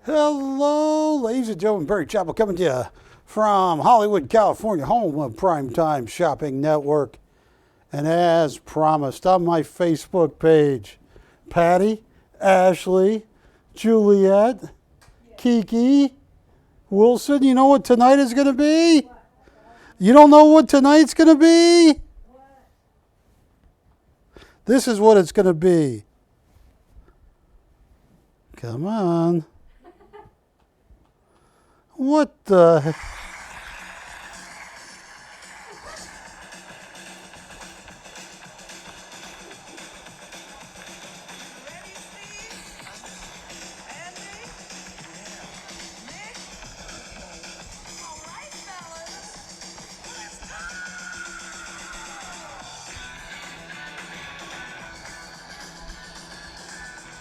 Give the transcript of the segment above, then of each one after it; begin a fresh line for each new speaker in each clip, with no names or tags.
Hello, ladies and gentlemen. Barry Chappell coming to you from Hollywood, California, home of PrimeTime Shopping Network. And as promised on my Facebook page, Patty, Ashley, Juliet, Kiki, Wilson, you know what tonight is going to be? You don't know what tonight's going to be? This is what it's going to be. Come on. What the?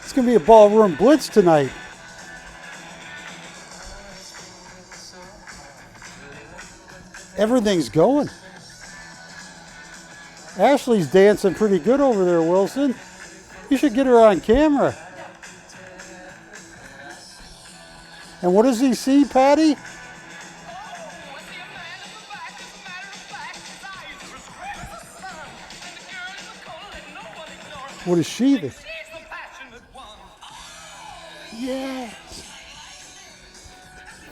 It's going to be a ballroom blitz tonight. Everything's going. Ashley's dancing pretty good over there, Wilson. You should get her on camera. And what does he see, Patty? What is she? Yes.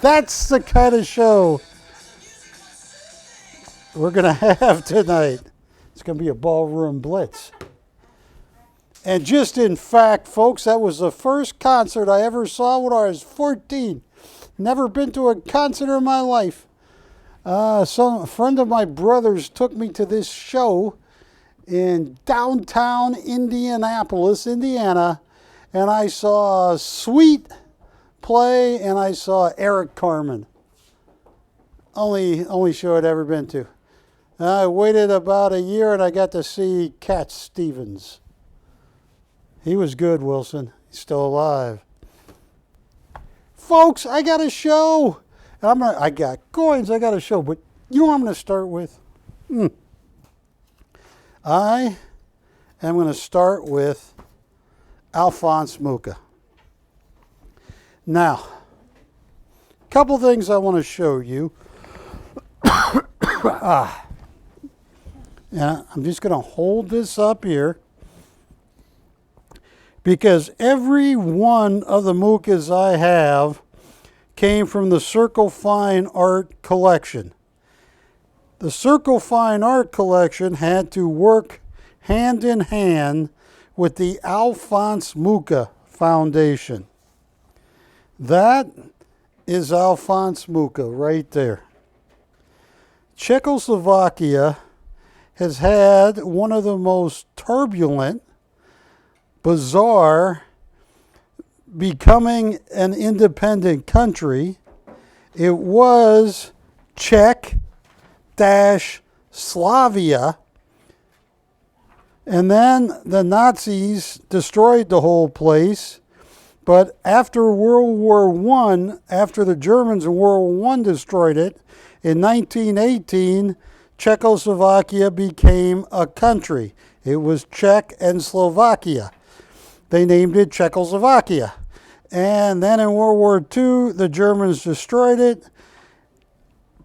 That's the kind of show we're going to have tonight. It's going to be a ballroom blitz. And just in fact, folks, that was the first concert I ever saw when I was 14. Never been to a concert in my life. A friend of my brother's took me to this show in downtown Indianapolis, Indiana, and I saw Sweet play and I saw Eric Carmen. Only show I'd ever been to. I waited about a year and I got to see Cat Stevens. He was good, Wilson. He's still alive. Folks, I got a show. I got coins, I got a show. But you know what I'm going to start with? I am going to start with Alphonse Mucha. Now, a couple things I want to show you. Yeah, I'm just going to hold this up here because every one of the Muchas I have came from the Circle Fine Art collection. The Circle Fine Art collection had to work hand in hand with the Alphonse Mucha Foundation. That is Alphonse Mucha right there. Czechoslovakia has had one of the most turbulent, bizarre, becoming an independent country. It was Czech-Slavia, and then the Nazis destroyed the whole place. But after World War I, after the Germans in World War I destroyed it, in 1918, Czechoslovakia became a country. It was Czech and Slovakia. They named it Czechoslovakia. And then in World War II, the Germans destroyed it.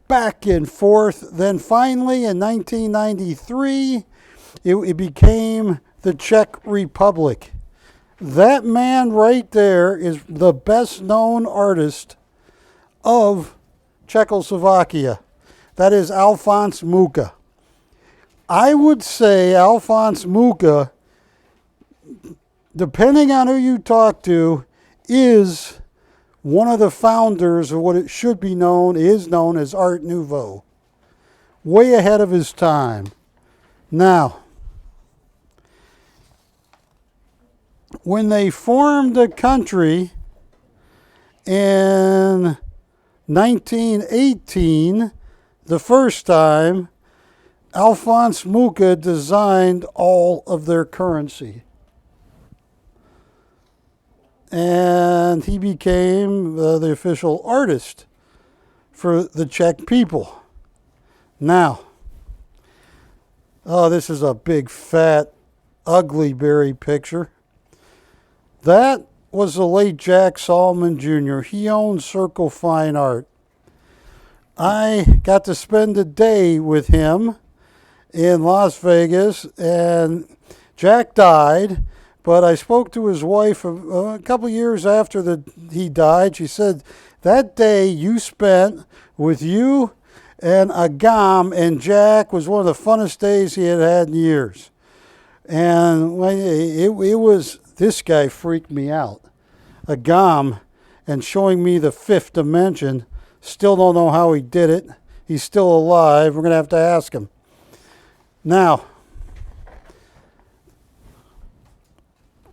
Back and forth. Then finally, in 1993, it became the Czech Republic. That man right there is the best known artist of Czechoslovakia. That is Alphonse Mucha. I would say Alphonse Mucha, depending on who you talk to, is one of the founders of what it should be known, is known as Art Nouveau. Way ahead of his time. Now, when they formed the country in 1918, the first time, Alphonse Mucha designed all of their currency. And he became the official artist for the Czech people. Now, this is a big, fat, ugly berry picture. That was the late Jack Solomon Jr. He owned Circle Fine Art. I got to spend a day with him in Las Vegas, and Jack died, but I spoke to his wife a couple years after he died. She said, that day you spent with you and Agam and Jack was one of the funnest days he had had in years. And it was, this guy freaked me out. Agam, and showing me the fifth dimension. Still don't know how he did it. He's still alive. We're going to have to ask him. Now,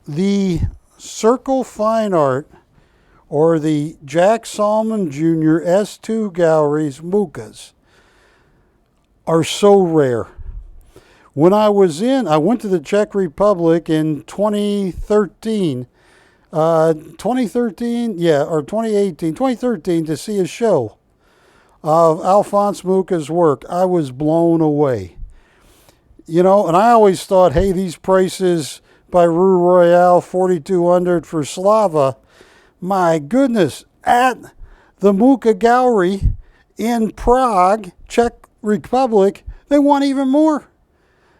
the Circle Fine Art, or the Jack Solomon Jr. S2 Galleries Mukas, are so rare. When I went to the Czech Republic in 2013, 2013 to see a show of Alphonse Mucha's work. I was blown away. You know, and I always thought, hey, these prices by Rue Royale, 4,200 for Slava, my goodness, at the Mucha Gallery in Prague, Czech Republic, they want even more.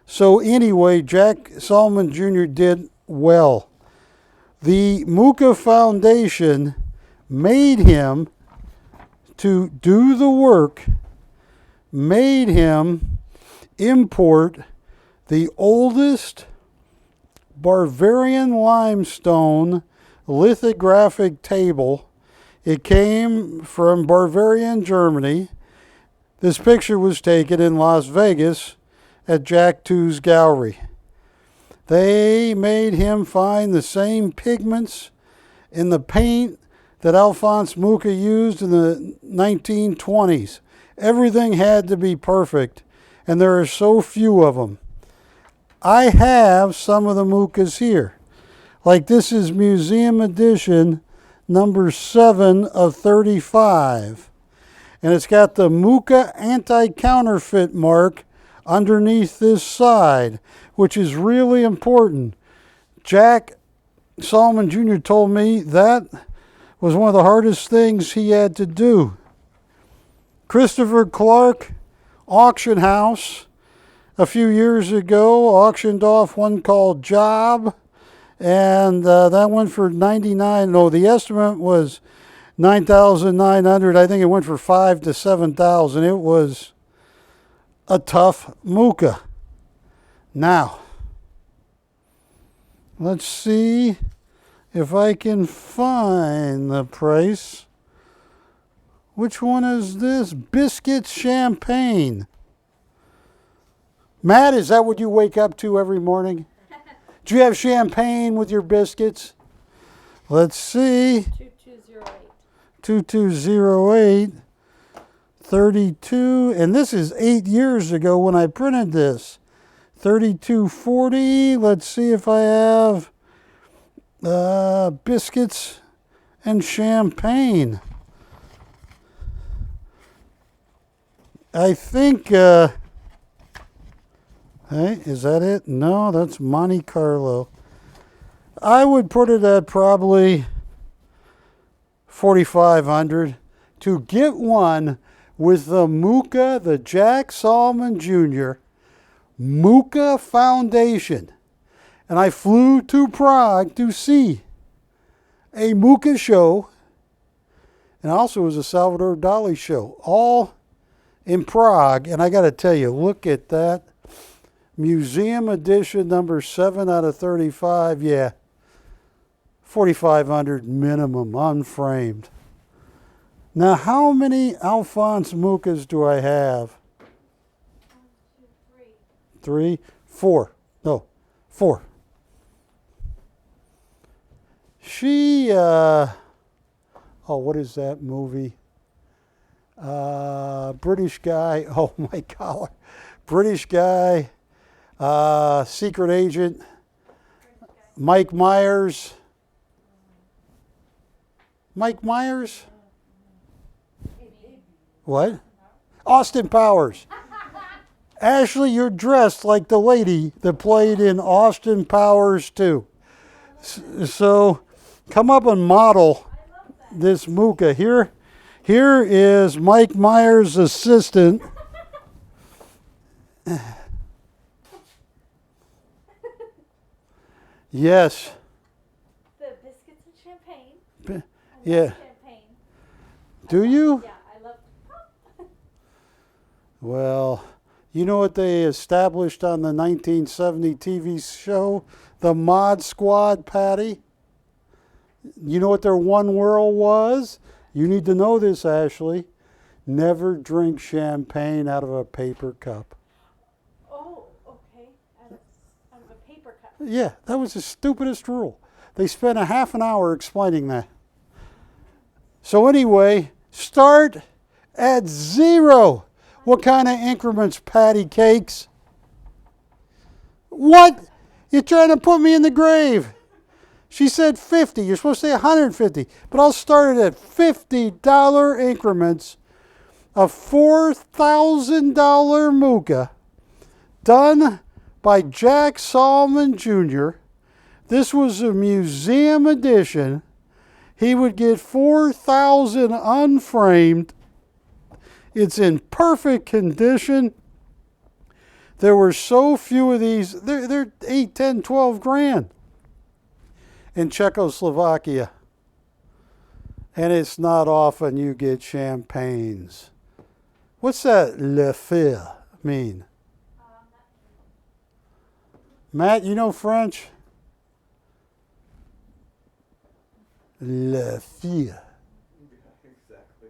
So anyway, Jack Solomon Jr. did well. The Mucha Foundation made him to do the work, made him import the oldest Bavarian limestone lithographic table. It came from Bavarian, Germany. This picture was taken in Las Vegas at Jack II's gallery. They made him find the same pigments in the paint that Alphonse Mucha used in the 1920s. Everything had to be perfect, and there are so few of them. I have some of the Muchas here. Like this is museum edition number 7 of 35. And it's got the Mucha anti-counterfeit mark underneath this side, which is really important. Jack Solomon Jr. told me that was one of the hardest things he had to do. Christopher Clark Auction House a few years ago auctioned off one called Job, and that went for $99. No, the estimate was $9,900. I think it went for $5,000 to $7,000. It was a tough Mucha. Now, let's see if I can find the price. Which one is this? Biscuits Champagne. Matt, is that what you wake up to every morning? Do you have champagne with your biscuits? Let's see. 2208. 32. And this is 8 years ago when I printed this. 3240. Let's see if I have biscuits and champagne. I think, hey, is that it? No, that's Monte Carlo. I would put it at probably 4,500 to get one with the Mucha, the Jack Solomon Jr. Mucha Foundation. And I flew to Prague to see a Mucha show, and also it was a Salvador Dali show, all in Prague. And I got to tell you, look at that. Museum edition number 7 out of 35. Yeah, 4,500 minimum, unframed. Now, how many Alphonse Muchas do I have?
1, 2,
3, 4. No, 4. She, what is that movie? British guy. Oh, my collar. British guy. Secret agent. Mike Myers. Mike Myers? What? Austin Powers. Ashley, you're dressed like the lady that played in Austin Powers 2. So come up and model this Mooka. Here is Mike Myers' assistant. Yes.
The biscuits and champagne.
Yeah.
Champagne.
Do you?
Yeah, I love.
Well, you know what they established on the 1970 TV show, The Mod Squad, Patty? You know what their one rule was? You need to know this, Ashley. Never drink champagne out of a paper cup.
Oh, okay. Out of a paper cup.
Yeah, that was the stupidest rule. They spent a half an hour explaining that. So anyway, start at 0. What kind of increments, patty cakes? What? You're trying to put me in the grave. She said 50. You're supposed to say 150. But I'll start it at $50 increments of $4,000 Mooka done by Jack Solomon Jr. This was a museum edition. He would get 4,000 unframed. It's in perfect condition. There were so few of these. They're 8, 10, 12 grand in Czechoslovakia. And it's not often you get champagnes. What's that le feu mean? Matt, you know French? Le feu.
Exactly.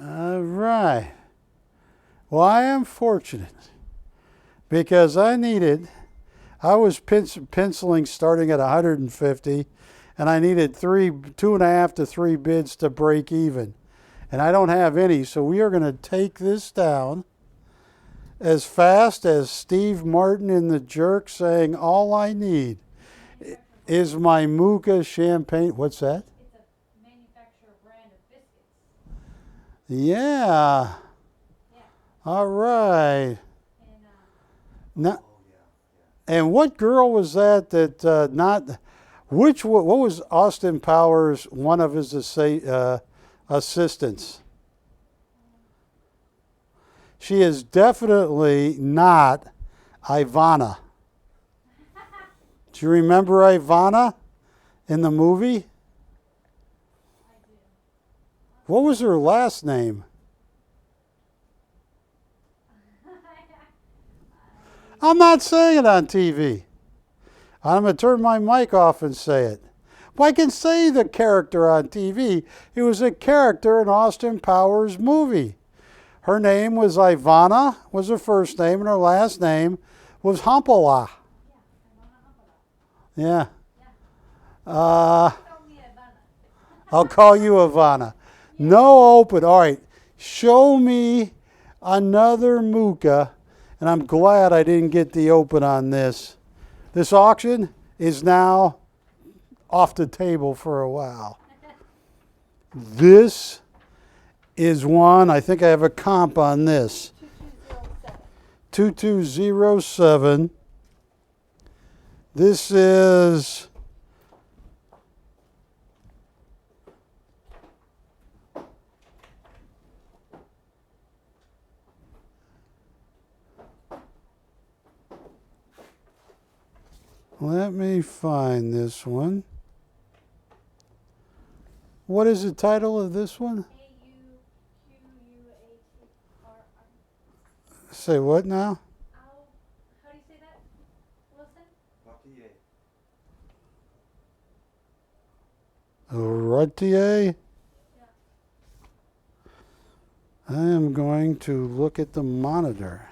All right. Well, I am fortunate because I was penciling starting at 150, and I needed 2.5 to 3 bids to break even. And I don't have any, so we are going to take this down as fast as Steve Martin in The Jerk saying, all I need is my Mooka champagne. What's that?
It's a manufacturer brand of biscuits.
Yeah.
Yeah.
All right.
And
Now, and what girl was that what was Austin Powers, one of his assistants? She is definitely not Ivana. Do you remember Ivana in the movie?
I do.
What was her last name? I'm not saying it on TV. I'm going to turn my mic off and say it. But I can say the character on TV. It was a character in Austin Powers' movie. Her name was Ivana, was her first name, and her last name was Hampala. Yeah. I'll call you Ivana. No open. All right. Show me another Mooka, and I'm glad I didn't get the open on this. This auction is now off the table for a while. This is one, I think I have a comp on this. 2207. This is let me find this one. What is the title of this one? Say what now?
How do you say that, Wilson?
Rotier. I am going to look at the monitor.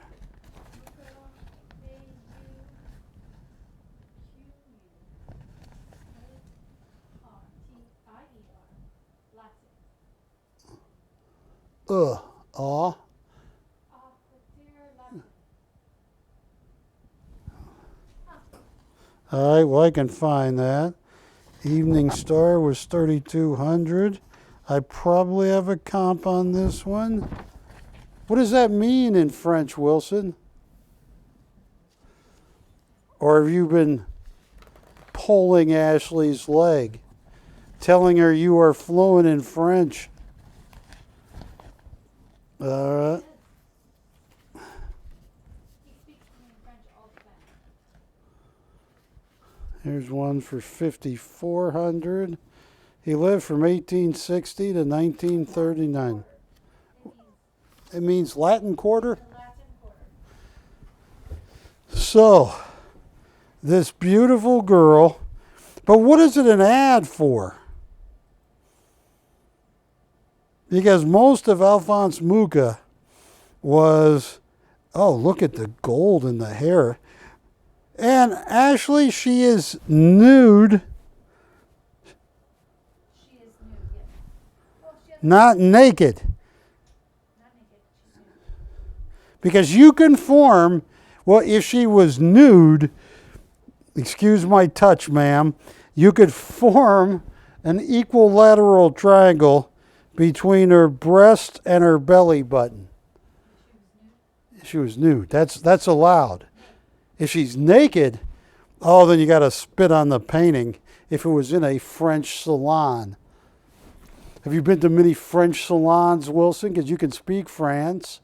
Aw. All right, well, I can find that. Evening Star was 3,200. I probably have a comp on this one. What does that mean in French, Wilson? Or have you been pulling Ashley's leg, telling her you are fluent in French? All right.
He speaks to me in French all the time.
Here's one for 5,400. He lived from 1860 to 1939. It means Latin quarter.
The Latin quarter.
So, this beautiful girl, but what is it an ad for? Because most of Alphonse Mucha was, oh, look at the gold in the hair. And Ashley, she is nude,
She is nude, yes. Well, she has
not naked.
not naked. She's nude.
Because you can form, well, if she was nude, excuse my touch, ma'am, you could form an equilateral triangle between her breast and her belly button. She was nude. That's allowed. If she's naked, oh, then you got to spit on the painting if it was in a French salon. Have you been to many French salons, Wilson? Because you can speak French.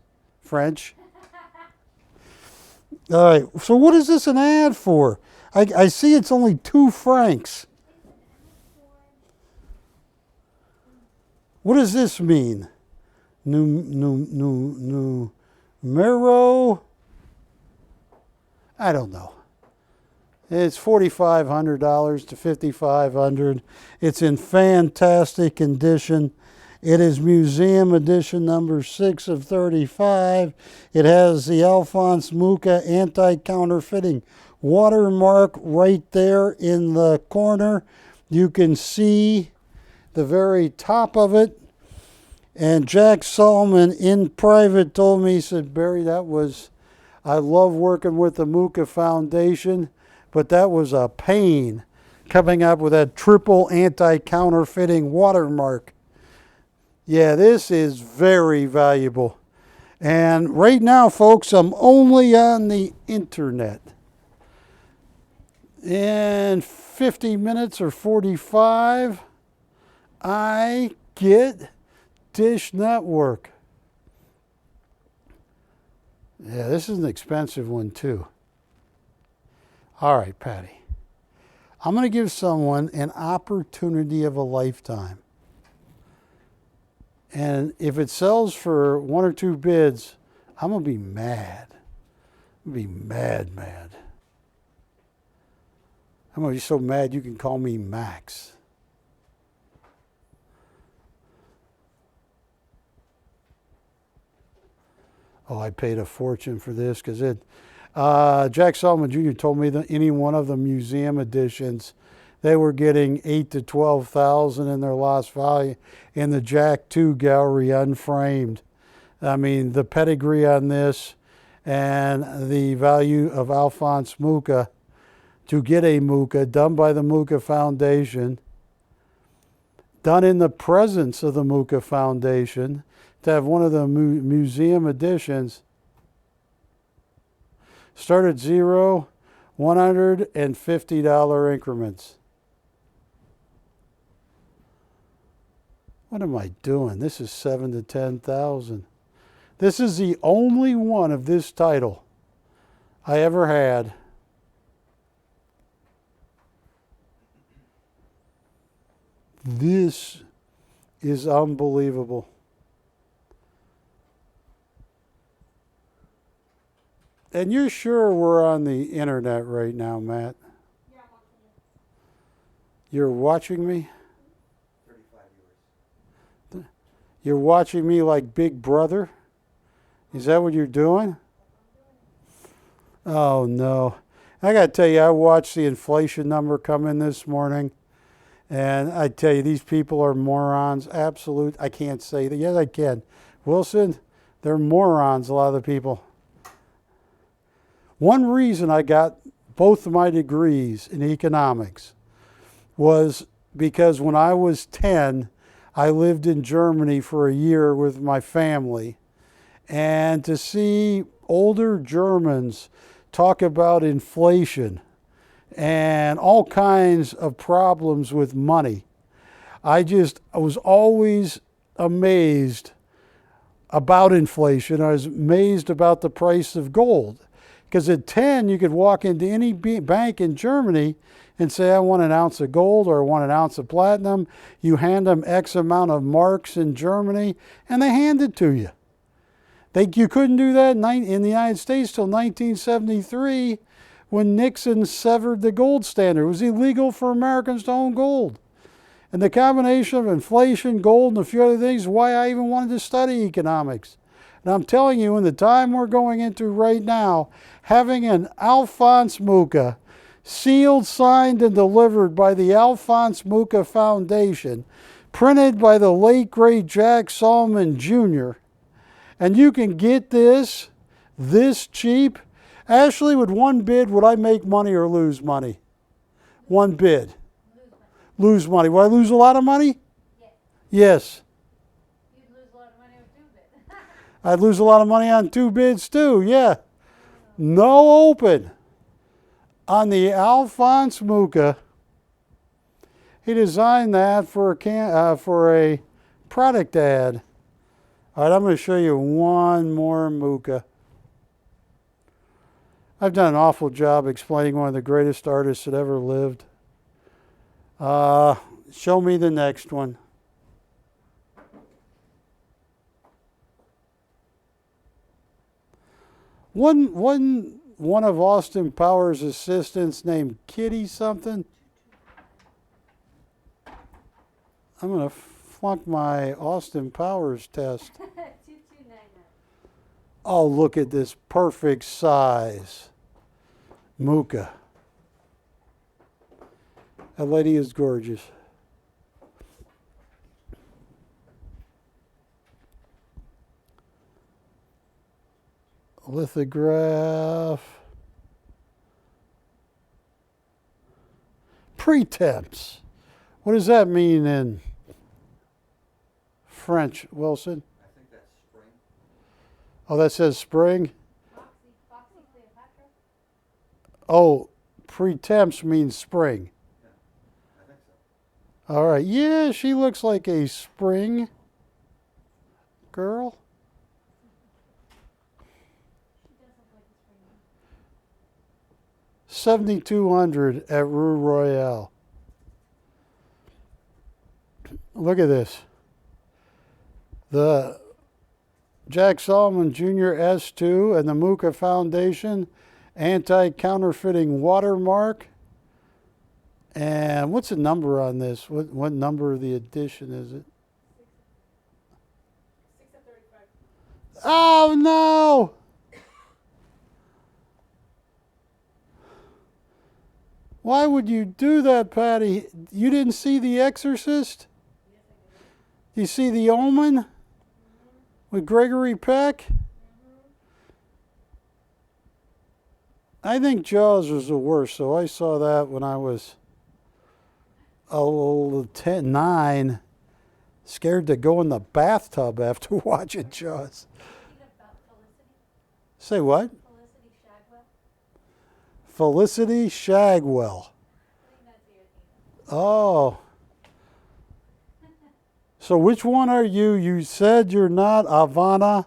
All right, so what is this an ad for? I see it's only 2 francs. What does this mean? Numero? I don't know. It's $4,500 to $5,500. It's in fantastic condition. It is museum edition number 6 of 35. It has the Alphonse Mucha anti-counterfeiting watermark right there in the corner. You can see the very top of it. And Jack Solomon in private told me, he said, Barry, I love working with the Mucha Foundation, but that was a pain coming up with that triple anti-counterfeiting watermark. Yeah, this is very valuable. And right now, folks, I'm only on the internet. In 50 minutes or 45, I get Dish Network. Yeah, this is an expensive one too. All right, Patty. I'm going to give someone an opportunity of a lifetime. And if it sells for 1 or 2 bids, I'm going to be mad. I'm going to be mad. I'm going to be so mad you can call me Max. Oh, I paid a fortune for this because Jack Solomon Jr. told me that any one of the museum editions, they were getting 8,000 to 12,000 in their lost value in the Jack 2 gallery unframed. I mean, the pedigree on this and the value of Alphonse Mucha to get a Mucha done by the Mucha Foundation, done in the presence of the Mucha Foundation, to have one of the museum editions start at $0, $150 increments. What am I doing? This is 7,000 to 10,000. This is the only one of this title I ever had. This is unbelievable. And you're sure we're on the internet right now, Matt?
Yeah, I'm watching it.
You're watching me?
35 viewers.
You're watching me like Big Brother? Is that what you're doing? Oh, no. I got to tell you, I watched the inflation number come in this morning. And I tell you, these people are morons. Absolute. I can't say that. Yes, I can. Wilson, they're morons, a lot of the people. One reason I got both of my degrees in economics was because when I was 10, I lived in Germany for a year with my family. And to see older Germans talk about inflation, and all kinds of problems with money. I was always amazed about inflation. I was amazed about the price of gold. Because at 10, you could walk into any bank in Germany and say, I want an ounce of gold or I want an ounce of platinum. You hand them X amount of marks in Germany, and they hand it to you. You couldn't do that in the United States till 1973 when Nixon severed the gold standard. It was illegal for Americans to own gold. And the combination of inflation, gold, and a few other things is why I even wanted to study economics. And I'm telling you, in the time we're going into right now, having an Alphonse Mucha sealed, signed, and delivered by the Alphonse Mucha Foundation, printed by the late, great Jack Solomon Jr., and you can get this cheap. Ashley, with one bid, would I make money or lose money? One bid. Lose money. Would I lose a lot of money? Yes.
You'd lose a lot of money with 2 bids.
I'd lose a lot of money on 2 bids too, yeah. No open. On the Alphonse Mucha, he designed that for a product ad. All right, I'm going to show you one more Mucha. I've done an awful job explaining one of the greatest artists that ever lived. Show me the next one. One of Austin Powers' assistants named Kitty something. I'm going to flunk my Austin Powers test.
2299.
Oh, look at this perfect size Mucha. That lady is gorgeous. Lithograph. Pretense. What does that mean in French, Wilson?
I think that's spring.
Oh, that says spring?
Foxy Cleopatra.
Oh, pretemps means spring.
Yeah, I think so.
All right. Yeah, she looks like a spring girl.
She does look like a spring.
7,200 at Rue Royale. Look at this. The Jack Solomon Jr. S2 and the Mucha Foundation anti-counterfeiting watermark. And what's the number on this? What number of the edition is it?
6 of 35.
Oh no! Why would you do that, Patty? You didn't see The Exorcist?
Yes, I did.
You see The Omen with Gregory Peck? I think Jaws was the worst, so I saw that when I was 9, scared to go in the bathtub after watching Jaws.
Thinking about Felicity.
Say what?
Felicity Shagwell.
Felicity Shagwell.
I think that's irritating.
Oh. So which one are you? You said you're not Ivana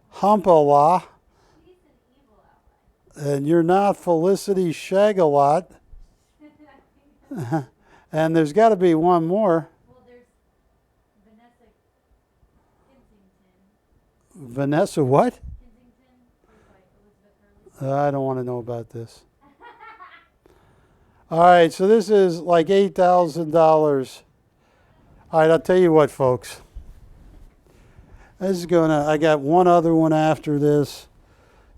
Humpala,
She's an evil ally.
and you're not Felicity Shagalot, and there's got to be one more.
Well, there's Vanessa Kensington.
Vanessa what?
Kensington, who's like Elizabeth Hurley.
I don't want to know about this. All right, so this is like $8,000. All right, I'll tell you what, folks. I got one other one after this.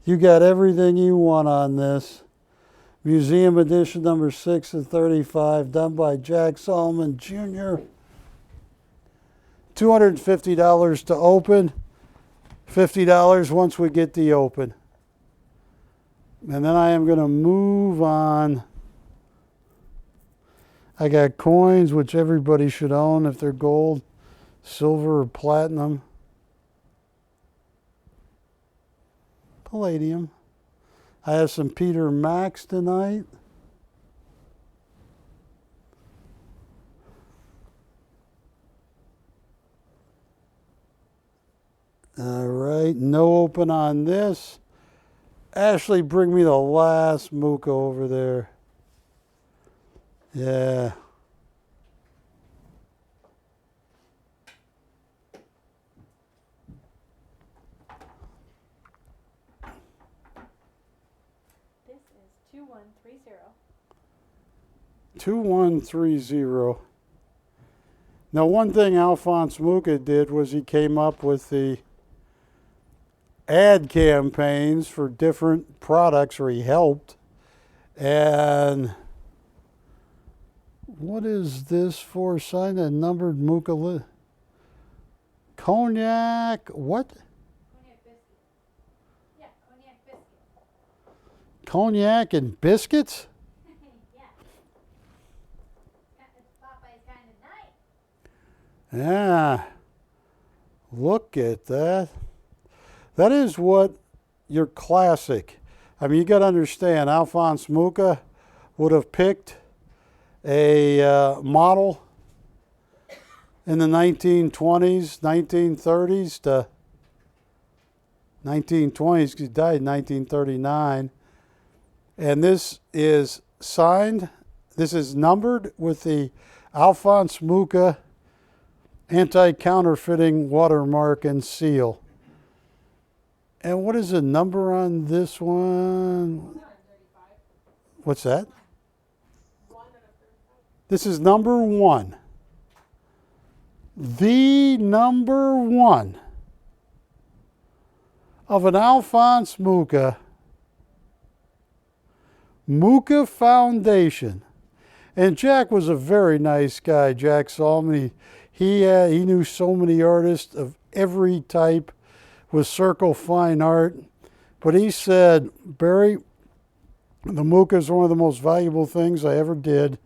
You got everything you want on this. Museum edition number 6 of 35, done by Jack Solomon Jr. $250 to open. $50 once we get the open. And then I am going to move on. I got coins, which everybody should own if they're gold, silver, or platinum. Palladium. I have some Peter Max tonight. All right, no open on this. Ashley, bring me the last Mooka over there. Yeah.
This is 2130.
2130. Now, one thing Alphonse Mucha did was he came up with the ad campaigns for different products, or he helped. And what is this for? Sign a numbered Mucha cognac. What?
Cognac biscuit. Yeah, cognac biscuit.
Cognac and biscuits?
Yeah. It's Popeye's kind of night.
Yeah. Look at that. That is what your classic. I mean, you got to understand, Alphonse Mucha would have picked a model in the 1920s, 1930s to 1920s. He died in 1939. And this is signed, this is numbered with the Alphonse Mucha anti-counterfeiting watermark and seal. And what is the number on this one? What's that? This is number 1. The number 1 of an Alphonse Mucha Foundation. And Jack was a very nice guy. Jack saw me. He knew so many artists of every type with Circle Fine Art. But he said, Barry, the Mucha is one of the most valuable things I ever did.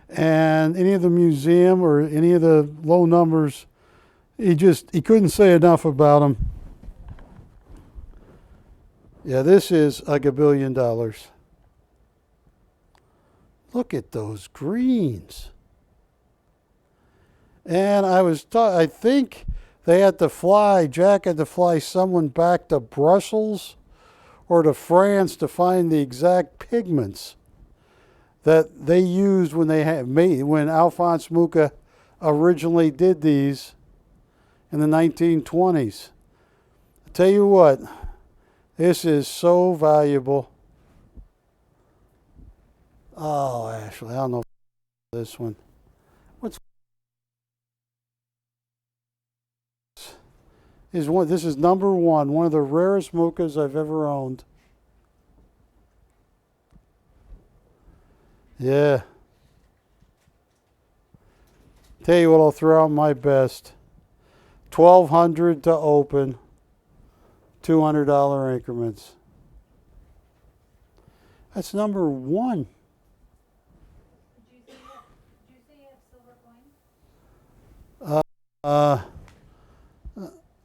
And any of the museum or any of the low numbers, he couldn't say enough about them. Yeah, this is like $1 billion. Look at those greens. And I think they had to fly, Jack had to fly someone back to Brussels or to France to find the exact pigments that they used when when Alphonse Mucha originally did these in the 1920s. I tell you what, this is so valuable. Oh, Ashley, I don't know this one. This is number 1, one of the rarest Muchas I've ever owned. Yeah. Tell you what, I'll throw out my best. $1,200 to open, $200 increments. That's number 1.
Did you say you have silver coins?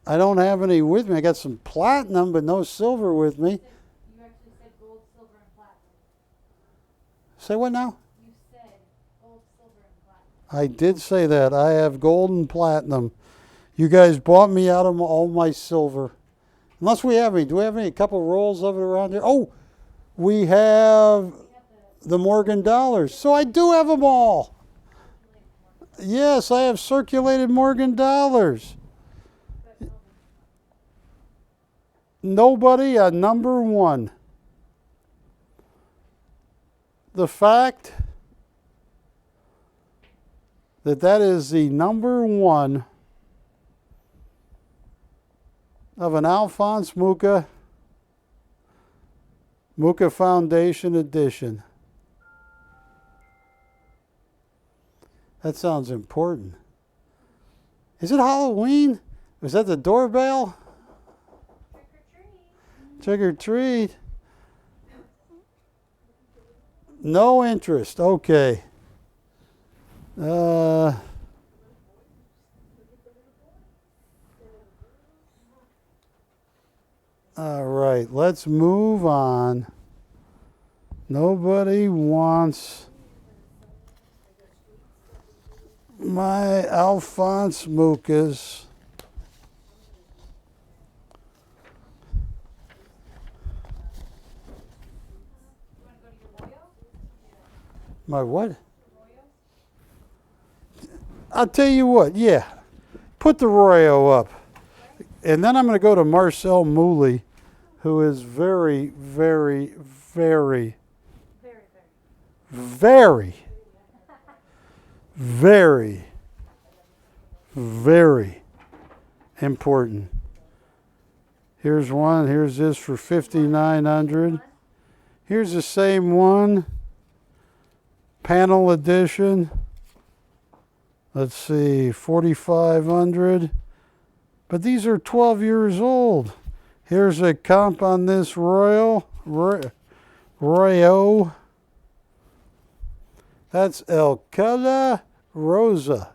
I don't have any with me. I got some platinum, but no silver with me.
You actually said gold, silver, and platinum.
Say what now?
You said gold, silver, and platinum.
I did say that. I have gold and platinum. You guys bought me out of all my silver. Unless we have any. Do we have any? A couple rolls of it around here? Oh, we have the Morgan dollars. So I do have them all. Yes, I have circulated Morgan dollars. Nobody at number 1. The fact that is the number 1 of an Alphonse Mucha Foundation edition. That sounds important. Is it Halloween? Was that the doorbell? Trick or treat. No interest. Okay. All right. Let's move on. Nobody wants my Alphonse Muchas. My what? I'll tell you what, yeah. Put the Royo up. And then I'm going to go to Marcel Mouley, who is very, very, very, very, very, very important. Here's one. Here's this for $5,900. Here's the same one. Panel edition. Let's see, $4,500. But these are 12 years old. Here's a comp on this Royo. That's El Cala Rosa.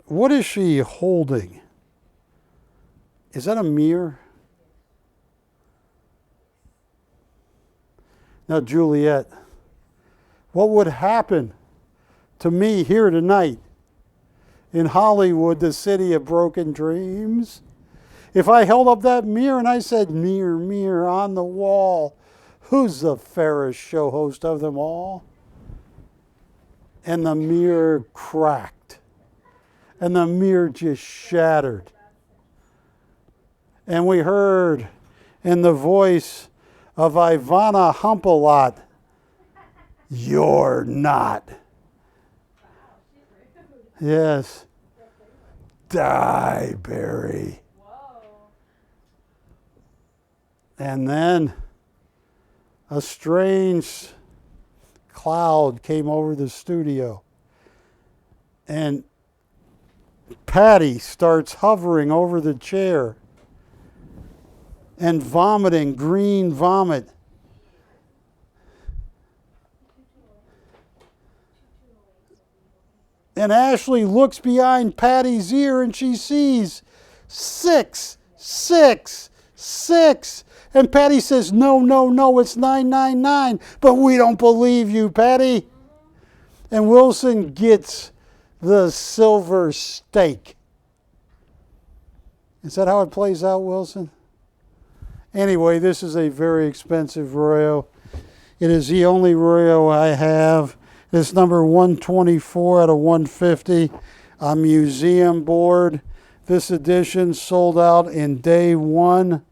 What is she holding? Is that a mirror? Now, Juliet, what would happen to me here tonight in Hollywood, the city of broken dreams, if I held up that mirror and I said, mirror, mirror on the wall, who's the fairest show host of them all? And the mirror cracked. And the mirror just shattered. And we heard in the voice of Ivana Humpalot, "You're not." Yes. Die, Barry. And then a strange cloud came over the studio. And Patty starts hovering over the chair and vomiting green vomit. And Ashley looks behind Patty's ear and she sees 6, 6, 6. And Patty says, no, no, no, it's 999. But we don't believe you, Patty. And Wilson gets the silver steak. Is that how it plays out, Wilson? Anyway, this is a very expensive Royo. It is the only Royo I have. It's number 124 out of 150 on museum board. This edition sold out in day one.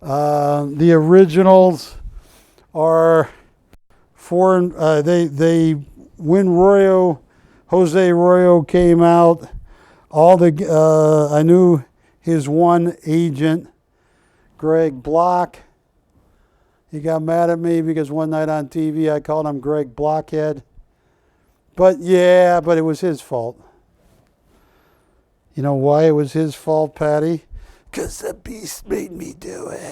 The originals are foreign. They when Royo, Jose Royo came out, I knew his one agent, Greg Block. He got mad at me because one night on TV I called him Greg Blockhead. But it was his fault. You know why it was his fault, Patty? Because the beast made me do it.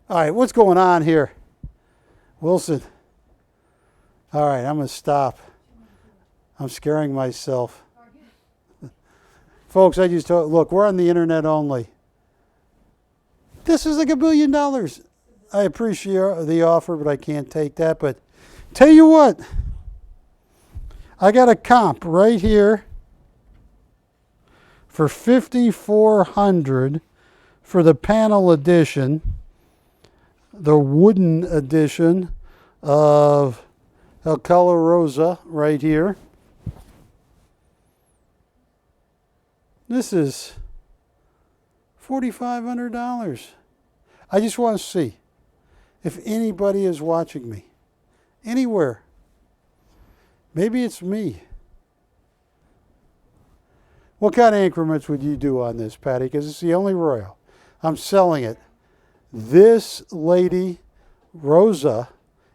All right, what's going on here? Wilson. All right, I'm going to stop. I'm scaring myself. Folks, I just told, look, we're on the internet only. This is like $1 billion. I appreciate the offer, but I can't take that. But tell you what, I got a comp right here for $5,400 for the panel edition, the wooden edition of El Color Rosa right here. This is $4,500. I just want to see if anybody is watching me anywhere. Maybe it's me. What kind of increments would you do on this, Patty? Because it's the only Royal. I'm selling it. This lady, Rosa,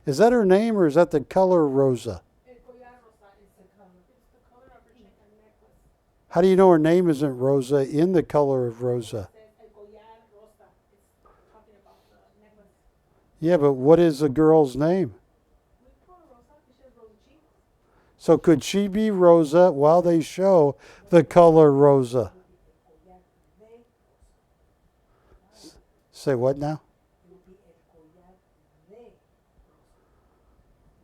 is that her name or is that the color Rosa? How do you know her name isn't Rosa in the color of Rosa? Yeah, but what is the girl's name? So could she be Rosa while they show the color Rosa? Say what now?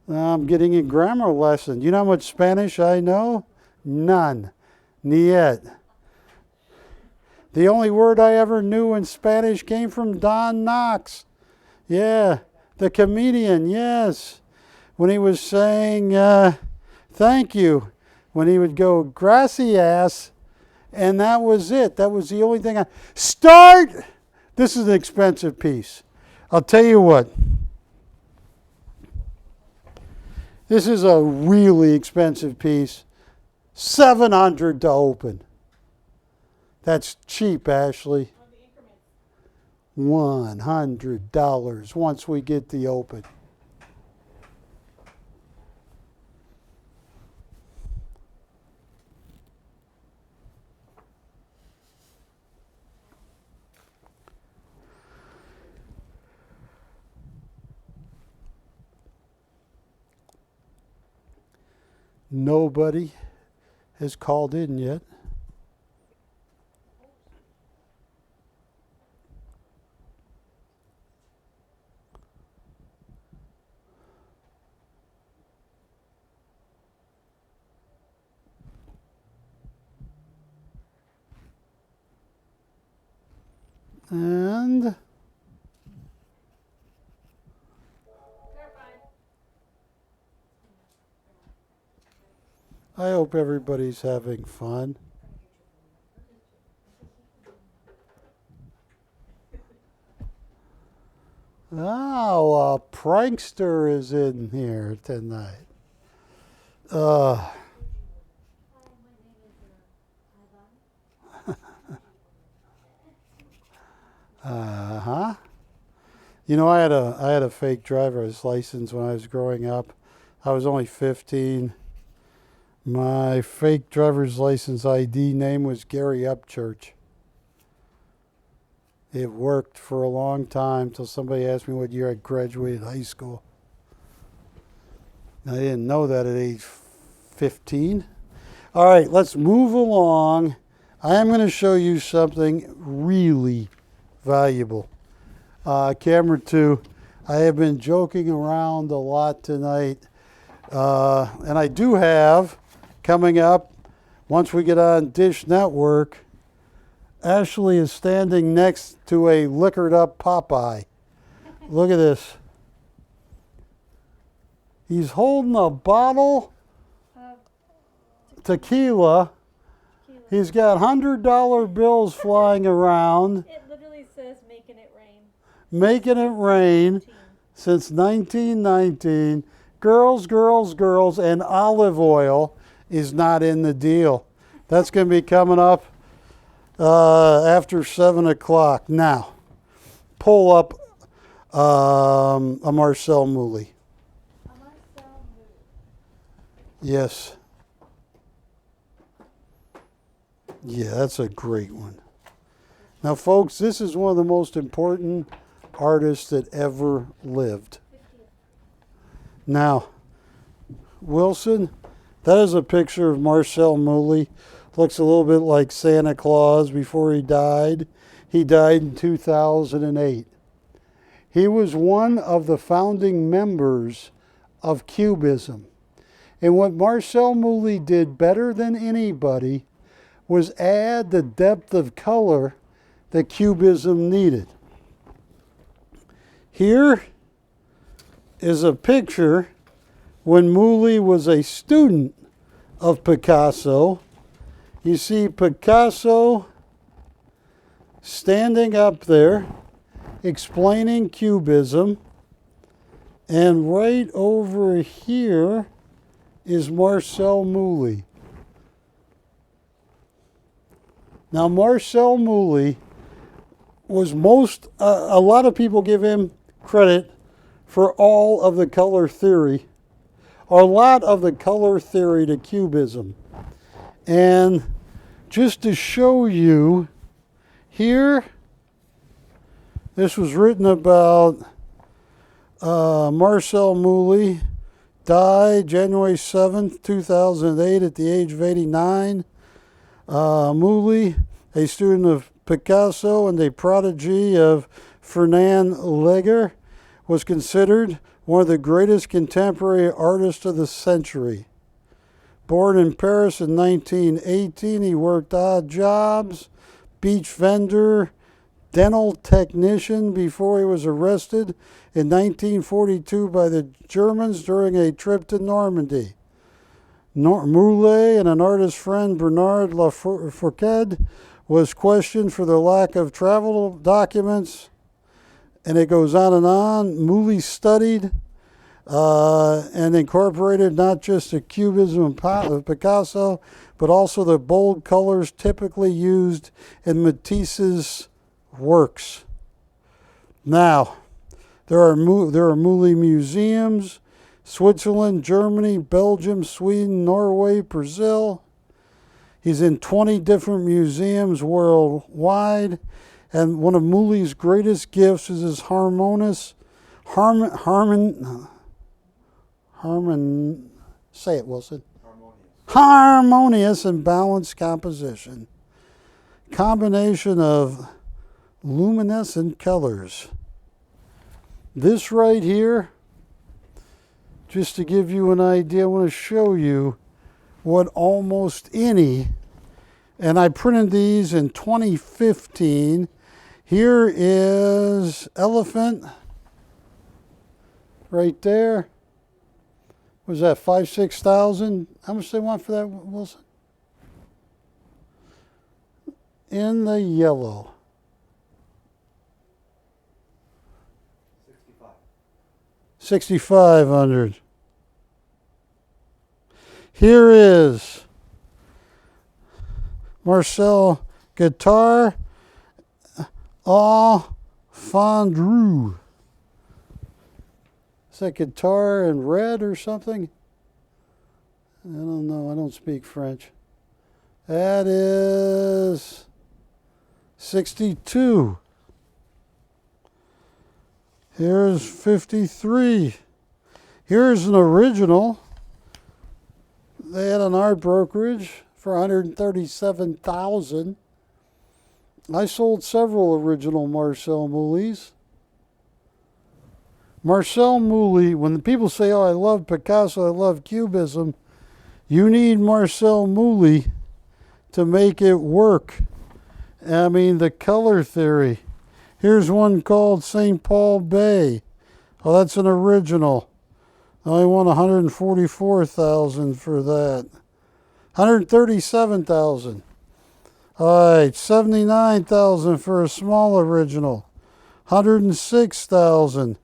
I'm getting a grammar lesson. You know how much Spanish I know? None. Niet. The only word I ever knew in Spanish came from Don Knox. Yeah, the comedian, yes. When he was saying thank you, when he would go gracias, and that was it. That was the only thing I... Start! This is an expensive piece. I'll tell you what. This is a really expensive piece. $700 to open. That's cheap, Ashley. $100 once we get the open. Nobody has called in yet. And I hope everybody's having fun. Oh, a prankster is in here tonight. Uh-huh. You know, I had a fake driver's license when I was growing up. I was only 15. My fake driver's license ID name was Gary Upchurch. It worked for a long time till somebody asked me what year I graduated high school. I didn't know that at age 15. All right, let's move along. I am going to show you something really valuable. Camera 2, I have been joking around a lot tonight. And I do have, coming up, once we get on Dish Network, Ashley is standing next to a liquored up Popeye. Look at this. He's holding a bottle tequila. He's got $100 bills flying around.
It literally says making it rain.
Making it rain since 1919. Girls, girls, girls, and olive oil is not in the deal. That's going to be coming up after 7 o'clock. Now, pull up a Marcel Mouly. Yes. Yeah, that's a great one. Now, folks, this is one of the most important artists that ever lived. Now, Wilson, that is a picture of Marcel Mouly. Looks a little bit like Santa Claus before he died. He died in 2008. He was one of the founding members of Cubism. And what Marcel Mouly did better than anybody was add the depth of color that Cubism needed. Here is a picture when Mouly was a student of Picasso. You see Picasso standing up there explaining Cubism, and right over here is Marcel Mouly. Now, Marcel Mouly was a lot of people give him credit for all of the color theory, or a lot of the color theory to Cubism. And just to show you, here, this was written about Marcel Mouly, died January 7th, 2008 at the age of 89. Mouly, a student of Picasso and a prodigy of Fernand Léger, was considered one of the greatest contemporary artists of the century. Born in Paris in 1918, he worked odd jobs, beach vendor, dental technician before he was arrested in 1942 by the Germans during a trip to Normandy. Moulet and an artist friend, Bernard Lafourcade, was questioned for the lack of travel documents, and it goes on and on. Moulet studied and incorporated not just the cubism of Picasso, but also the bold colors typically used in Matisse's works. Now, there are Moulet museums, Switzerland, Germany, Belgium, Sweden, Norway, Brazil. He's in 20 different museums worldwide, and one of Moulet's greatest gifts is his harmonious and balanced composition. Combination of luminescent colors. This right here, just to give you an idea, I want to show you what almost any, and I printed these in 2015. Here is elephant right there. Was that 5,000-6,000? How much they want for that, Wilson? In the yellow. 6,500. Here is Marcel guitar au fondue. Is that guitar in red or something? I don't know. I don't speak French. That is 62. Here's 53. Here's an original. They had an art brokerage for 137,000. I sold several original Marcel Moulets. Marcel Moulet, when the people say, oh, I love Picasso, I love Cubism, you need Marcel Moulet to make it work. I mean, the color theory. Here's one called St. Paul Bay. Oh, that's an original. I only want 144,000 for that. 137,000. All right, 79,000 for a small original. 106,000.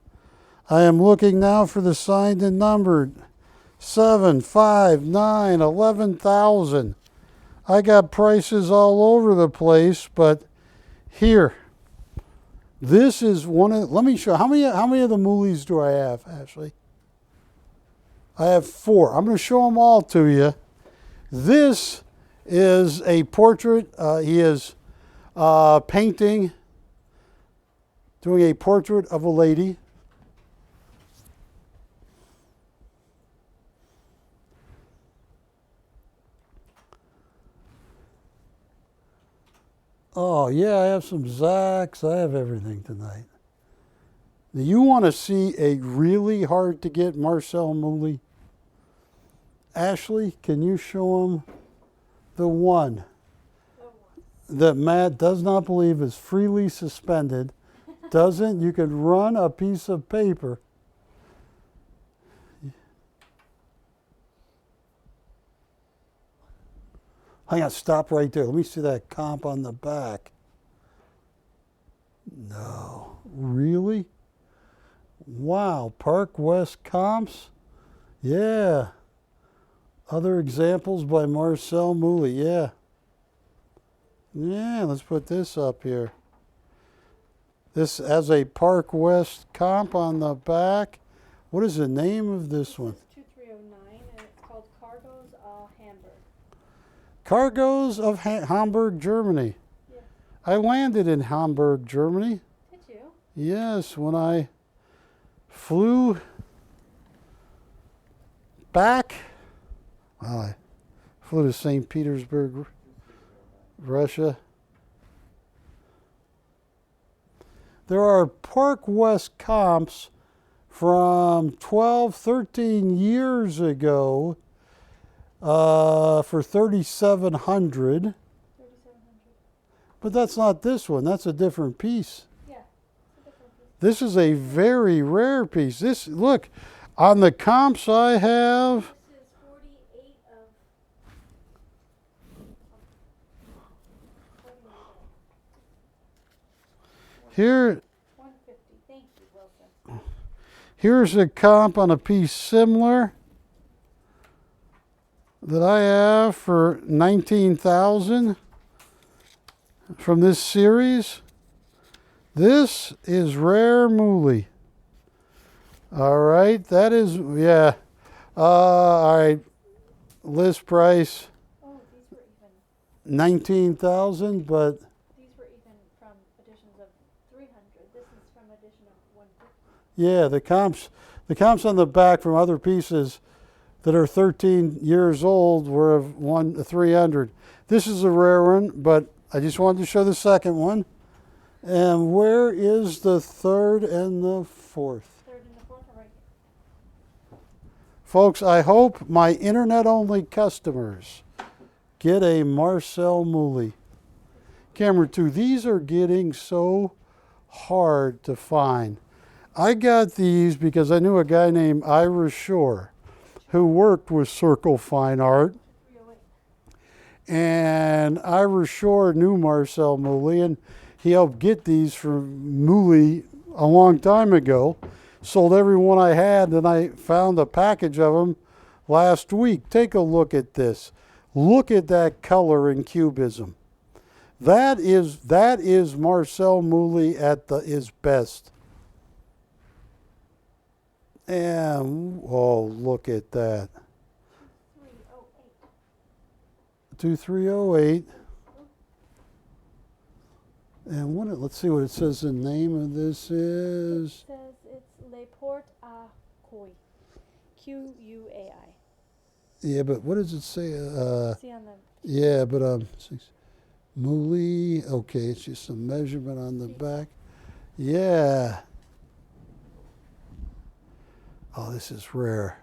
I am looking now for the signed and numbered. 7, 5, 9, 11,000. I got prices all over the place, but here. This is one of, let me show, how many of the Moulets do I have, Ashley? I have 4. I'm going to show them all to you. This is a portrait. He is painting, doing a portrait of a lady. Oh, yeah, I have some Zacks. I have everything tonight. Do you want to see a really hard to get Marcel Moulet? Ashley, can you show him the one that Matt does not believe is freely suspended? Doesn't? You could run a piece of paper. Hang on, stop right there. Let me see that comp on the back. No, really? Wow, Park West comps? Yeah. Other examples by Marcel Moulet, yeah. Yeah, let's put this up here. This has a Park West comp on the back. What is the name of this one?
It's 2309, and it's called Cargoes Hamburg.
Cargoes of Hamburg, Germany.
Yeah.
I landed in Hamburg, Germany.
Did you?
Yes, when I flew back. Well, I flew to St. Petersburg, Russia. There are Park West comps from 12, 13 years ago for 3,700. But that's not this one. That's a different piece.
Yeah. It's a different piece.
This is a very rare piece. This, look, on the comps I have,
This is 48 of. 48 of.
here,
150. Thank you, Wilson.
here's a comp on a piece similar that I have for 19,000 from this series. This is rare mooly. All right, that is, yeah. All right, list price
Oh, these were even.
19,000, but
These were even from editions of 300. This is from edition of 150.
yeah, the comps on the back from other pieces that are 13 years old were of 300. This is a rare one, but I just wanted to show the second one. And where is the third and the fourth?
Third and the fourth are right here.
Folks, I hope my internet-only customers get a Marcel Mouly. Camera 2, these are getting so hard to find. I got these because I knew a guy named Ira Shore who worked with Circle Fine Art.
308.
And Ira Shore knew Marcel Mouly, and he helped get these from Mouly a long time ago. Sold every one I had, and I found a package of them last week. Take a look at this. Look at that color in cubism. That is Marcel Mouly at his best. And oh, look at that.
308.
2308. And let's see what it says. The name of this
It
is.
says it's Le Port à Couy. Q-U-A-I.
Yeah, but what does it say?
See on the.
Yeah, but Mouly. Okay, it's just a measurement on the back. Yeah. Oh, this is rare.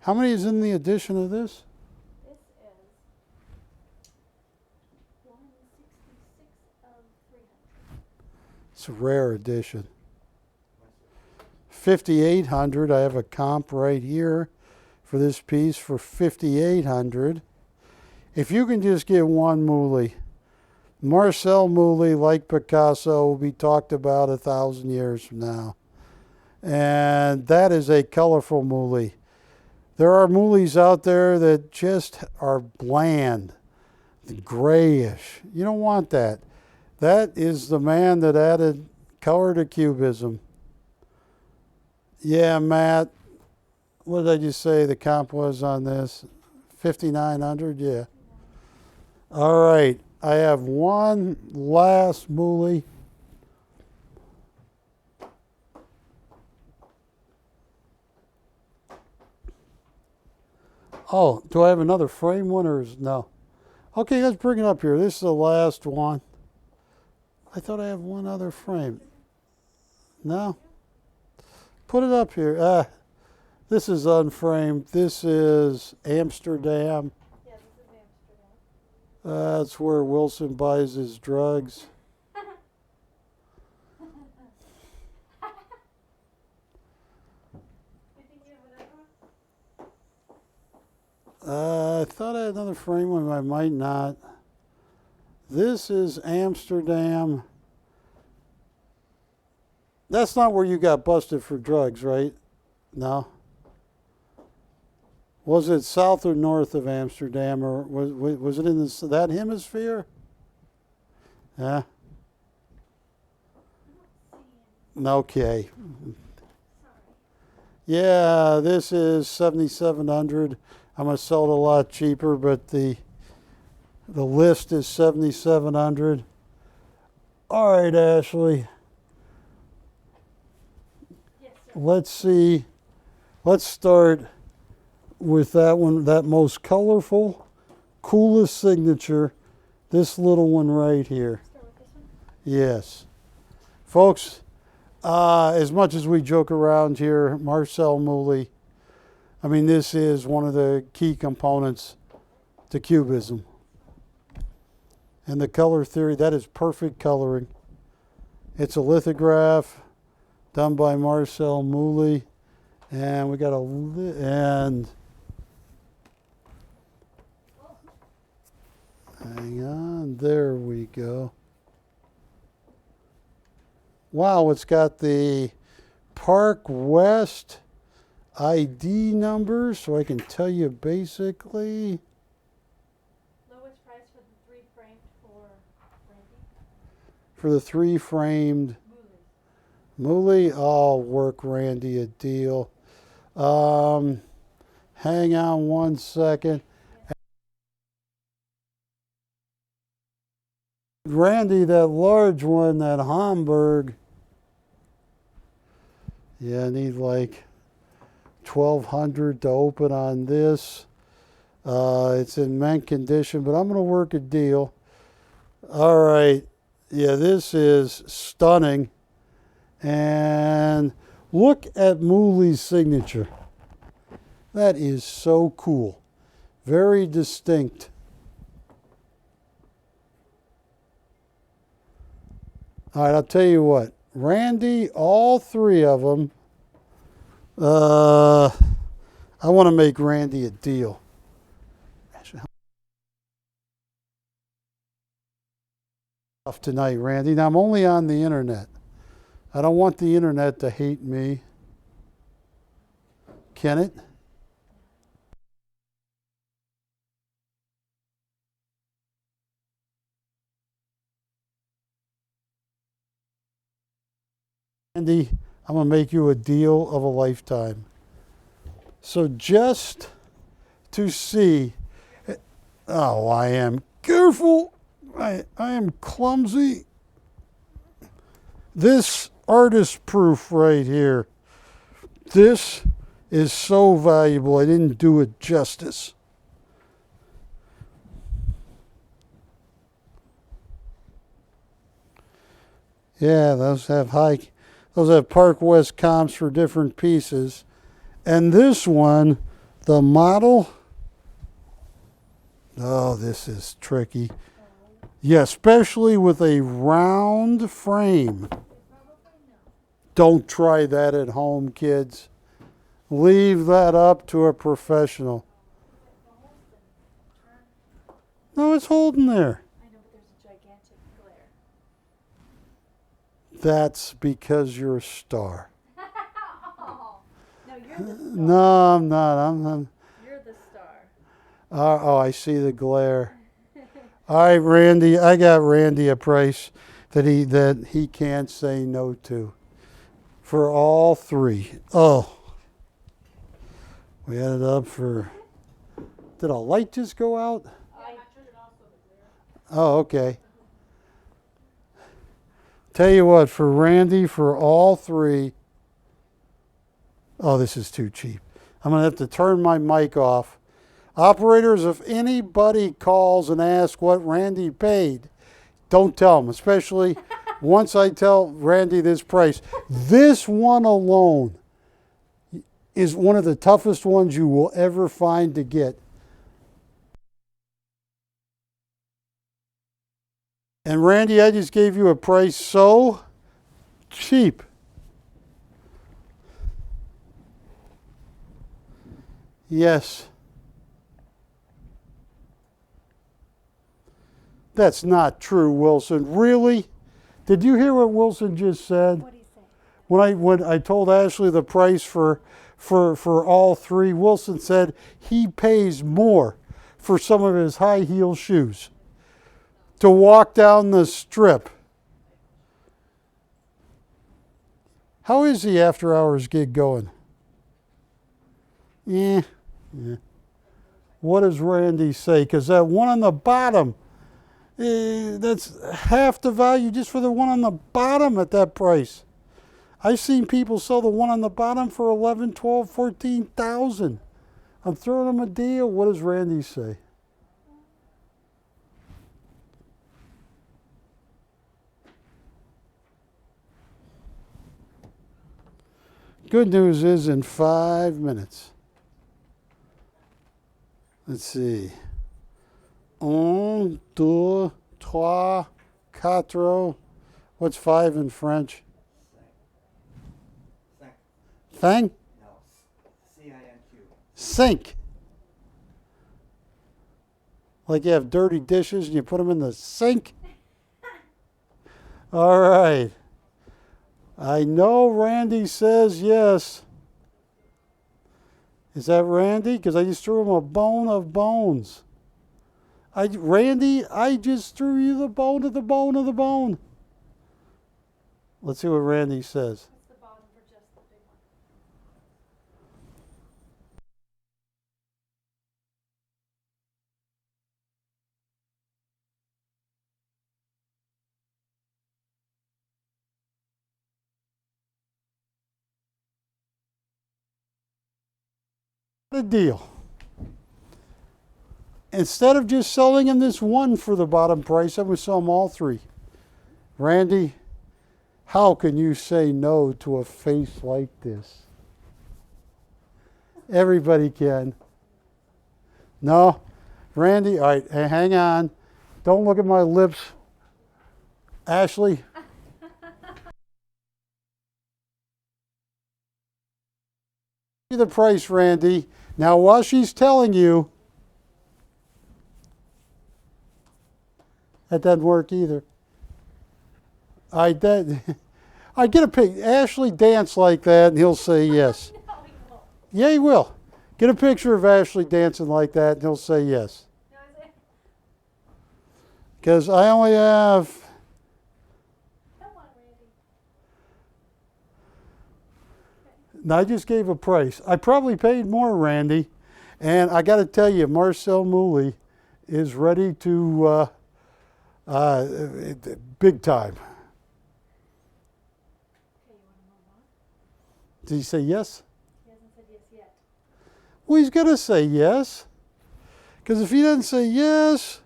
How many is in the edition of this?
This is 166 of 300.
It's a rare edition. 5,800. I have a comp right here for this piece for 5,800. If you can just get one Mouly, Marcel Mouly, like Picasso, will be talked about 1,000 years from now. And that is a colorful Mouly. There are Moulys out there that just are bland, grayish. You don't want that. That is the man that added color to cubism. Yeah, Matt, what did I just say the comp was on this? 5,900, yeah. All right, I have one last Mouly. Oh, do I have another frame one or no? Okay, let's bring it up here. This is the last one. I thought I have one other frame. No? Put it up here. This is unframed. This is Amsterdam.
Yeah, this is Amsterdam.
That's where Wilson buys his drugs.
You think you have another one?
I thought I had another frame one, but I might not. This is Amsterdam. That's not where you got busted for drugs, right? No? Was it south or north of Amsterdam, or was it in that hemisphere? Yeah? Okay. Yeah, this is 7,700. I'm going to sell it a lot cheaper, but the list is 7,700. All right, Ashley.
Yes, sir.
Let's see. Let's start with that one, that most colorful, coolest signature, this little one right here.
Start with this one.
Yes. Folks, as much as we joke around here, Marcel Mouly, I mean, this is one of the key components to Cubism. And the color theory, that is perfect coloring. It's a lithograph done by Marcel Mouly. And we got hang on, there we go. Wow, it's got the Park West ID number, so I can tell you basically.
Lowest price for the 3 framed for Randy?
For the 3 framed Mouly, I'll work Randy a deal. Hang on one second. Randy, that large one, that Hamburg. Yeah, I need like 1,200 to open on this. It's in mint condition, but I'm going to work a deal. All right. Yeah, this is stunning. And look at Mouly's signature. That is so cool. Very distinct. All right, I'll tell you what. Randy, all 3 of them. I want to make Randy a deal. Tonight, Randy. Now, I'm only on the internet. I don't want the internet to hate me. Can it? Randy, I'm going to make you a deal of a lifetime. So just to see, oh, I am careful. I am clumsy. This artist proof right here, this is so valuable. I didn't do it justice. Yeah, those have Park West comps for different pieces. And this one, the model, oh, this is tricky. Yeah, especially with a round frame. Don't try that at home, kids. Leave that up to a professional. No, it's holding there.
I know, but there's a gigantic glare.
That's because you're a star.
Oh, no, you're the star.
No, I'm not.
You're the star.
Oh, I see the glare. All right, Randy. I got Randy a price that he can't say no to for all 3. Oh, we added up for. Did a light just go out? Oh, okay. Tell you what, for Randy, for all 3. Oh, this is too cheap. I'm going to have to turn my mic off. Operators, if anybody calls and asks what Randy paid, don't tell them, especially once I tell Randy this price. This one alone is one of the toughest ones you will ever find to get. And Randy, I just gave you a price so cheap. Yes. That's not true, Wilson. Really? Did you hear what Wilson just said?
What do you say?
When I told Ashley the price for all 3, Wilson said he pays more for some of his high heel shoes to walk down the strip. How is the after hours gig going? Yeah. What does Randy say? Because that one on the bottom, that's half the value just for the one on the bottom at that price. I've seen people sell the one on the bottom for 11, 12, 14,000. I'm throwing them a deal. What does Randy say? Good news is in 5 minutes. Let's see. 1, 2, trois, quatre. What's 5 in French?
Cinq.
Thing?
No. C-I-N-Q.
Sink. Like you have dirty dishes and you put them in the sink? All right. I know Randy says yes. Is that Randy? Because I just threw him a bone of bones. Randy, I just threw you the bone of the bone of the bone. Let's see what Randy says.
What's the bottom for just the big one?
The deal. Instead of just selling him this one for the bottom price, I'm going to sell him all 3. Randy, how can you say no to a face like this? Everybody can. No? Randy, all right, hang on. Don't look at my lips. Ashley? The price, Randy. Now, while she's telling you, that doesn't work either. I get a pic. Ashley dance like that, and he'll say yes.
No, he won't.
Yeah, he will. Get a picture of Ashley dancing like that, and he'll say yes.
No, is it?
Because I only have.
Come on, Randy.
Now, I just gave a price. I probably paid more, Randy, and I got to tell you, Marcel Mouly is ready to big time.
Okay, you want to move on?
Did he say yes?
He hasn't said yes yet.
Well, he's going to say yes. Because if he doesn't say yes.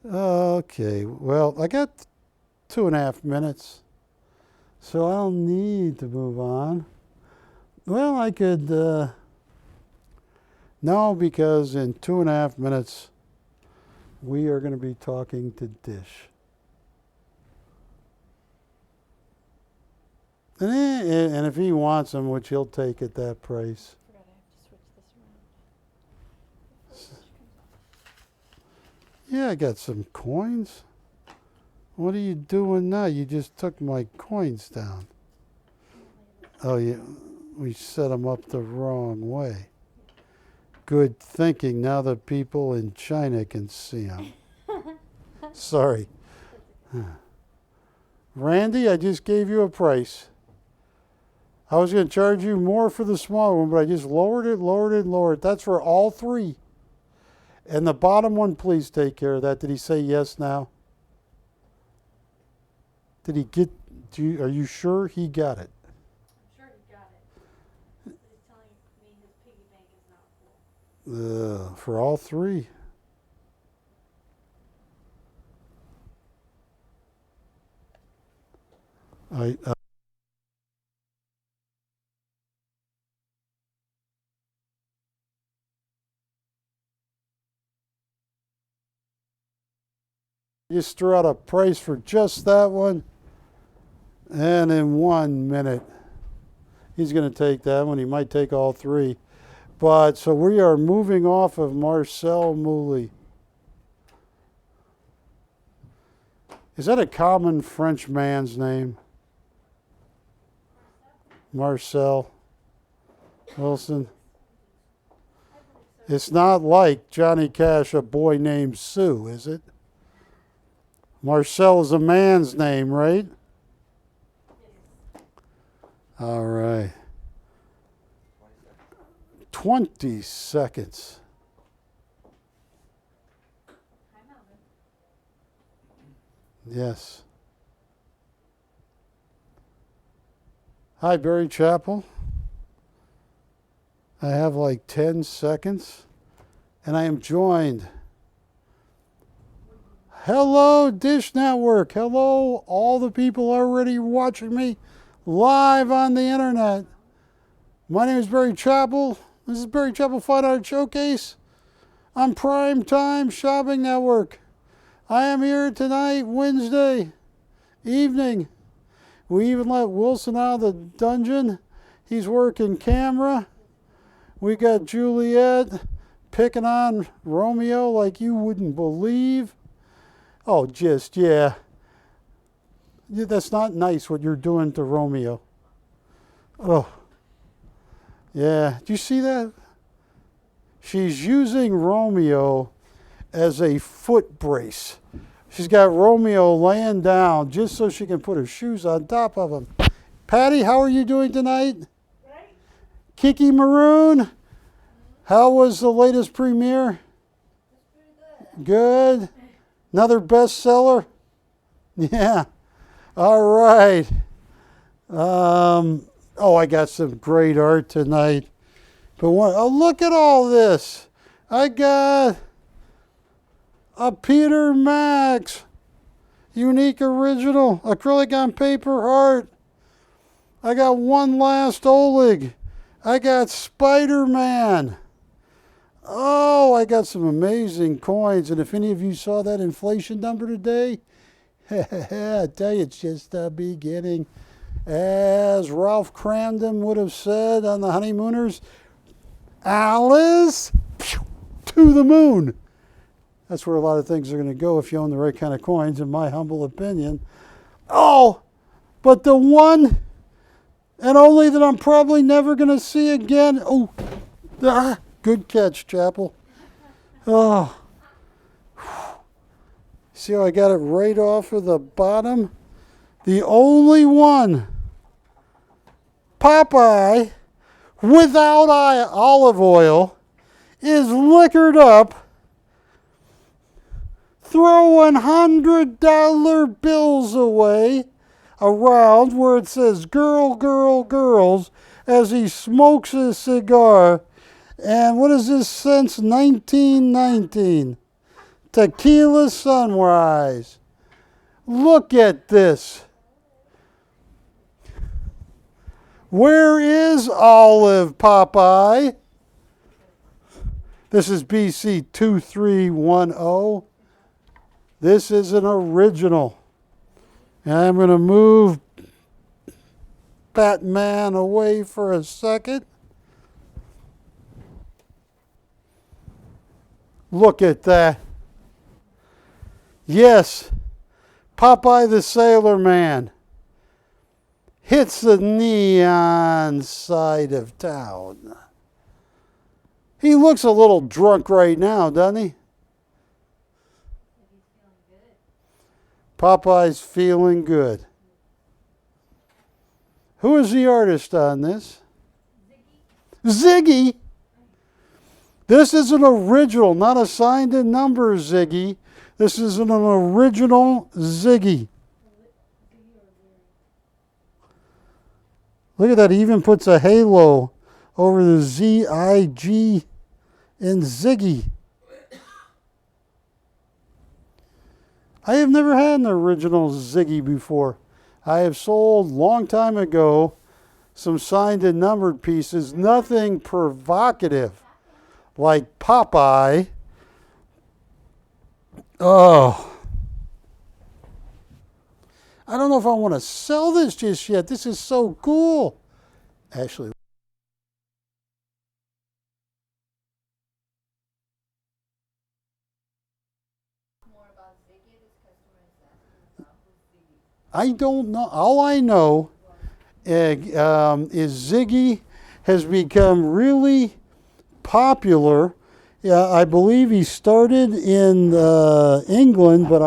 Okay, well, I got 2.5 minutes. So I don't need to move on. Well, I could. No, because in 2.5 minutes, we are going to be talking to Dish. And if he wants them, which he'll take at that price.
Forgot I have to switch this around.
Yeah, I got some coins. What are you doing now? You just took my coins down. Oh, yeah, we set them up the wrong way. Good thinking. Now the people in China can see them. Sorry. Randy, I just gave you a price. I was going to charge you more for the small one, but I just lowered it. That's for all 3. And the bottom one, please take care of that. Did he say yes now? Did he get, are you sure he got it?
I'm sure he got it. But he's telling me his piggy bank is not full.
For all 3. I just threw out a price for just that one. And in 1 minute, he's going to take that one. He might take all 3. But so we are moving off of Marcel Mouly. Is that a common French man's name? Marcel Wilson. It's not like Johnny Cash, a boy named Sue, is it? Marcel is a man's name, right? All right. 20 seconds.
Hi, Melvin.
Yes. Hi, Barry Chappell. I have like 10 seconds, and I am joined. Hello, Dish Network. Hello, all the people already watching me live on the internet. My name is Barry Chappell. This is Barry Chappell Fine Art Showcase. on PrimeTime Shopping Network. I am here tonight, Wednesday evening. We even let Wilson out of the dungeon. He's working camera. We got Juliet picking on Romeo like you wouldn't believe. Oh, yeah. That's not nice what you're doing to Romeo. Oh. Yeah, do you see that? She's using Romeo as a foot brace. She's got Romeo laying down just so she can put her shoes on top of him. Patty, how are you doing tonight?
Right?
Kiki Maroon, how was the latest premiere?
That's pretty good.
Good. Another bestseller? Yeah. All right. I got some great art tonight. But look at all this. I got a Peter Max unique original acrylic on paper art. I got one last Oleg. I got Spider-Man. Oh, I got some amazing coins. And if any of you saw that inflation number today, I tell you, it's just the beginning. As Ralph Cramden would have said on The Honeymooners, Alice to the moon. That's where a lot of things are going to go if you own the right kind of coins, in my humble opinion. Oh, but the one and only that I'm probably never going to see again. Good catch, Chappell. Oh. See how I got it right off of the bottom? The only one, Popeye, without olive oil, is liquored up, throwing $100 bills away around where it says girl, girl, girls, as he smokes his cigar. And what is this since 1919? Tequila Sunrise. Look at this. Where is Olive Popeye? This is BC 2310. This is an original. And I'm going to move Batman away for a second. Look at that. Yes, Popeye the Sailor Man hits the neon side of town. He looks a little drunk right now, doesn't he?
He's feeling good.
Popeye's feeling good. Who is the artist on this? Ziggy? This is an original, not a signed and number Ziggy. This is an original Ziggy. Look at that. He even puts a halo over the Z-I-G in Ziggy. I have never had an original Ziggy before. I have sold long time ago some signed and numbered pieces. Nothing provocative like Popeye. Oh. I don't know if I want to sell this just yet. This is so cool. Actually,
More about Ziggy, this customer is asking about who's Ziggy.
I don't know. All I know is Ziggy has become really popular. Yeah, I believe he started in England, but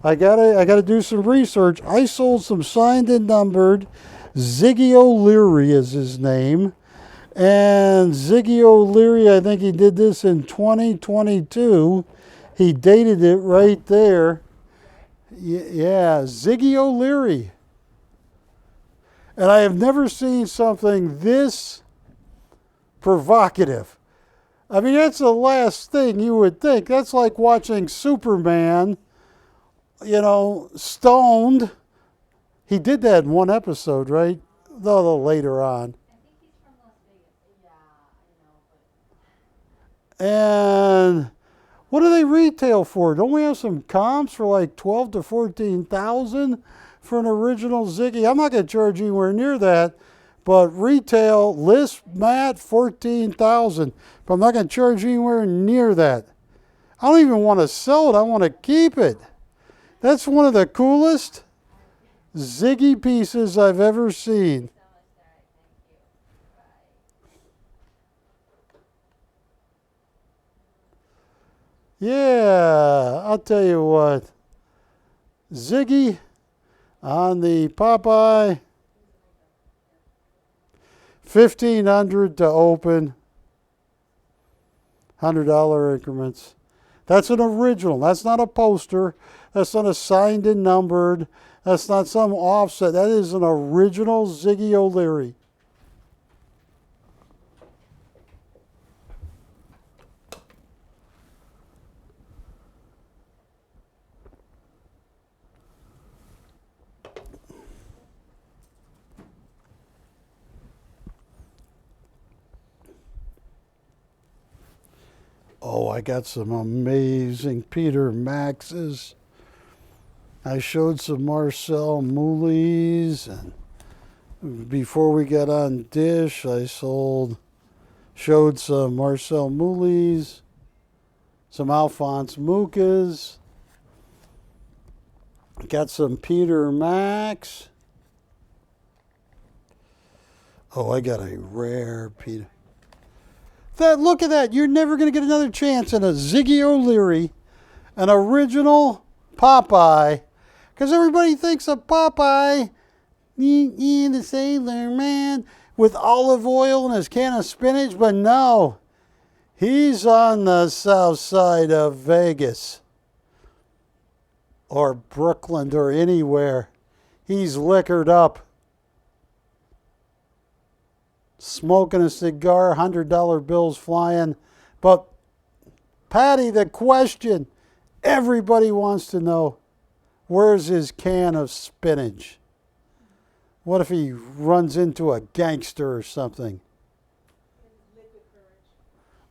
I gotta do some research. I sold some signed and numbered. Ziggy O'Leary is his name, and Ziggy O'Leary, I think he did this in 2022. He dated it right there. Yeah, Ziggy O'Leary. And I have never seen something this provocative. I mean, that's the last thing you would think. That's like watching Superman, stoned. He did that in one episode, right? Though later on.
I think he's from Las Vegas. Yeah, I know, but
And What do they retail for? Don't we have some comps for like 12 to 14,000 for an original Ziggy? I'm not going to charge anywhere near that, but retail list mat 14,000. But I'm not going to charge anywhere near that. I don't even want to sell it. I want to keep it. That's one of the coolest Ziggy pieces I've ever seen. Yeah, I'll tell you what. Ziggy on the Popeye, 1,500 to open, $100 increments. That's an original. That's not a poster. That's not a signed and numbered. That's not some offset. That is an original Ziggy O'Leary. Oh, I got some amazing Peter Maxes. I showed some Marcel Moulies, and before we got on Dish, I showed some Marcel Moulies, some Alphonse Mucas. Got some Peter Max. Oh, I got a rare Peter. Look at that. You're never going to get another chance in a Ziggy O'Leary, an original Popeye, because everybody thinks of Popeye, the Sailor Man, with olive oil and his can of spinach, but no, he's on the south side of Vegas or Brooklyn or anywhere. He's liquored up, smoking a cigar, $100 bills flying. But, Patty, the question everybody wants to know, where's his can of spinach? What if he runs into a gangster or something?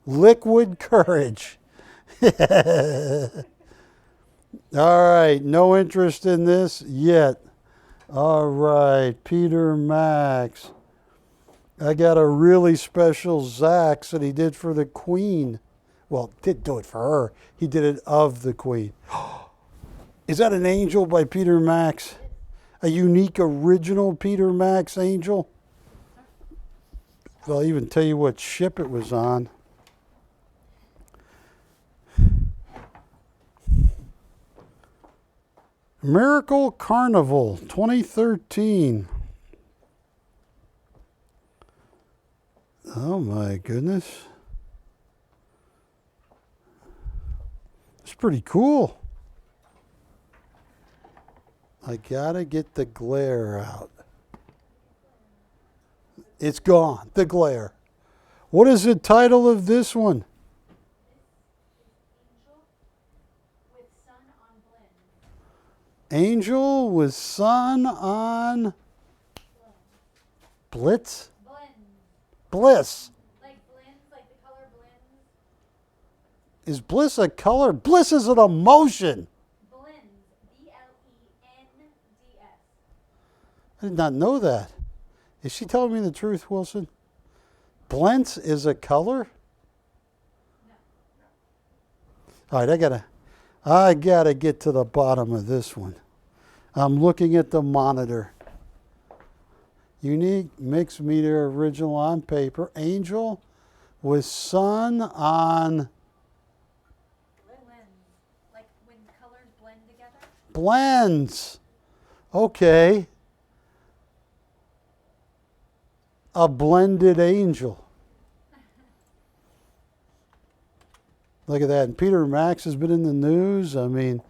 Liquid courage. All right, no interest in this yet. All right, Peter Max. I got a really special Zax that he did for the Queen. Well, didn't do it for her. He did it of the Queen. Is that an Angel by Peter Max? A unique original Peter Max Angel? I'll even tell you what ship it was on. Miracle Carnival 2013. Oh my goodness. It's pretty cool. I gotta get the glare out. It's gone, the glare. What is the title of this one? Angel with Sun on Blitz? Bliss.
Like blends, like the color blends.
Is bliss a color? Bliss is an emotion.
Blends. Blends.
I did not know that. Is she telling me the truth, Wilson? Blentz is a color?
No.
All right, I gotta get to the bottom of this one. I'm looking at the monitor. Unique mixed meter original on paper. Angel with sun on
Blends. Like when colors blend together.
blends. Okay. A blended angel. Look at that. And Peter Max has been in the news. I mean,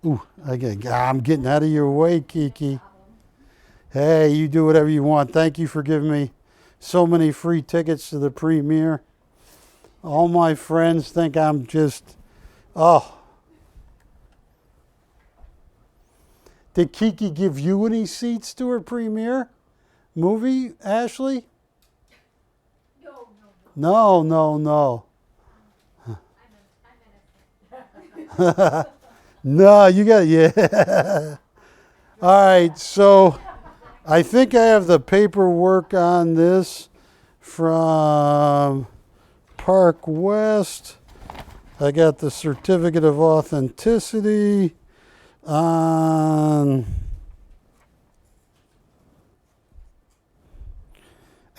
I'm getting out of your way, Kiki. Hey, you do whatever you want. Thank you for giving me so many free tickets to the premiere. All my friends think I'm just, oh. Did Kiki give you any seats to her premiere movie, Ashley?
No.
No. No, you got, yeah. All right, so I think I have the paperwork on this from Park West. I got the certificate of authenticity on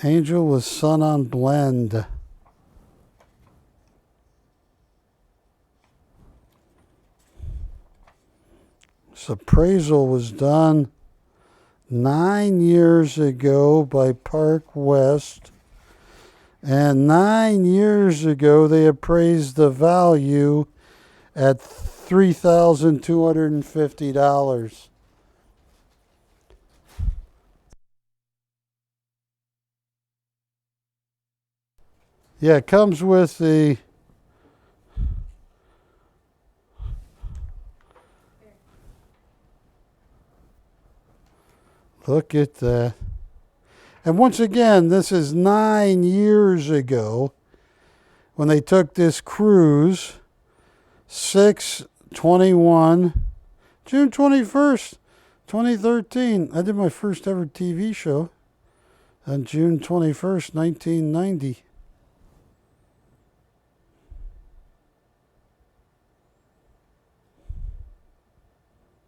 Angel with Sun on Blend. This appraisal was done 9 years ago by Park West. And 9 years ago, they appraised the value at $3,250. Yeah, it comes with the look at that. And once again, this is 9 years ago when they took this cruise, 6/21, June 21st, 2013. I did my first ever TV show on June 21st, 1990.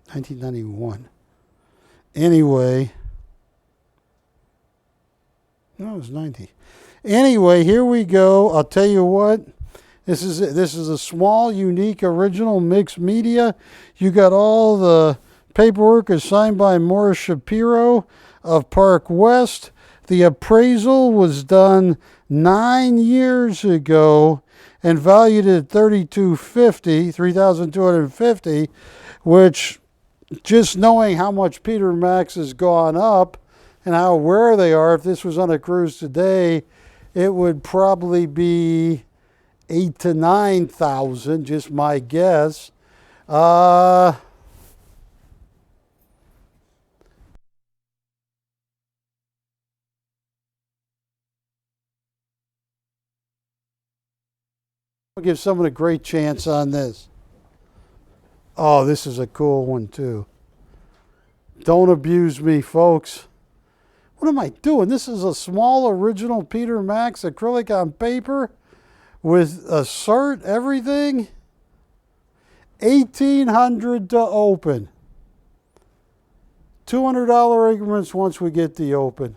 $1991. Anyway, no, it was 90. Anyway, here we go. I'll tell you what. This is a small, unique, original mixed media. You got all the paperwork is signed by Morris Shapiro of Park West. The appraisal was done 9 years ago and valued at $3,250, which, just knowing how much Peter Max has gone up and how aware they are, if this was on a cruise today, it would probably be 8,000 to 9,000, just my guess. I'll give someone a great chance on this. Oh, this is a cool one too. Don't abuse me, folks. What am I doing? This is a small original Peter Max acrylic on paper with a cert, everything. $1,800 to open. $200 increments once we get the open.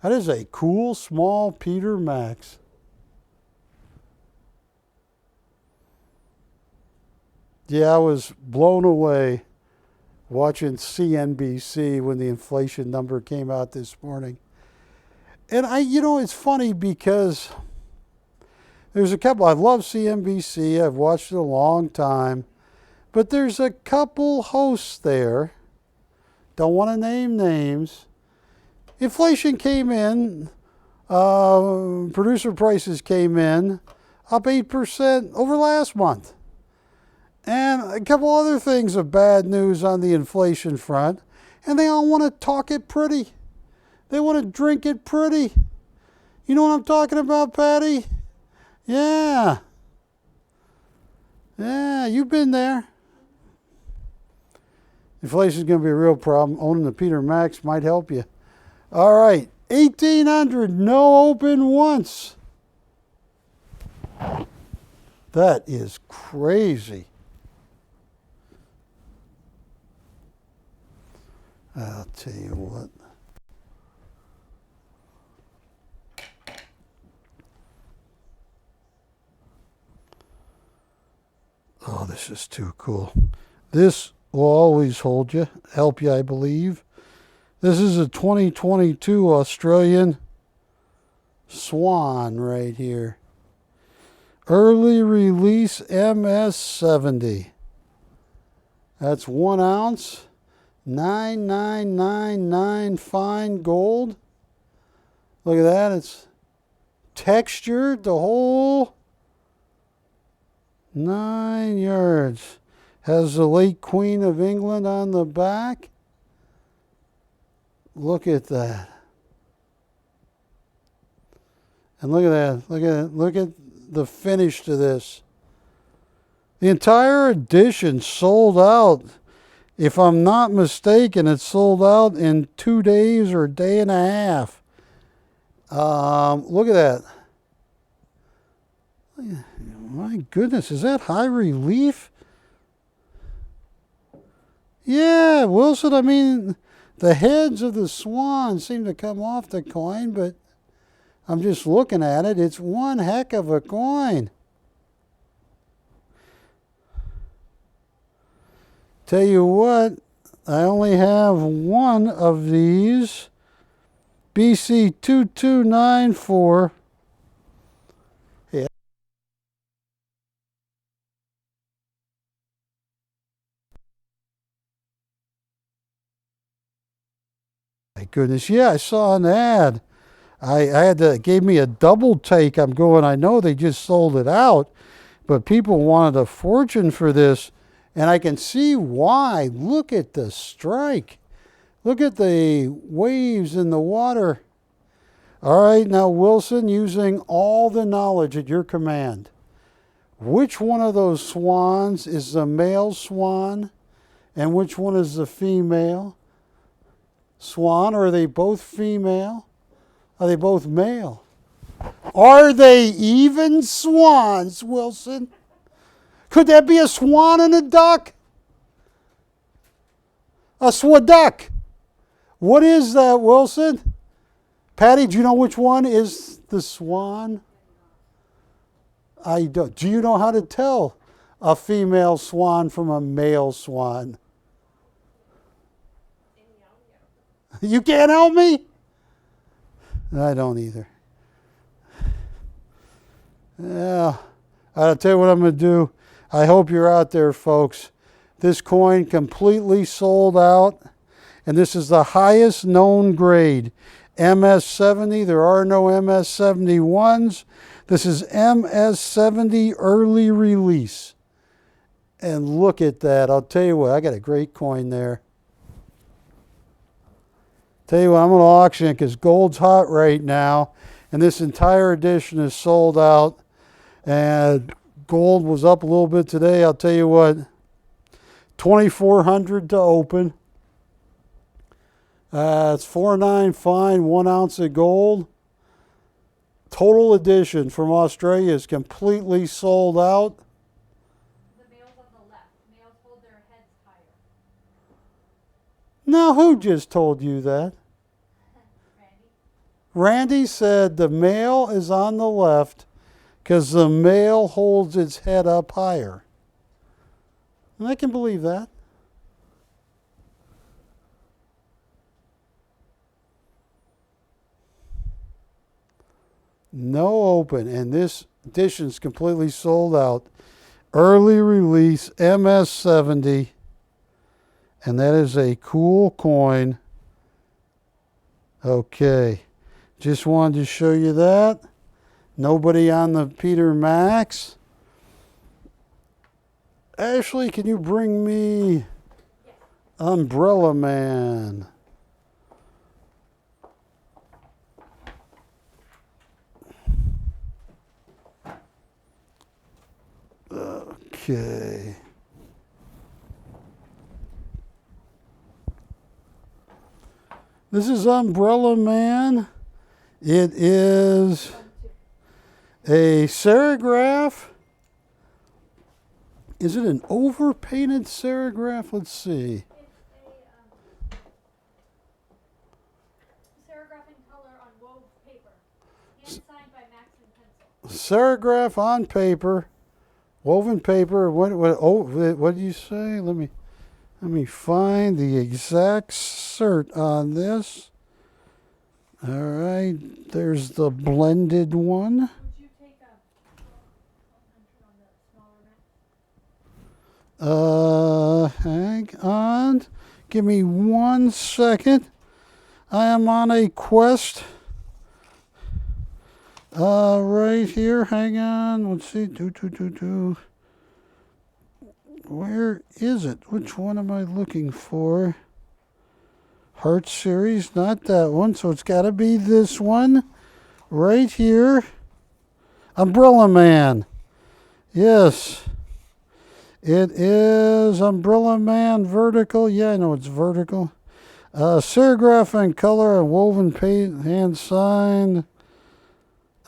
That is a cool small Peter Max. Yeah, I was blown away watching CNBC when the inflation number came out this morning. And it's funny because there's a couple, I love CNBC, I've watched it a long time, but there's a couple hosts there, don't want to name names. Inflation came in, producer prices came in, up 8% over last month. And a couple other things of bad news on the inflation front. And they all want to talk it pretty. They want to drink it pretty. You know what I'm talking about, Patty? Yeah. Yeah, you've been there. Inflation is going to be a real problem. Owning the Peter Max might help you. All right. 1,800, no open once. That is crazy. I'll tell you what. Oh, this is too cool. This will always help you, I believe. This is a 2022 Australian Swan right here. Early release MS70. That's 1 ounce. 9999 fine gold. Look at that. It's textured the whole 9 yards. Has the late Queen of England on the back. Look at that. And look at that. Look at the finish to this. The entire edition sold out. If I'm not mistaken, it sold out in 2 days or a day and a half. Look at that. My goodness, is that high relief? Yeah, Wilson, I mean, the heads of the swan seem to come off the coin, but I'm just looking at it. It's one heck of a coin. Tell you what, I only have one of these. BC 2294. Yeah. My goodness, yeah, I saw an ad. I had to, it gave me a double take. I'm going, I know they just sold it out, but people wanted a fortune for this, and I can see why. Look at the strike. Look at the waves in the water. All right, now Wilson, using all the knowledge at your command, which one of those swans is the male swan and which one is the female swan? Or are they both female? Are they both male? Are they even swans, Wilson? Could that be a swan and a duck? A swaduck. What is that, Wilson? Patty, do you know which one is the swan? I don't. Do you know how to tell a female swan from a male swan? You can't help me? I don't either. Yeah, I'll tell you what I'm going to do. I hope you're out there, folks. This coin completely sold out, and this is the highest known grade. MS-70, there are no MS-71s. This is MS-70 early release. And look at that. I'll tell you what, I got a great coin there. Tell you what, I'm going to auction it because gold's hot right now. And this entire edition is sold out. And gold was up a little bit today. I'll tell you what, $2,400 to open. It's $4.9 fine, 1 ounce of gold. Total edition from Australia is completely sold out.
The males on the left. Males hold their heads higher.
Now, who just told you that?
Randy?
Randy said the male is on the left because the male holds its head up higher. And I can believe that. No open, and this edition is completely sold out. Early release MS-70, and that is a cool coin. Okay, just wanted to show you that. Nobody on the Peter Max. Ashley, can you bring me Umbrella Man? Okay. This is Umbrella Man. It is a serigraph. Is it an overpainted serigraph? Let's see.
It's a serigraph in color on wove paper. Hand signed by Max and pencil.
Serigraph on paper, woven paper. What did you say? Let me find the exact cert on this. All right, there's the blended one.
Would you take a 100 on the smaller net?
Hang on. Give me 1 second. I am on a quest. Right here. Hang on. Let's see. Where is it? Which one am I looking for? Heart Series, not that one. So it's got to be this one right here. Umbrella Man. Yes. It is Umbrella Man vertical. Yeah, I know it's vertical. Serigraph and color and woven paint, hand signed.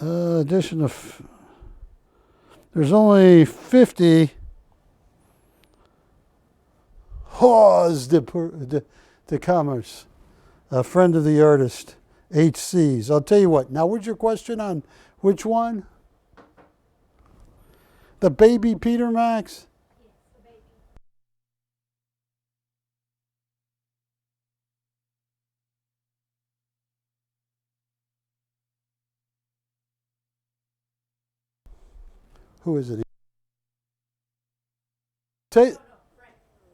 Edition of. There's only 50. Hawes de Commerce, a friend of the artist, HCs. I'll tell you what. Now, what's your question on which one? The baby Peter Max?
Yes, the baby.
Who is it?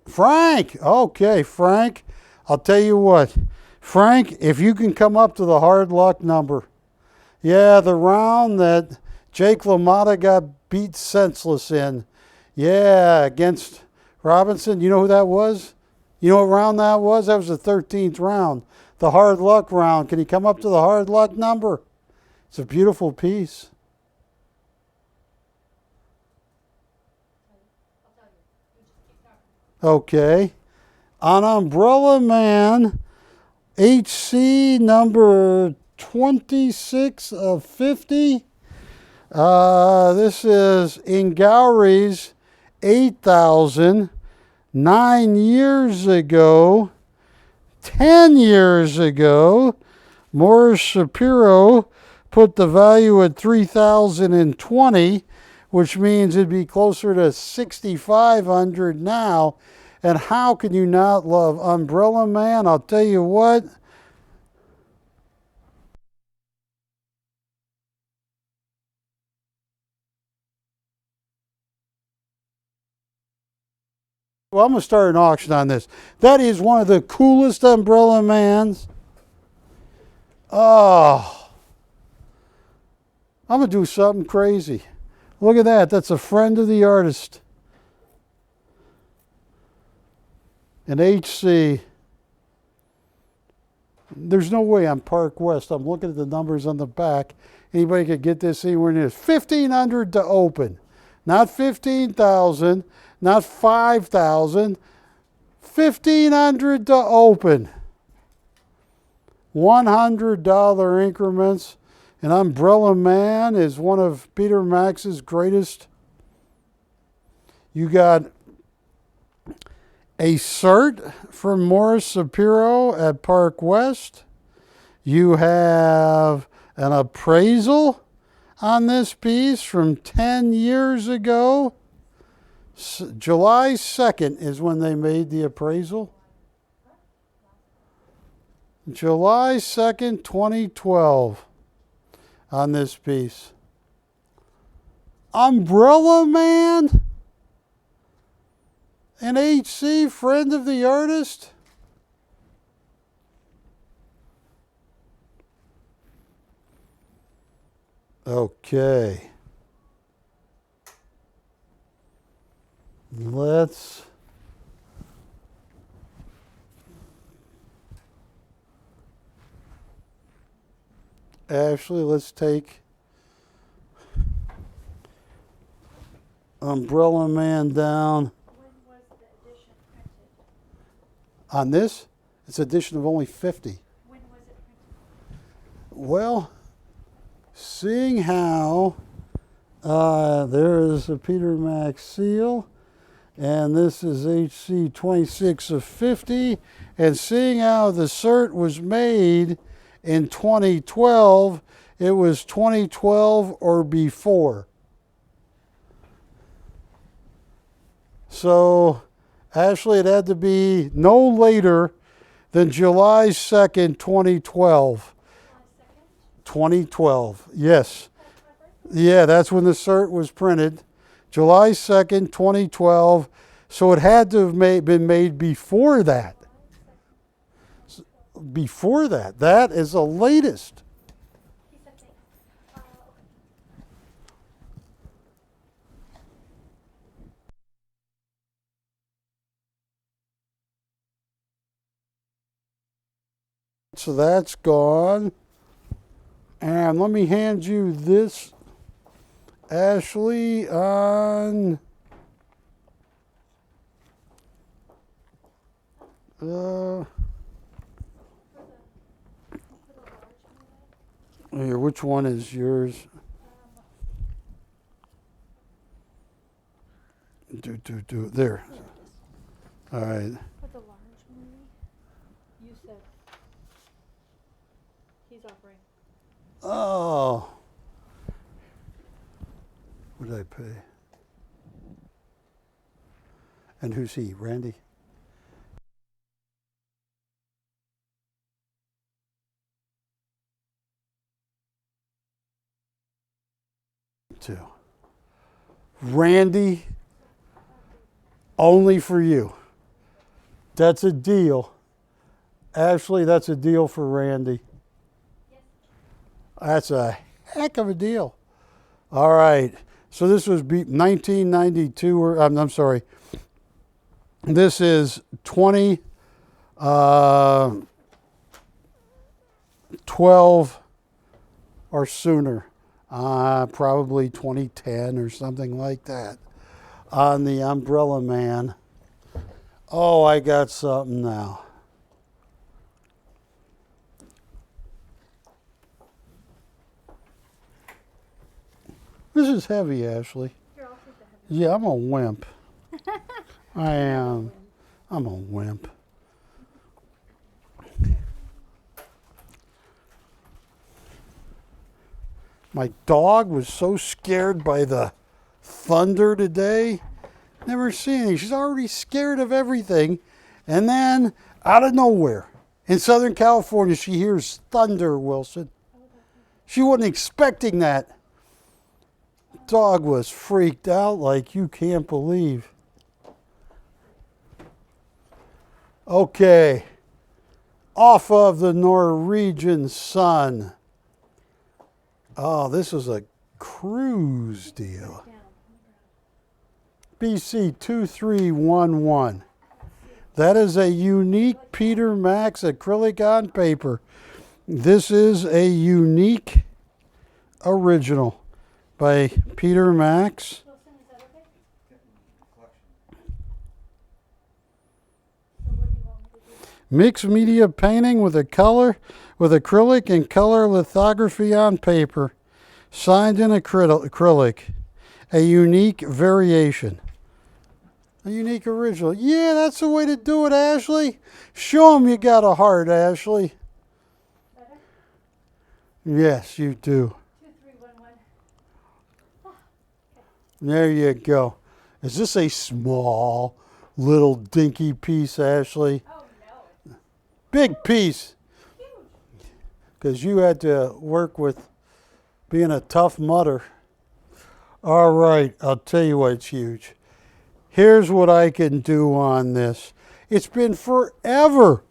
Frank. Okay, Frank. I'll tell you what. Frank, if you can come up to the hard luck number. Yeah, the round that Jake LaMotta got beat senseless in. Yeah, against Robinson. You know who that was? You know what round that was? That was the 13th round. The hard luck round. Can you come up to the hard luck number? It's a beautiful piece.
I'll tell you. You just keep talking.
Okay. On Umbrella Man, HC number 26 of 50. This is in Gowry's 8,000. 9 years ago, 10 years ago, Morris Shapiro put the value at 3,020, which means it'd be closer to 6,500 now. And how can you not love Umbrella Man? I'll tell you what. Well, I'm going to start an auction on this. That is one of the coolest Umbrella Mans. Oh. I'm going to do something crazy. Look at that. That's a friend of the artist. An HC. There's no way on Park West. I'm looking at the numbers on the back. Anybody could get this anywhere near 1,500 to open. Not 15,000, not 5,000. 1,500 to open. $100 increments. An Umbrella Man is one of Peter Max's greatest. You got a cert from Morris Shapiro at Park West. You have an appraisal on this piece from 10 years ago. July 2nd is when they made the appraisal. July 2nd, 2012 on this piece. Umbrella Man? An HC, friend of the artist? Okay. Let's let's take Umbrella Man down.
When was the edition printed?
On this, it's an edition of only 50.
When was it printed?
Well, seeing how there is a Peter Max seal, and this is HC 26 of 50, and seeing how the cert was made in 2012, it was 2012 or before. So, actually, it had to be no later than July 2nd, 2012. 2012, yes. Yeah, that's when the cert was printed. July 2nd, 2012. So it had to have been made before that. Before that. That is the latest. So that's gone. And let me hand you this, Ashley, on
For the large movie?
Here, which one is yours? There. All right.
For the large movie, you said he's offering.
Oh. What did I pay? And who's he? Randy? Two. Randy, only for you. That's a deal. Ashley, that's a deal for Randy. That's a heck of a deal. All right. So this was 1992, or I'm sorry. This is 2012 or sooner. Probably 2010 or something like that. On the Umbrella Man. Oh, I got something now. This is heavy, Ashley.
Here, I'll take the heavy.
Yeah, I'm a wimp. I am. I'm a wimp. My dog was so scared by the thunder today. Never seen anything. She's already scared of everything. And then, out of nowhere, in Southern California, she hears thunder, Wilson. She wasn't expecting that. Dog was freaked out like you can't believe. Okay. Off of the Norwegian Sun. Oh, this is a cruise deal. BC 2311. That is a unique Peter Max acrylic on paper. This is a unique original by Peter Max.
Wilson, is that okay?
Collection.
So what do you want me to do?
Mixed media painting with acrylic and color lithography on paper. Signed in acrylic. A unique variation. A unique original. Yeah, that's the way to do it, Ashley. Show them you got a heart, Ashley.
Better?
Yes, you do.
2311.
There you go. Is this a small, little dinky piece, Ashley?
Oh no.
Big piece.
Huge.
Because you had to work with being a tough mudder. All right, I'll tell you what's huge. Here's what I can do on this. It's been forever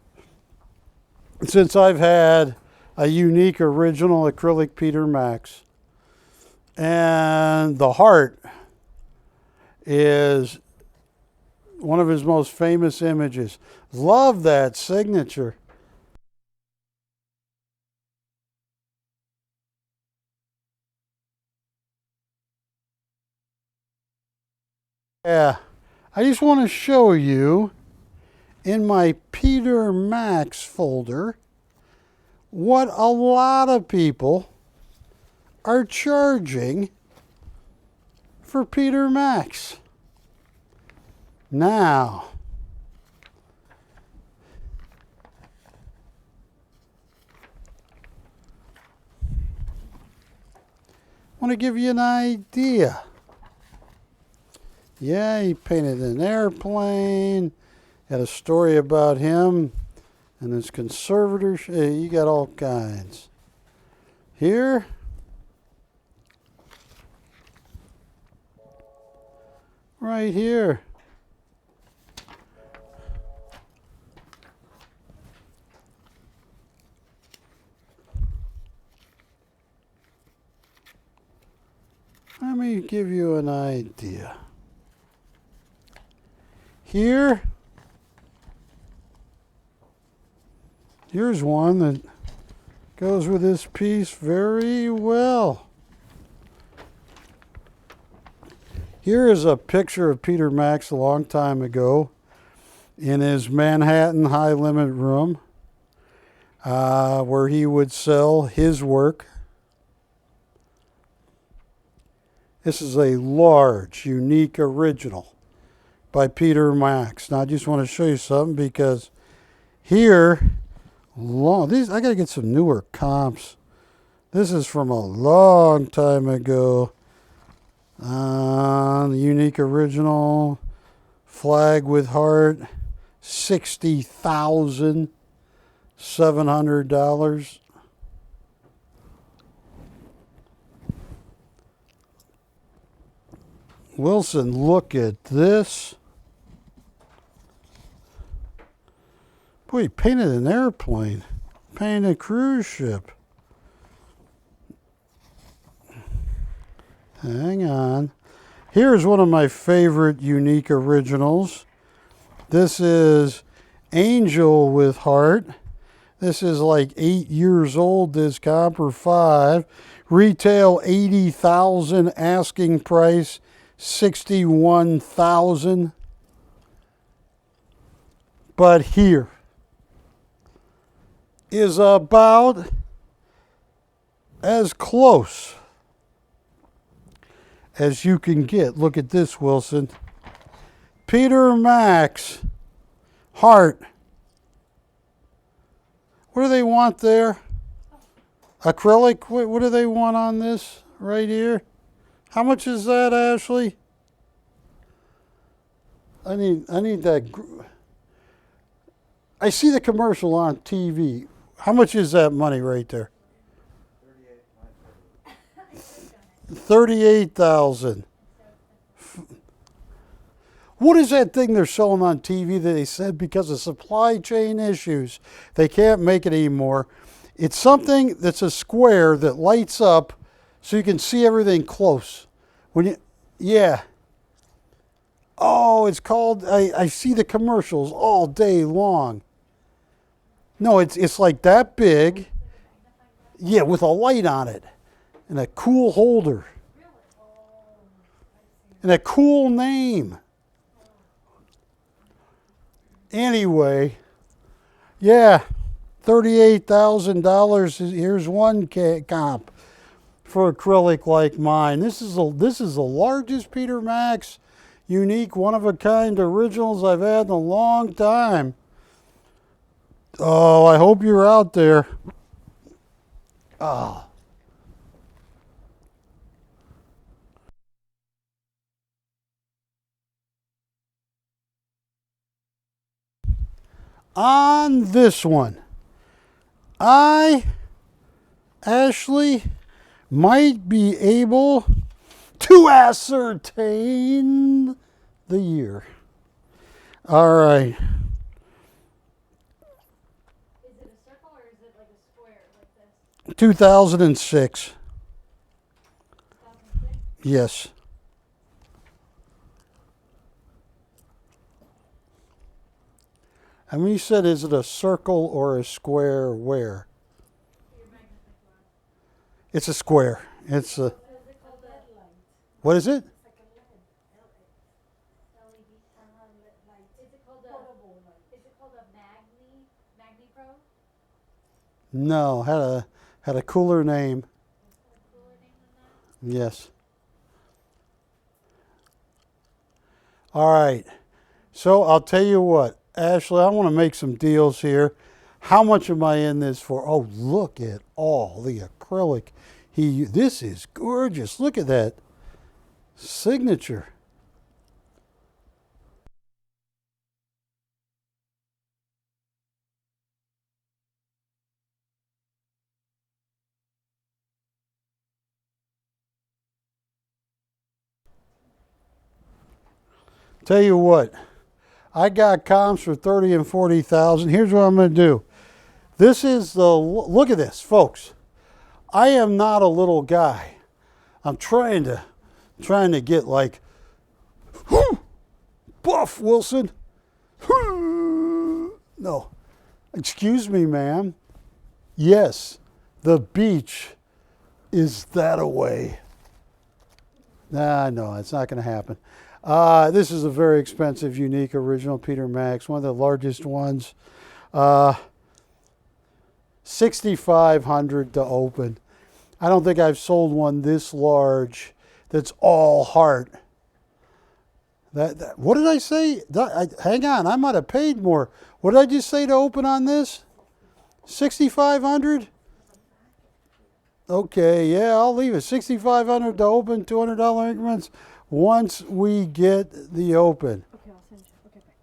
since I've had a unique original acrylic Peter Max. And the heart is one of his most famous images. Love that signature. Yeah, I just want to show you in my Peter Max folder what a lot of people are charging for Peter Max. Now, I want to give you an idea. Yeah, he painted an airplane, had a story about him and his conservatorship. You got all kinds. Here, right here. Let me give you an idea. Here's one that goes with this piece very well. Here is a picture of Peter Max a long time ago. in his Manhattan high limit room where he would sell his work. This is a large, unique original by Peter Max. Now I just want to show you something because here, I got to get some newer comps. This is from a long time ago. The unique original flag with heart, $60,700. Wilson, look at this. Boy, he painted an airplane, painted a cruise ship. Hang on. Here's one of my favorite unique originals. This is Angel with Heart. This is like 8 years old, this copper 5. Retail $80,000, asking price $61,000. But here is about as close as you can get. Look at this, Wilson. Peter Max, heart. What do they want there? Acrylic? What do they want on this right here? How much is that, Ashley? I need that. I see the commercial on TV. How much is that money right there? $38,000. What is that thing they're selling on TV that they said because of supply chain issues they can't make it anymore? It's something that's a square that lights up so you can see everything close. Yeah. Oh, it's called, I see the commercials all day long. No, it's like that big. Yeah, with a light on it. And a cool holder. And a cool name. Anyway, yeah, $38,000. Here's one comp for acrylic like mine. This is the largest Peter Max unique, one-of-a-kind originals I've had in a long time. Oh, I hope you're out there. Oh. On this one, Ashley, might be able to ascertain the year. All right.
Is it a circle or is it like a square like this?
2006.
2006?
Yes. And when you said, is it a circle or a square, where?
Your magnetic rod.
It's a square. It's a,
Is it called a light?
what is it?
It's like a LED. LED. Light. Is it called a portable light? Is it called a Magni Pro?
No, had a cooler name.
Is there a cooler name than that?
Yes. All right. So I'll tell you what, Ashley, I want to make some deals here. How much am I in this for? Oh, look at all the acrylic. This is gorgeous. Look at that signature. Tell you what, I got comps for 30 and 40,000. Here's what I'm going to do. This is look at this, folks. I am not a little guy. I'm trying to get like, buff, Wilson. No, excuse me, ma'am. Yes, the beach is that away. Nah, no, it's not going to happen. This is a very expensive, unique, original Peter Max, one of the largest ones. Uh, $6,500 to open. I don't think I've sold one this large that's all heart. What did I say? Hang on, I might have paid more. What did I just say to open on this? $6,500? Okay, yeah, I'll leave it. $6,500 to open, $200 increments once we get the open.
Okay, I'll send you. Okay, bye.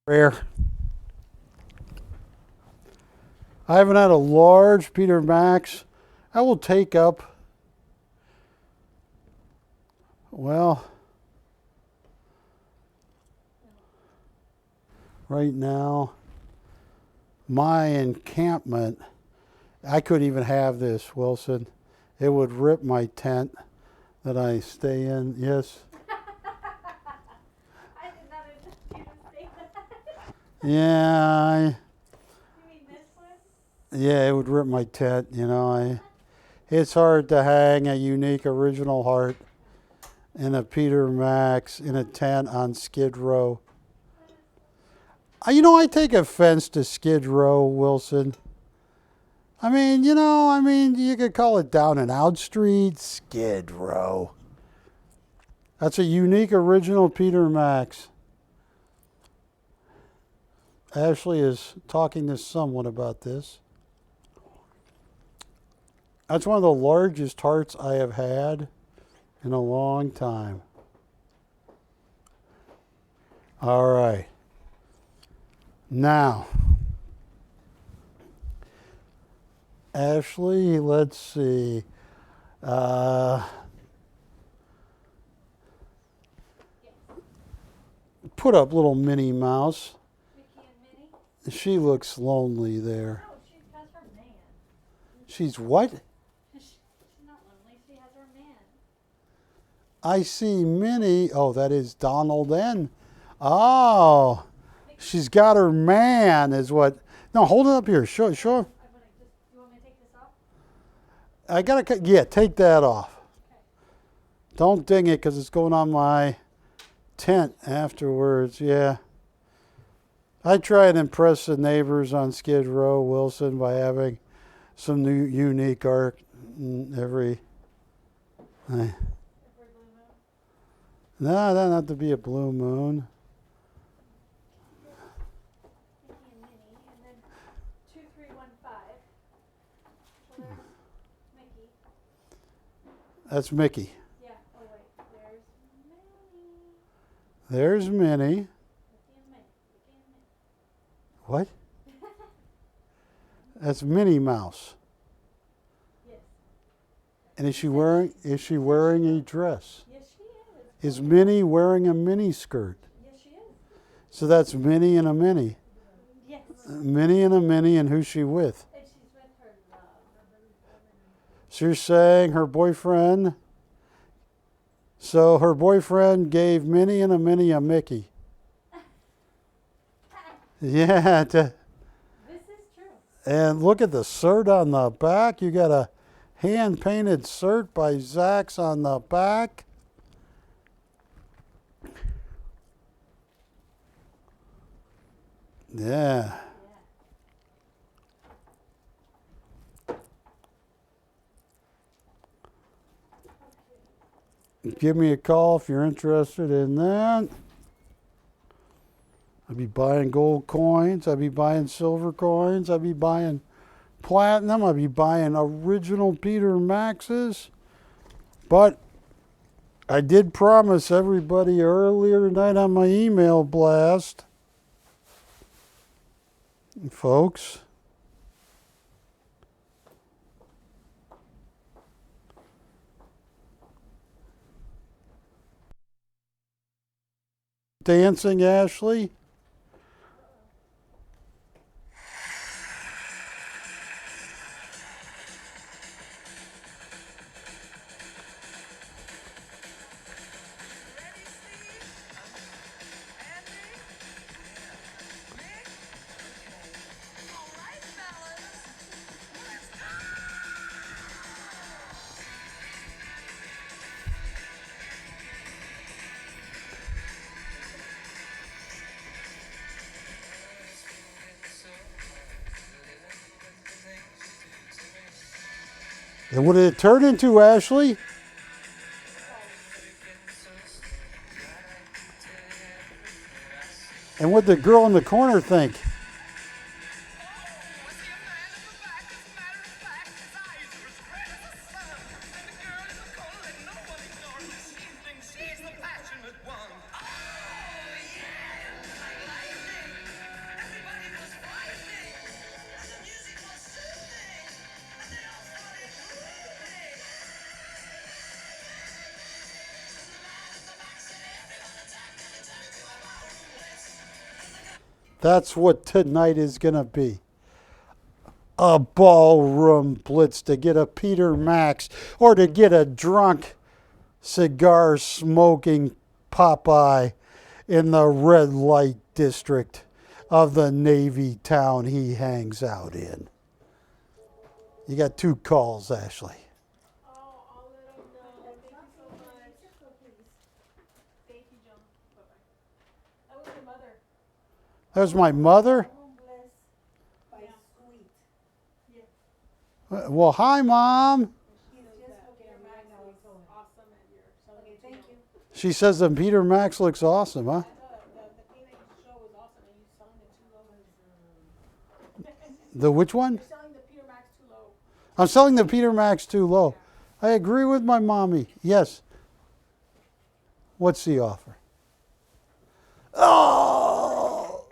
Rare. I haven't had a large Peter Max. I will take up, well, right now, my encampment, I couldn't even have this, Wilson. It would rip my tent that I stay in. Yes.
I did not intend you to say that.
Yeah,
You mean this one?
yeah, it would rip my tent, you know. It's hard to hang a unique original heart in a Peter Max in a tent on Skid Row. I take offense to Skid Row, Wilson. I mean, you could call it Down and Out Street, Skid Row. That's a unique original Peter Max. Ashley is talking to someone about this. That's one of the largest hearts I have had in a long time. All right. Now, Ashley, let's see. Put up little Minnie Mouse.
Mickey and Minnie?
She looks lonely there.
No, she has her man.
She's what?
She's not lonely. She has her man.
I see Minnie. Oh, that is Donald N. Oh, she's got her man is what. No, hold it up here. Sure.
You want me to take this off?
I got to, yeah, take that off.
Okay.
Don't ding it because it's going on my tent afterwards. Yeah. I try and impress the neighbors on Skid Row, Wilson, by having some new unique art every.
Every blue moon?
No, that doesn't have to be a blue moon.
Mickey and Minnie, and then 2315. So there's Mickey.
That's Mickey.
Yeah. Oh wait, there's Minnie.
There's Minnie.
Mickey and Minnie. Mickey and Minnie.
What? That's Minnie Mouse.
Yes.
And is she wearing a dress?
Yes, she is.
Is Minnie wearing a mini skirt?
Yes, she is.
So that's Minnie and a Minnie.
Yes.
Minnie and a Minnie, and who's she with?
And she's with her love.
So you're saying her boyfriend. So her boyfriend gave Minnie and a Minnie a Mickey. Yeah.
This is true.
And look at the cert on the back. You got a hand-painted cert by Zach's on the back. Yeah. Give me a call if you're interested in that. I'd be buying gold coins. I'd be buying silver coins. I'd be buying platinum. I'd be buying original Peter Maxes. But I did promise everybody earlier tonight on my email blast, folks, Dancing, Ashley. And what did it turn into, Ashley? And what did the girl in the corner think? That's what tonight is going to be. A ballroom blitz to get a Peter Max or to get a drunk cigar smoking Popeye in the red light district of the Navy town he hangs out in. You got 2 calls, Ashley.
Oh, I'll let them know. Thank you so much. Thank you, John. Bye-bye. That was your mother.
That was my mother? Well, hi, Mom. She says that Peter Max looks awesome, huh? The which one? I'm selling the Peter Max too low. I agree with my mommy. Yes. What's the offer? Oh!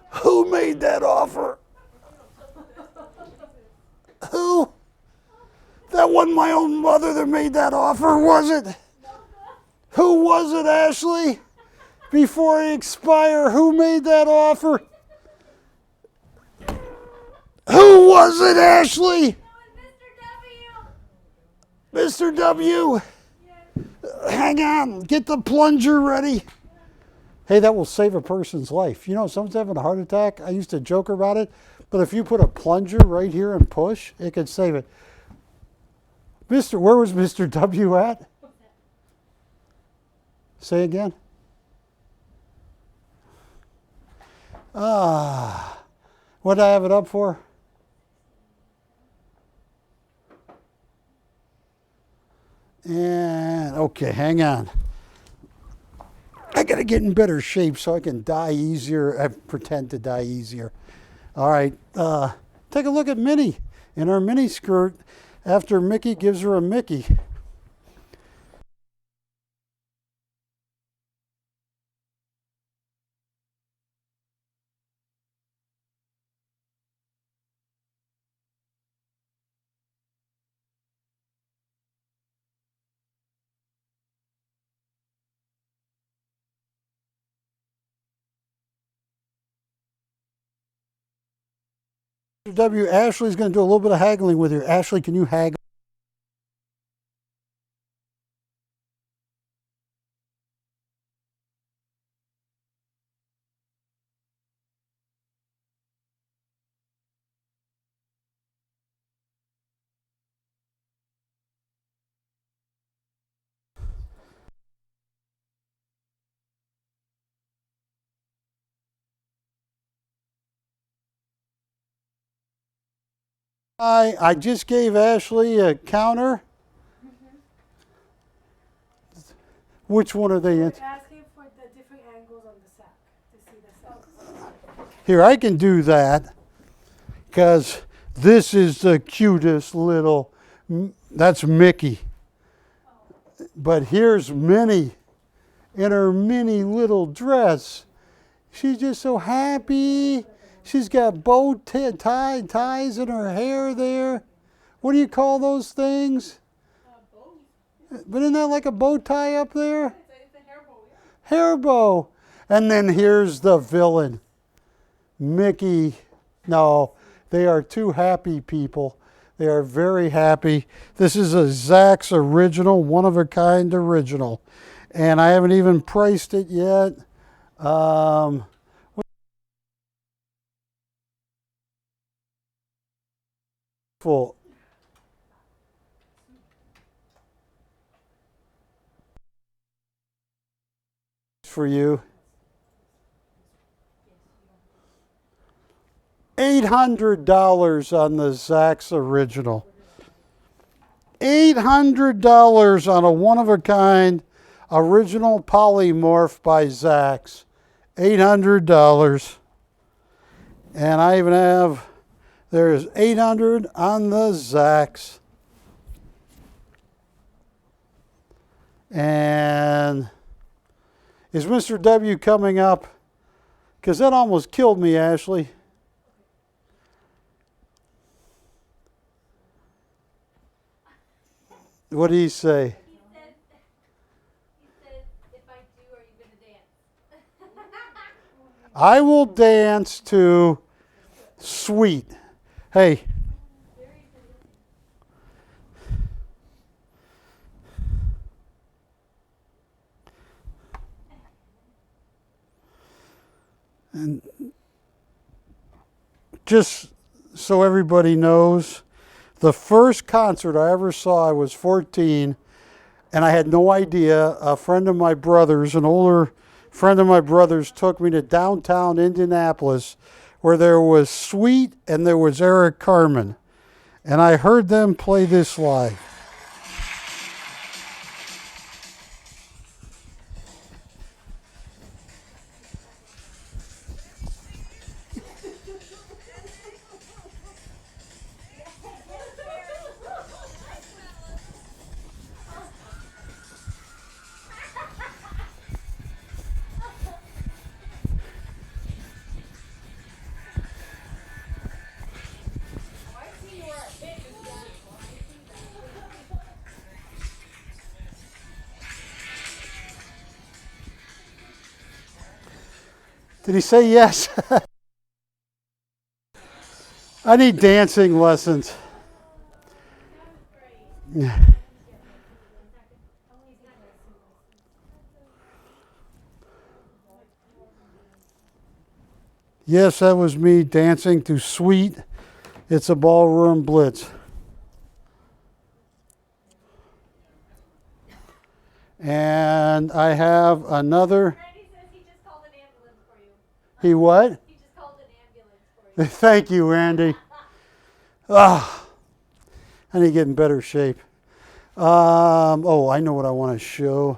Who made that offer? Who? That wasn't my own mother that made that offer, was it? Who was it, Ashley? Before I expire, who made that offer? Who was it, Ashley? Mr. W. Hang on, get the plunger ready. Hey, that will save a person's life. You know, if someone's having a heart attack, I used to joke about it, but if you put a plunger right here and push, it could save it. Where was Mr. W at? Say again. What did I have it up for? And, okay, hang on. I got to get in better shape so I can die easier. I pretend to die easier. All right, take a look at Minnie in her mini skirt after Mickey gives her a Mickey. W. Ashley's going to do a little bit of haggling with you. Ashley, can you haggle? I just gave Ashley a counter. Which one are they in?
Asking for the different angles on the sack to see the sack.
Here, I can do that because this is the cutest little, that's Mickey. But here's Minnie in her mini little dress. She's just so happy. She's got ties in her hair there. What do you call those things?
Bows.
But isn't that like a bow tie up there?
It's a hair bow, yeah.
Hair bow. And then here's the villain. Mickey. No, they are two happy people. They are very happy. This is a Zach's original, one-of-a-kind original. And I haven't even priced it yet. Full. For you. $800 on the Zach's original. $800 on a one-of-a-kind original polymorph by Zach's. $800. And I even have, there's $800 on the Zach's. And is Mr. W coming up? Because that almost killed me, Ashley. What did he say?
He said, if I do, are you going to dance?
I will dance to Sweet. Hey. And just so everybody knows, the first concert I ever saw, I was 14, and I had no idea. A friend of my brother's, an older friend of my brother's, took me to downtown Indianapolis, where there was Sweet and there was Eric Carmen. And I heard them play this live. Did he say yes? I need dancing lessons. Yes, that was me dancing to Sweet. It's a ballroom blitz. And I have another.
Randy says he just called an ambulance for you.
He what?
He just called an ambulance for you.
Thank you, Randy. I need to get in better shape. Oh, I know what I want to show.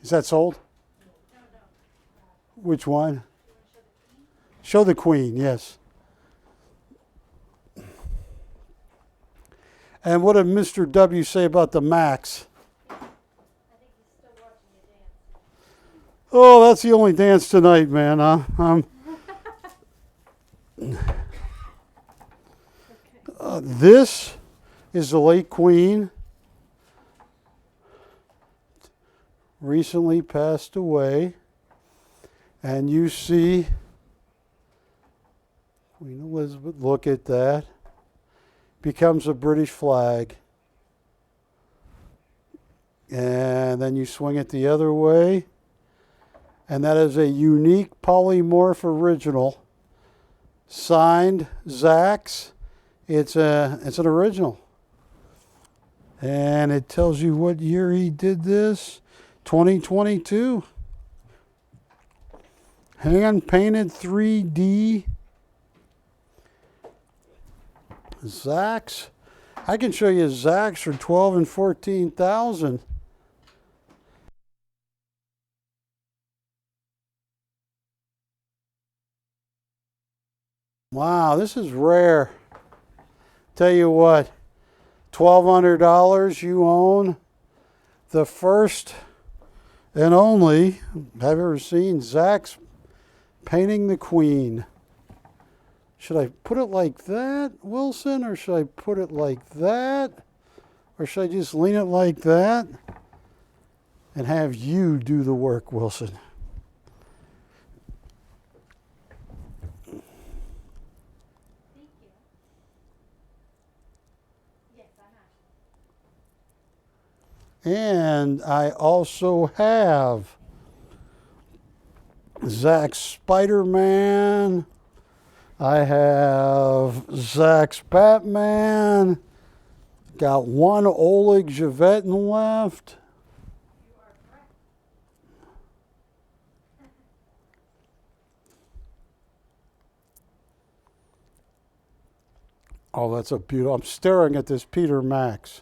Is that sold? Which one? Show the Queen, yes. And what did Mr. W say about the Max?
I think he's still watching you dance.
Oh, that's the only dance tonight, man. This is the late Queen. Recently passed away. And you see Queen Elizabeth, look at that. Becomes a British flag. And then you swing it the other way. And that is a unique polymorph original. Signed Zach's. It's an original. And it tells you what year he did this. 2022. Hand painted 3D. Zach's. I can show you Zach's for 12 and 14,000. Wow, this is rare. Tell you what, $1,200 you own the first and only I've ever seen Zach's Painting the Queen. Should I put it like that, Wilson, or should I put it like that? Or should I just lean it like that and have you do the work, Wilson?
Thank you. Yes, I'm actually.
And I also have Zach's Spider-Man. I have Zach's Batman. Got one Oleg Javetin left.
You are correct.
Oh, that's a beautiful. I'm staring at this Peter Max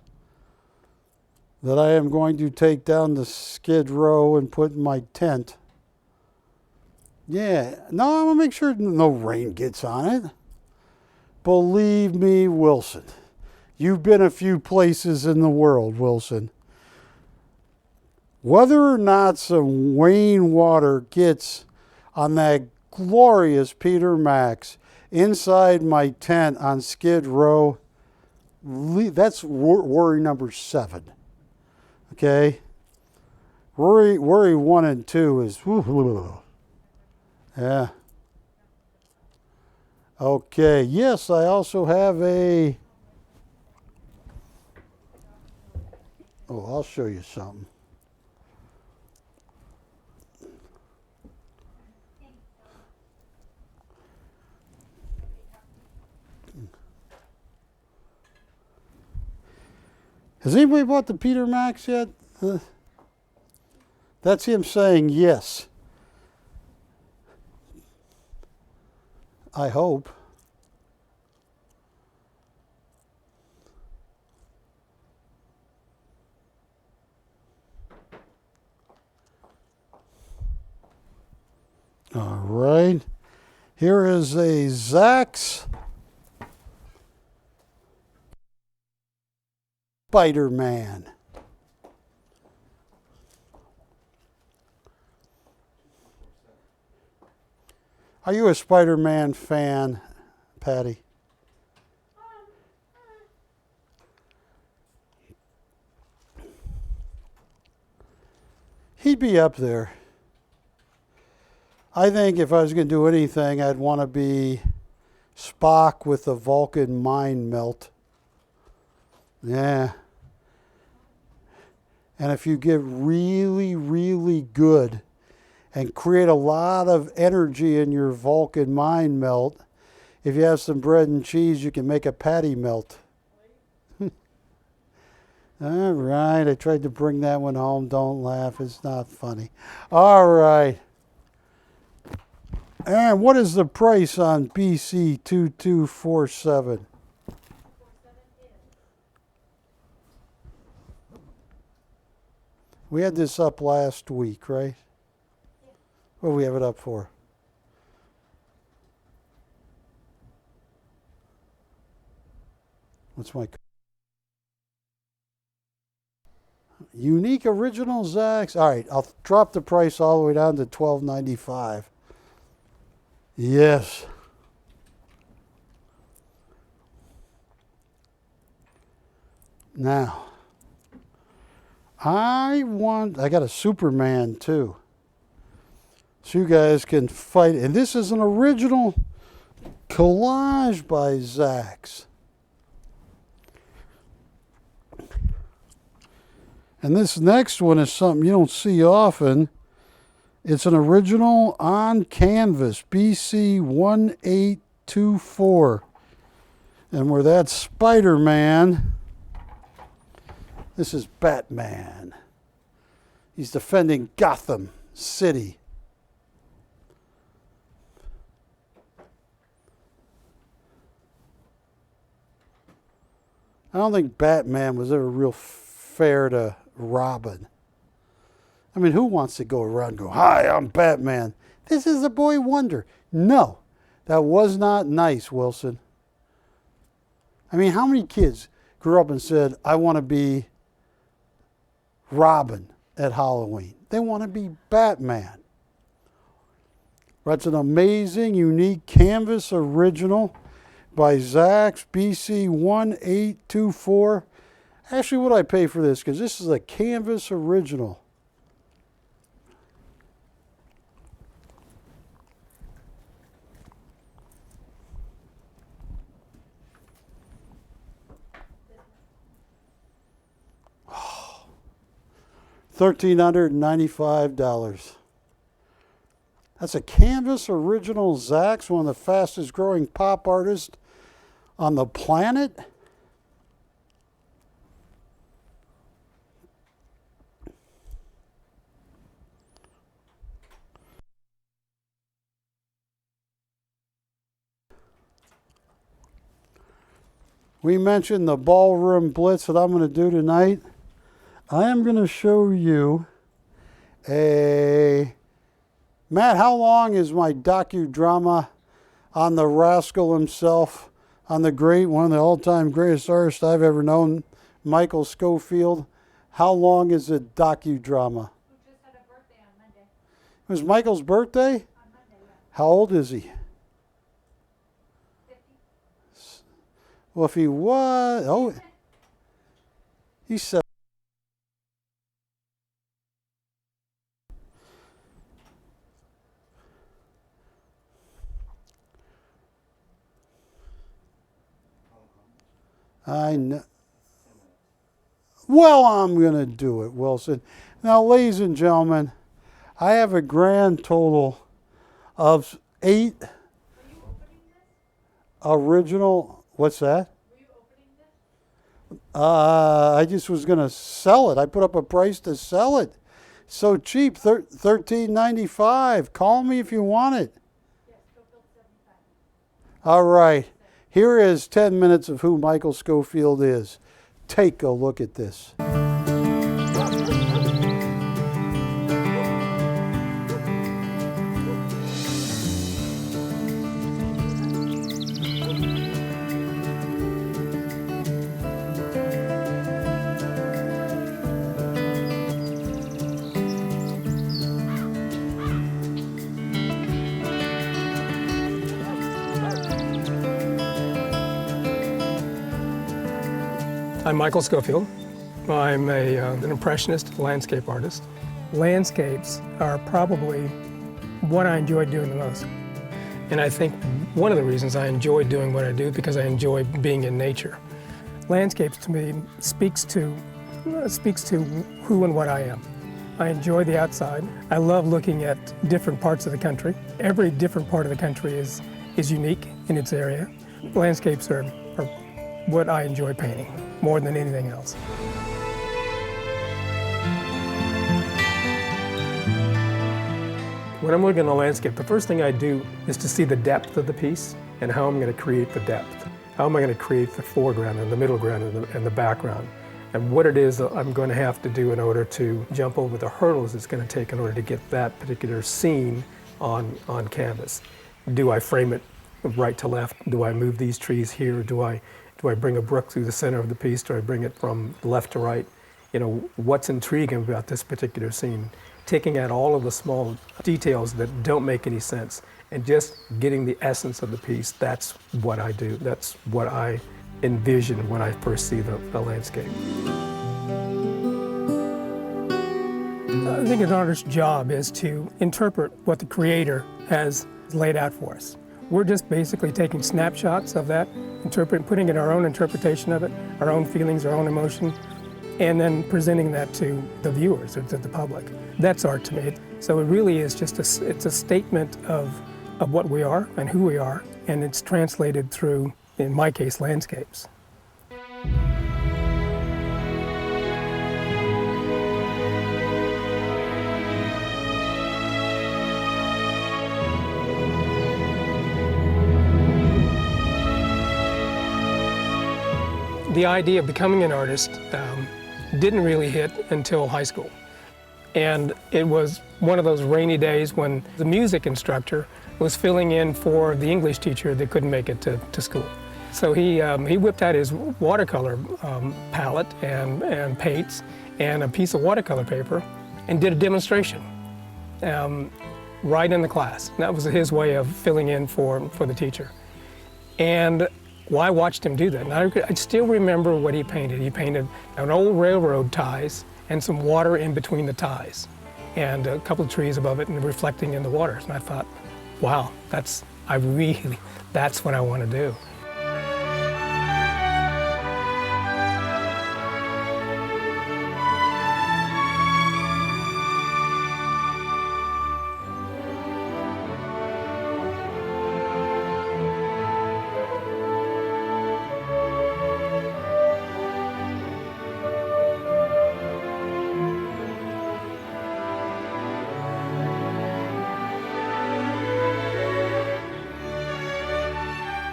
that I am going to take down to Skid Row and put in my tent. Yeah, no, I'm going to make sure no rain gets on it. Believe me, Wilson. You've been a few places in the world, Wilson. Whether or not some rainwater gets on that glorious Peter Max inside my tent on Skid Row, that's worry number 7. Okay? Worry 1 and 2 is... Yeah. Okay. Yes, I also have a... Oh, I'll show you something. Has anybody bought the Peter Max yet? That's him saying yes. I hope. All right. Here is a Zach's Spider-Man. Are you a Spider-Man fan, Patty? He'd be up there. I think if I was going to do anything, I'd want to be Spock with the Vulcan mind melt. Yeah. And if you get really, really good and create a lot of energy in your Vulcan mind melt, if you have some bread and cheese, you can make a patty melt. All right. I tried to bring that one home. Don't laugh. It's not funny. All right. And what is the price on BC 2247? We had this up last week, right? What do we have it up for? What's my... Unique original Zach's. All right, I'll drop the price all the way down to $12.95. Yes. Now, I got a Superman too. So you guys can fight. And this is an original collage by Zach's. And this next one is something you don't see often. It's an original on canvas, BC 1824. And where that's Spider-Man, this is Batman. He's defending Gotham City. I don't think Batman was ever real fair to Robin. I mean, who wants to go around and go, "Hi, I'm Batman. This is a boy wonder." No, that was not nice, Wilson. I mean, how many kids grew up and said, "I want to be Robin at Halloween"? They want to be Batman. That's an amazing, unique canvas original by Zach's BC 1824. Actually, what I pay for this? Because this is a canvas original. $1,395. That's a canvas original Zach's, one of the fastest growing pop artists on the planet. We mentioned the ballroom blitz that I'm going to do tonight. I am going to show you a... Matt, how long is my docudrama on the rascal himself, on the great, one of the all-time greatest artists I've ever known, Michael Schofield? How long is the docudrama?
Who just had a birthday on Monday.
It was Michael's birthday?
On Monday, yeah.
How old is he?
50.
Well, if he was... Oh, he said... I know. Well, I'm going to do it, Wilson. Now, ladies and gentlemen, I have a grand total of 8
Were you opening this?
original. What's that?
Were you opening this?
I just was going to sell it. I put up a price to sell it. So cheap, $13.95. Call me if you want it.
Yes, Schofield 75.
All right. Here is 10 minutes of who Michael Schofield is. Take a look at this.
I'm Michael Schofield. I'm an impressionist landscape artist. Landscapes are probably what I enjoy doing the most. And I think one of the reasons I enjoy doing what I do is because I enjoy being in nature. Landscapes to me speaks to who and what I am. I enjoy the outside. I love looking at different parts of the country. Every different part of the country is unique in its area. Landscapes are what I enjoy painting more than anything else. When I'm looking at a landscape, the first thing I do is to see the depth of the piece and how I'm going to create the depth. How am I going to create the foreground and the middle ground and the background? And what it is that I'm going to have to do in order to jump over the hurdles it's going to take in order to get that particular scene on canvas. Do I frame it right to left? Do I move these trees here? Do I bring a brook through the center of the piece? Do I bring it from left to right? You know, what's intriguing about this particular scene? Taking out all of the small details that don't make any sense and just getting the essence of the piece. That's what I do. That's what I envision when I first see the landscape. I think an artist's job is to interpret what the creator has laid out for us. We're just basically taking snapshots of that, putting in our own interpretation of it, our own feelings, our own emotion, and then presenting that to the viewers or to the public. That's art to me. So it really is just it's a statement of what we are and who we are, and it's translated through, in my case, landscapes. The idea of becoming an artist didn't really hit until high school. And it was one of those rainy days when the music instructor was filling in for the English teacher that couldn't make it to school. So he whipped out his watercolor palette and paints and a piece of watercolor paper and did a demonstration. right in the class. That was his way of filling in for the teacher. And well, I watched him do that. And I still remember what he painted. He painted an old railroad ties and some water in between the ties and a couple of trees above it and reflecting in the waters. And I thought, wow, that's what I want to do.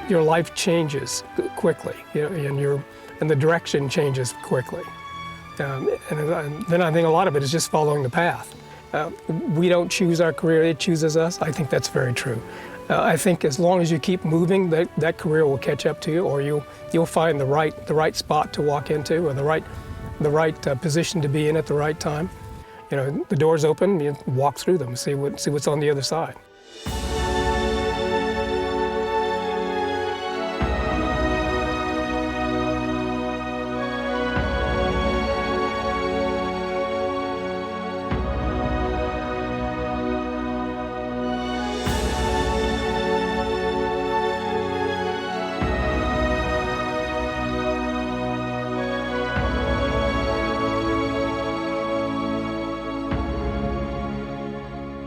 Your life changes quickly, and the direction changes quickly. And then I think a lot of it is just following the path. We don't choose our career, it chooses us. I think that's very true. I think as long as you keep moving, that career will catch up to you, or you'll find the right spot to walk into, or the right position to be in at the right time. The doors open, you walk through them, see what's on the other side.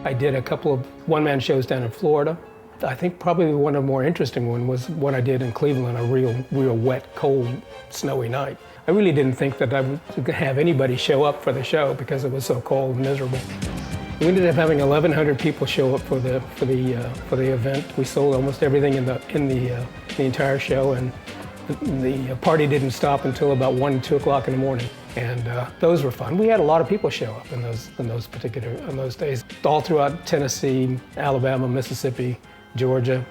I did a couple of one-man shows down in Florida. I think probably one of the more interesting one was what I did in Cleveland, a real wet, cold, snowy night. I really didn't think that I would have anybody show up for the show because it was so cold and miserable. We ended up having 1,100 people show up for the event. We sold almost everything in the entire show, and the party didn't stop until about 1, 2 o'clock in the morning. And those were fun. We had a lot of people show up in those days, all throughout Tennessee, Alabama, Mississippi, Georgia.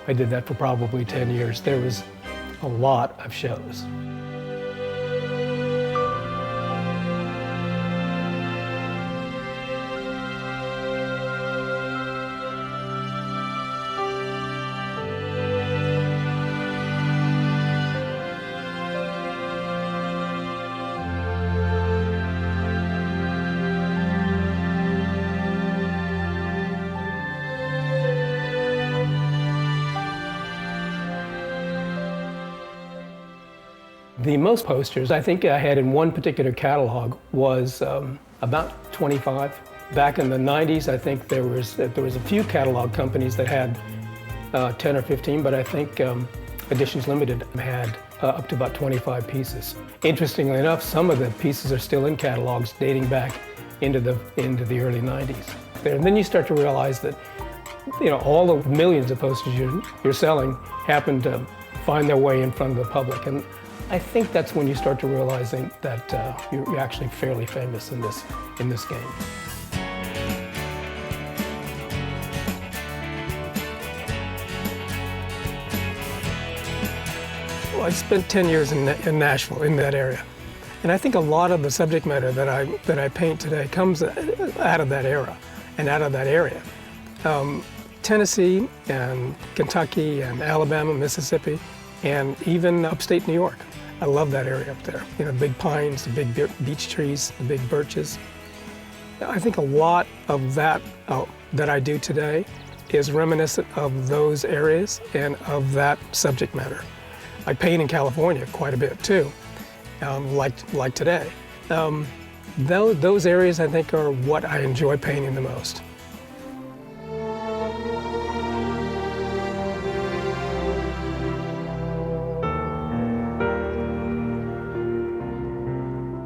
I did that for probably 10 years. There was a lot of shows. The most posters I think I had in one particular catalog was about 25. Back in the 90s, I think there was a few catalog companies that had 10 or 15, but I think Editions Limited had up to about 25 pieces. Interestingly enough, some of the pieces are still in catalogs dating back into the early 90s. And then you start to realize that all the millions of posters you're selling happen to find their way in front of the public. And I think that's when you start to realize that you're actually fairly famous in this game. Well, I spent 10 years in Nashville, in that area, and I think a lot of the subject matter that I paint today comes out of that era and out of that area. Tennessee and Kentucky and Alabama, Mississippi, and even upstate New York. I love that area up there. The big pines, the big beech trees, the big birches. I think a lot of that that I do today is reminiscent of those areas and of that subject matter. I paint in California quite a bit too, like today. Those areas I think are what I enjoy painting the most.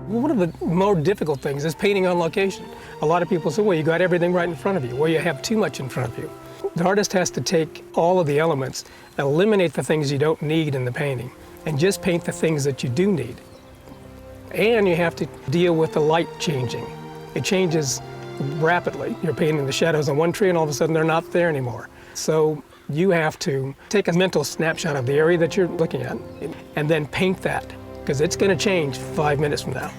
One of the more difficult things is painting on location. A lot of people say, well, you got everything right in front of you. Well, you have too much in front of you. The artist has to take all of the elements, eliminate the things you don't need in the painting, and just paint the things that you do need. And you have to deal with the light changing. It changes rapidly. You're painting the shadows on one tree and all of a sudden they're not there anymore. So you have to take a mental snapshot of the area that you're looking at and then paint that, because it's going to change 5 minutes from now.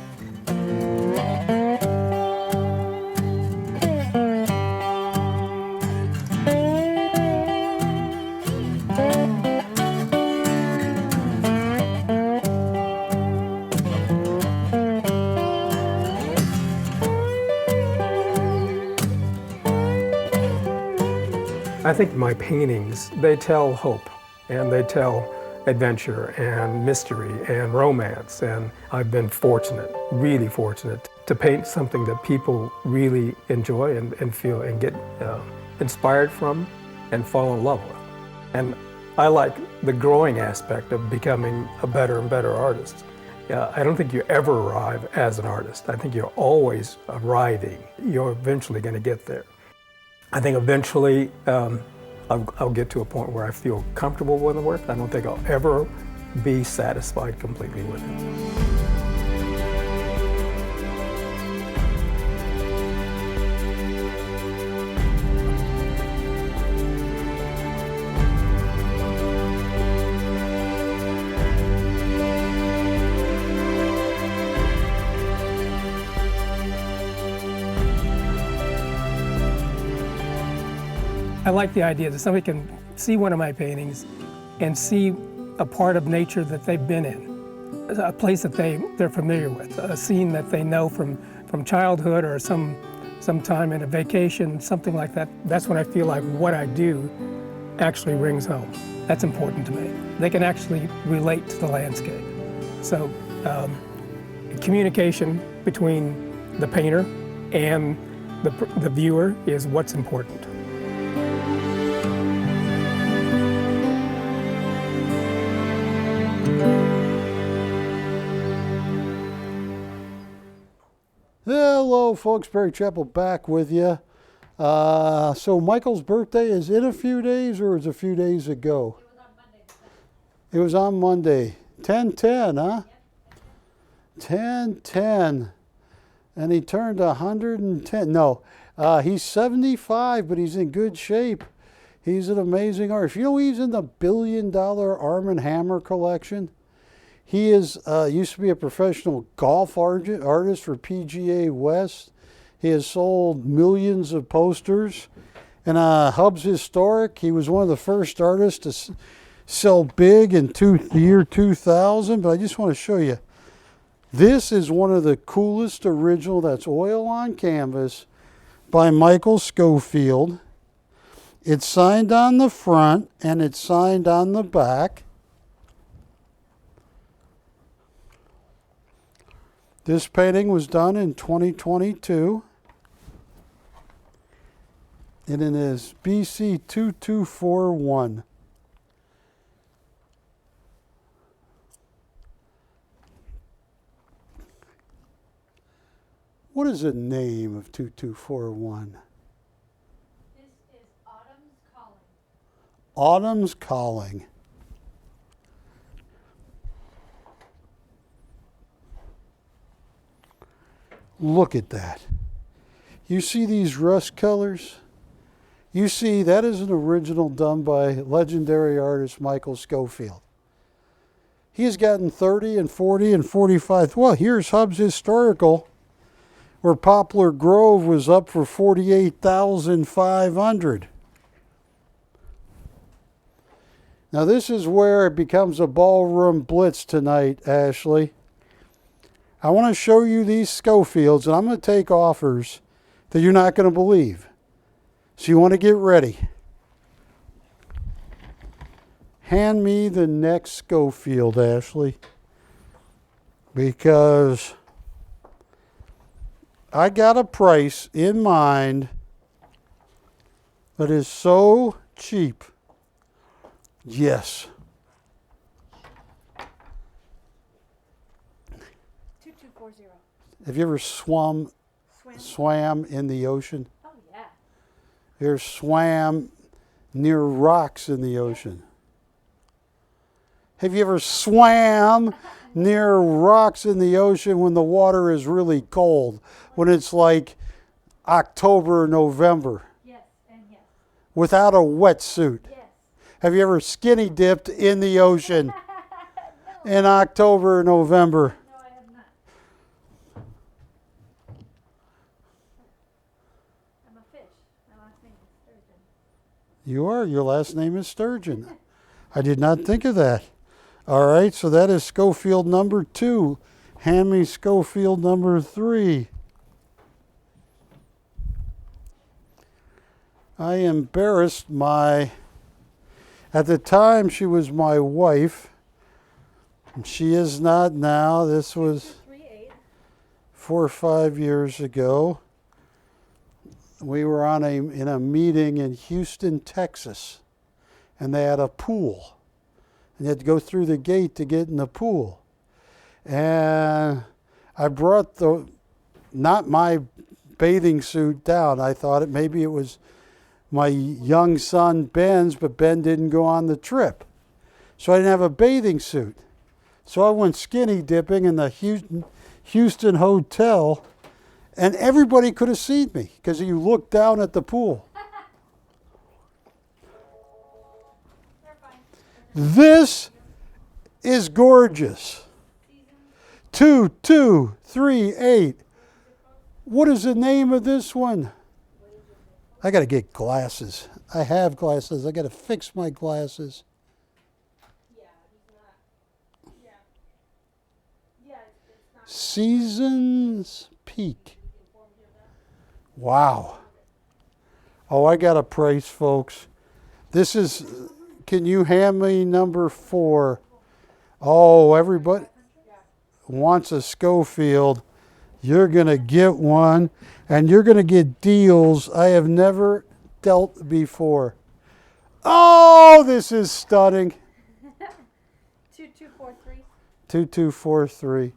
I think my paintings, they tell hope, and they tell adventure and mystery and romance, and I've been fortunate, really fortunate, to paint something that people really enjoy and feel and get inspired from and fall in love with. And I like the growing aspect of becoming a better and better artist. I don't think you ever arrive as an artist. I think you're always arriving. You're eventually going to get there. I think eventually I'll get to a point where I feel comfortable with the work. I don't think I'll ever be satisfied completely with it.
I like the idea that somebody can see one of my paintings and see a part of nature that they've been in, a place that they're familiar with, a scene that they know from childhood or some time in a vacation, something like that. That's when I feel like what I do actually rings home. That's important to me. They can actually relate to the landscape. So communication between the painter and the viewer is what's important.
Hello folks, Barry Chappell back with you. So Michael's birthday is in a few days, or is it a few days ago? It was on Monday. 10/10, huh? 10/10. And he turned 110. No, he's 75, but he's in good shape. He's an amazing artist. You know, he's in the $1 billion Arm & Hammer collection. He is used to be a professional golf artist for PGA West. He has sold millions of posters. And Hub's Historic, he was one of the first artists to sell big in the year 2000. But I just want to show you. This is one of the coolest original that's oil on canvas by Michael Schofield. It's signed on the front and it's signed on the back. This painting was done in 2022, and it is BC 2241. What is the name of 2241?
This is Autumn's Calling.
Autumn's Calling. Look at that. You see these rust colors? You see that is an original done by legendary artist Michael Schofield. He has gotten 30 and 40 and 45. Well, here's Hub's Historical, where Poplar Grove was up for $48,500. Now this is where it becomes a ballroom blitz tonight, Ashley. I want to show you these Schofields, and I'm going to take offers that you're not going to believe. So you want to get ready. Hand me the next Schofield, Ashley, because I got a price in mind that is so cheap. Yes.
2240.
Have you ever swam in the ocean?
Oh, yeah.
You ever swam near rocks in the ocean? Have you ever swam near rocks in the ocean when the water is really cold? When it's like October or November?
Yes, and yes.
Without a wetsuit?
Yes.
Have you ever skinny dipped in the ocean in October or November?
No, I have not. I'm a fish. My last name is Sturgeon.
You are. Your last name is Sturgeon. I did not think of that. All right, so that is Schofield number 2. Hand me Schofield number 3. I embarrassed at the time she was my wife. She is not now. This was 4 or 5 years ago. We were in a meeting in Houston, Texas, and they had a pool. And you had to go through the gate to get in the pool. And I brought not my bathing suit down. I thought maybe it was my young son Ben's, but Ben didn't go on the trip. So I didn't have a bathing suit. So I went skinny dipping in the Houston hotel, and everybody could have seen me because you looked down at the pool. This is gorgeous. 2238. What is the name of this one? I got to get glasses. I have glasses. I got to fix my glasses.
Yeah, he's not. Yeah. Yeah, it's not.
Seasons Peak. Wow. Oh, I got a price, folks. This is, can you hand me number 4? Oh, everybody wants a Schofield. You're going to get one, and you're going to get deals I have never dealt before. Oh, this is stunning.
2243.
2243.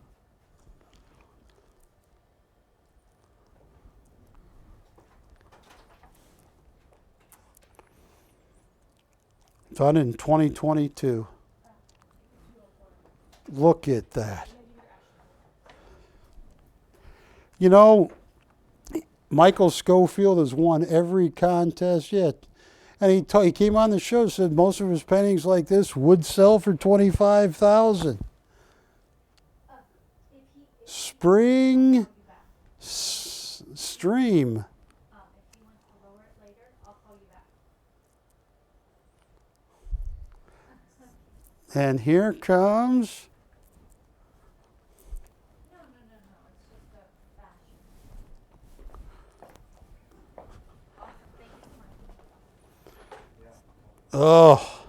Done in 2022. Look at that. You know, Michael Schofield has won every contest yet. And he came on the show and said most of his paintings like this would sell for $25,000. Spring Stream.
If you want to lower it later, I'll call you back.
And here comes,
No. It's just a fashion. Awesome. Thank you so much.
oh,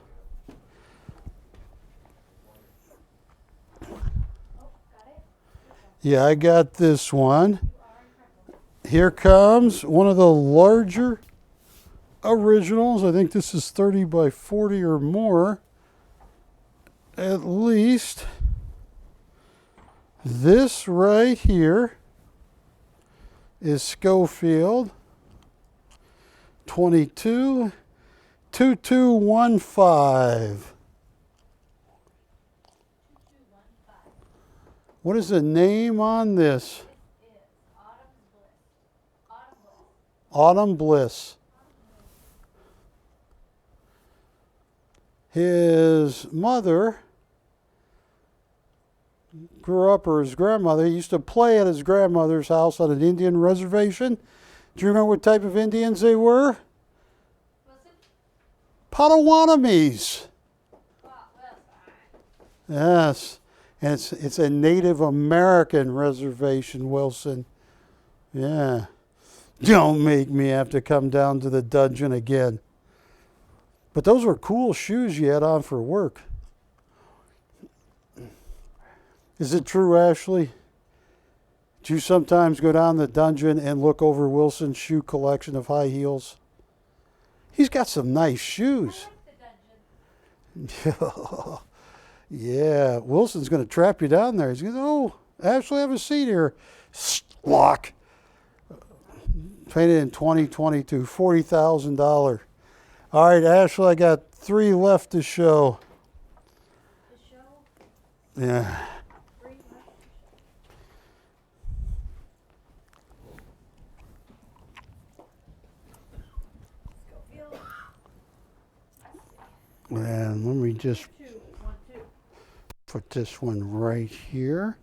Oh, got it?
yeah, I got this one. Here comes one of the larger originals. I think this is 30 by 40 or more. At least. This right here is Schofield 222215. What is the name on this? Autumn Bliss. His mother grew up, or his grandmother, he used to play at his grandmother's house on an Indian reservation. Do you remember what type of Indians they were? Potawatomis. Yes. And it's a Native American reservation, Wilson. Yeah. Don't make me have to come down to the dungeon again. But those were cool shoes you had on for work. Is it true, Ashley? Do you sometimes go down the dungeon and look over Wilson's shoe collection of high heels? He's got some nice shoes. Yeah, Wilson's going to trap you down there. He's going to, oh, Ashley, have a seat here. Lock. Painted in 2022, $40,000. All right, Ashley, I got 3 left to show. Yeah. And let me just put this one right here.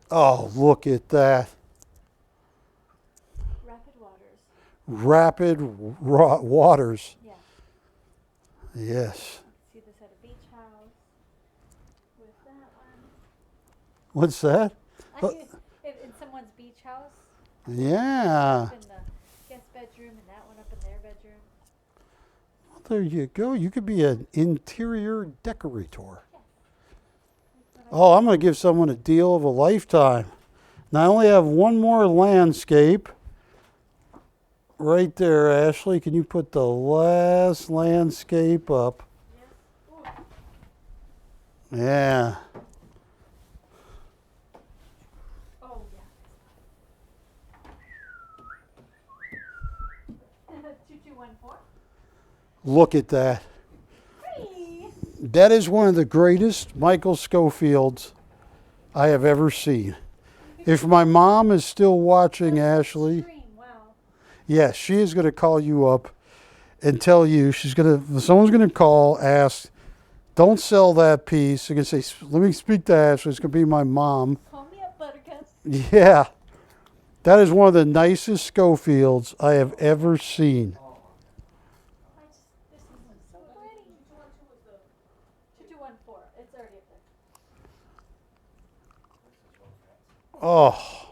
Oh, look at that. Rapid Waters.
Yeah.
Yes.
See this at a beach house with that one.
What's that?
In someone's beach house.
Yeah.
In the guest bedroom and that one up in their bedroom.
There you go. You could be an interior decorator. Oh, I'm going to give someone a deal of a lifetime. Now, I only have one more landscape. Right there, Ashley. Can you put the last landscape up? Yeah.
Oh, yeah. 2214.
Look at that.
Hey.
That is one of the greatest Michael Schofields I have ever seen. If my mom is still watching, Ashley,
Stream, wow.
yes, she is going to call you up and tell you someone's going to call, ask, don't sell that piece. You're going to say, let me speak to Ashley. It's going to be my mom.
Call me up, Buttercup.
Yeah. That is one of the nicest Schofields I have ever seen.
This is so pretty. 2214. It's already up there.
Oh.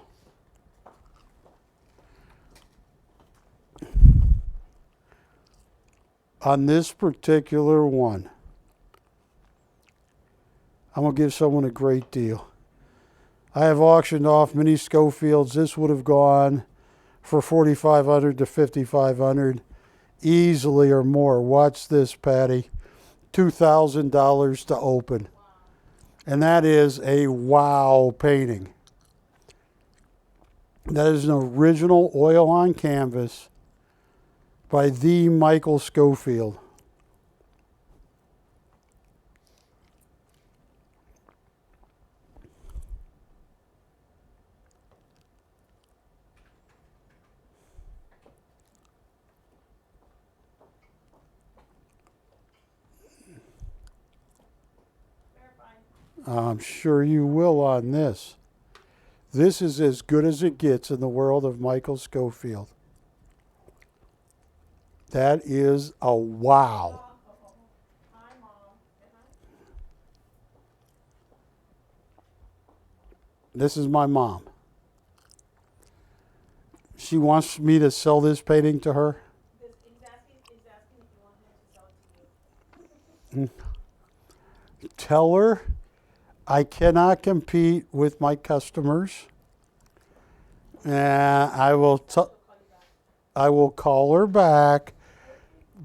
On this particular one, I'm going to give someone a great deal. I have auctioned off many Schofields. This would have gone for $4,500 to $5,500 easily or more. Watch this, Patty. $2,000 to open. And that is a wow painting. That is an original oil on canvas by the Michael Schofield. I'm sure you will on this. This is as good as it gets in the world of Michael Schofield. That is a wow. This is my mom. She wants me to sell this painting to her.
He's asking if you want him to sell it to you.
Tell her I cannot compete with my customers. I will call her back,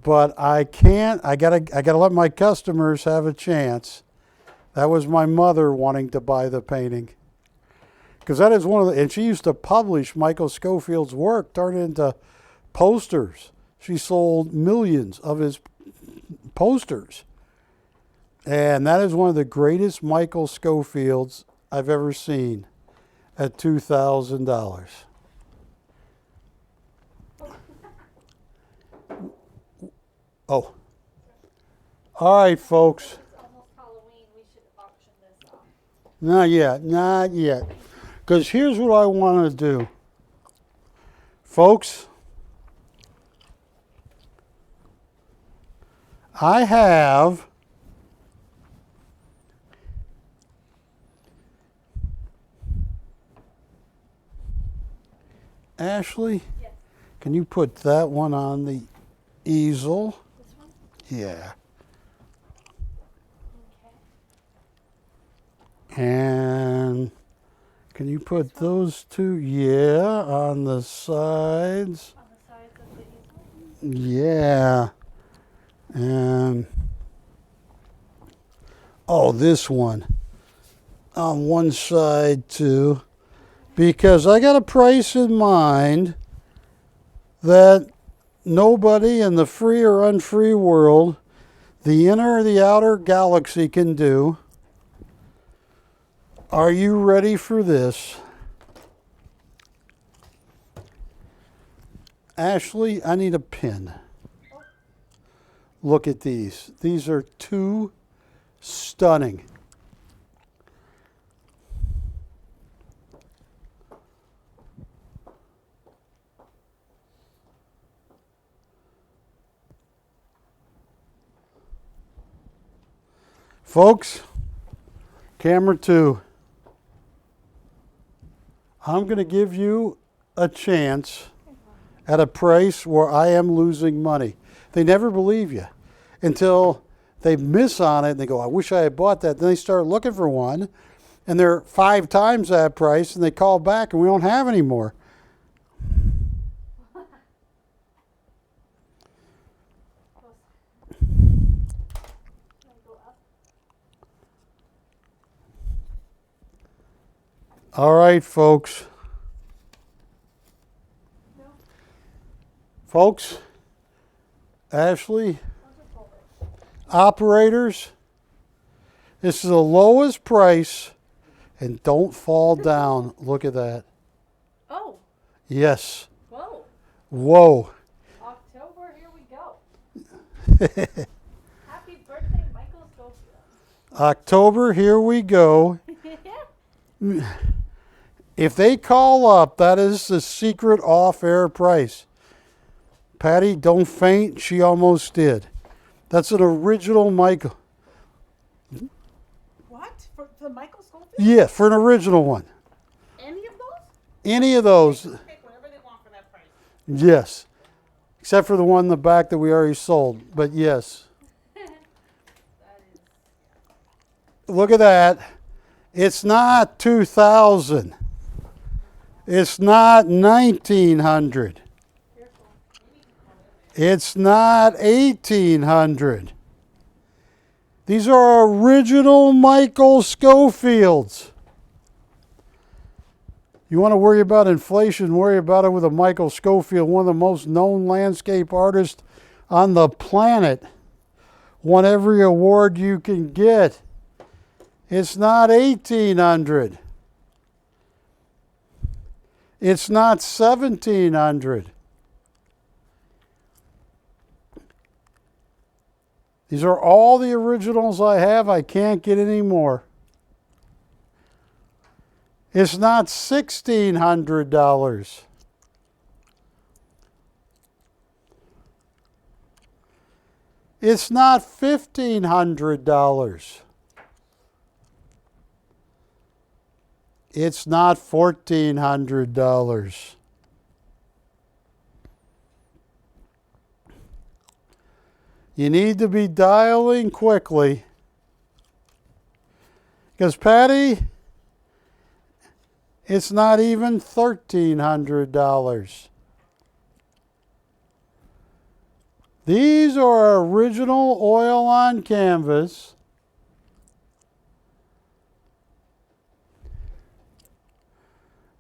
but I can't. I gotta let my customers have a chance. That was my mother wanting to buy the painting, because that is one of the. And she used to publish Michael Schofield's work, turn it into posters. She sold millions of his posters. And that is one of the greatest Michael Schofields I've ever seen at $2,000. Oh. All right, folks.
It's almost Halloween. We should auction this off.
Not yet. Because here's what I want to do. Folks, I have Ashley,
Yes.
can you put that one on the easel?
This one?
Yeah.
Okay.
And can you put those two, yeah, on the sides?
On the sides of the easel?
Yeah. And, oh, this one on one side too. Because I got a price in mind that nobody in the free or unfree world, the inner or the outer galaxy, can do. Are you ready for this? Ashley, I need a pin. Look at these. These are too stunning. Folks, camera 2. I'm going to give you a chance at a price where I am losing money. They never believe you until they miss on it and they go, I wish I had bought that. Then they start looking for one and they're 5 times that price and they call back and we don't have any more. All right, folks. Folks, Ashley, operators, this is the lowest price, and don't fall down. Look at that.
Oh,
Yes.
whoa.
Whoa.
October, here we go. Happy birthday, Michael Schofield.
October, here we go. If they call up, that is the secret off-air price. Patty, don't faint. She almost did. That's an original Michael.
What? For the Michael Schofield?
Yeah, for an original one.
Any of those?
Any of those.
Pick whatever they want for that price.
Yes. Except for the one in the back that we already sold. But yes. Look at that. It's not 2,000. It's not 1,900. It's not 1,800. These are original Michael Schofields. You want to worry about inflation, worry about it with a Michael Schofield, one of the most known landscape artists on the planet. Won every award you can get. It's not 1,800. It's not 1,700. These are all the originals I have. I can't get any more. It's not $1,600. It's not $1,500. It's not $1,400. You need to be dialing quickly. Because Patty, it's not even $1,300. These are original oil on canvas.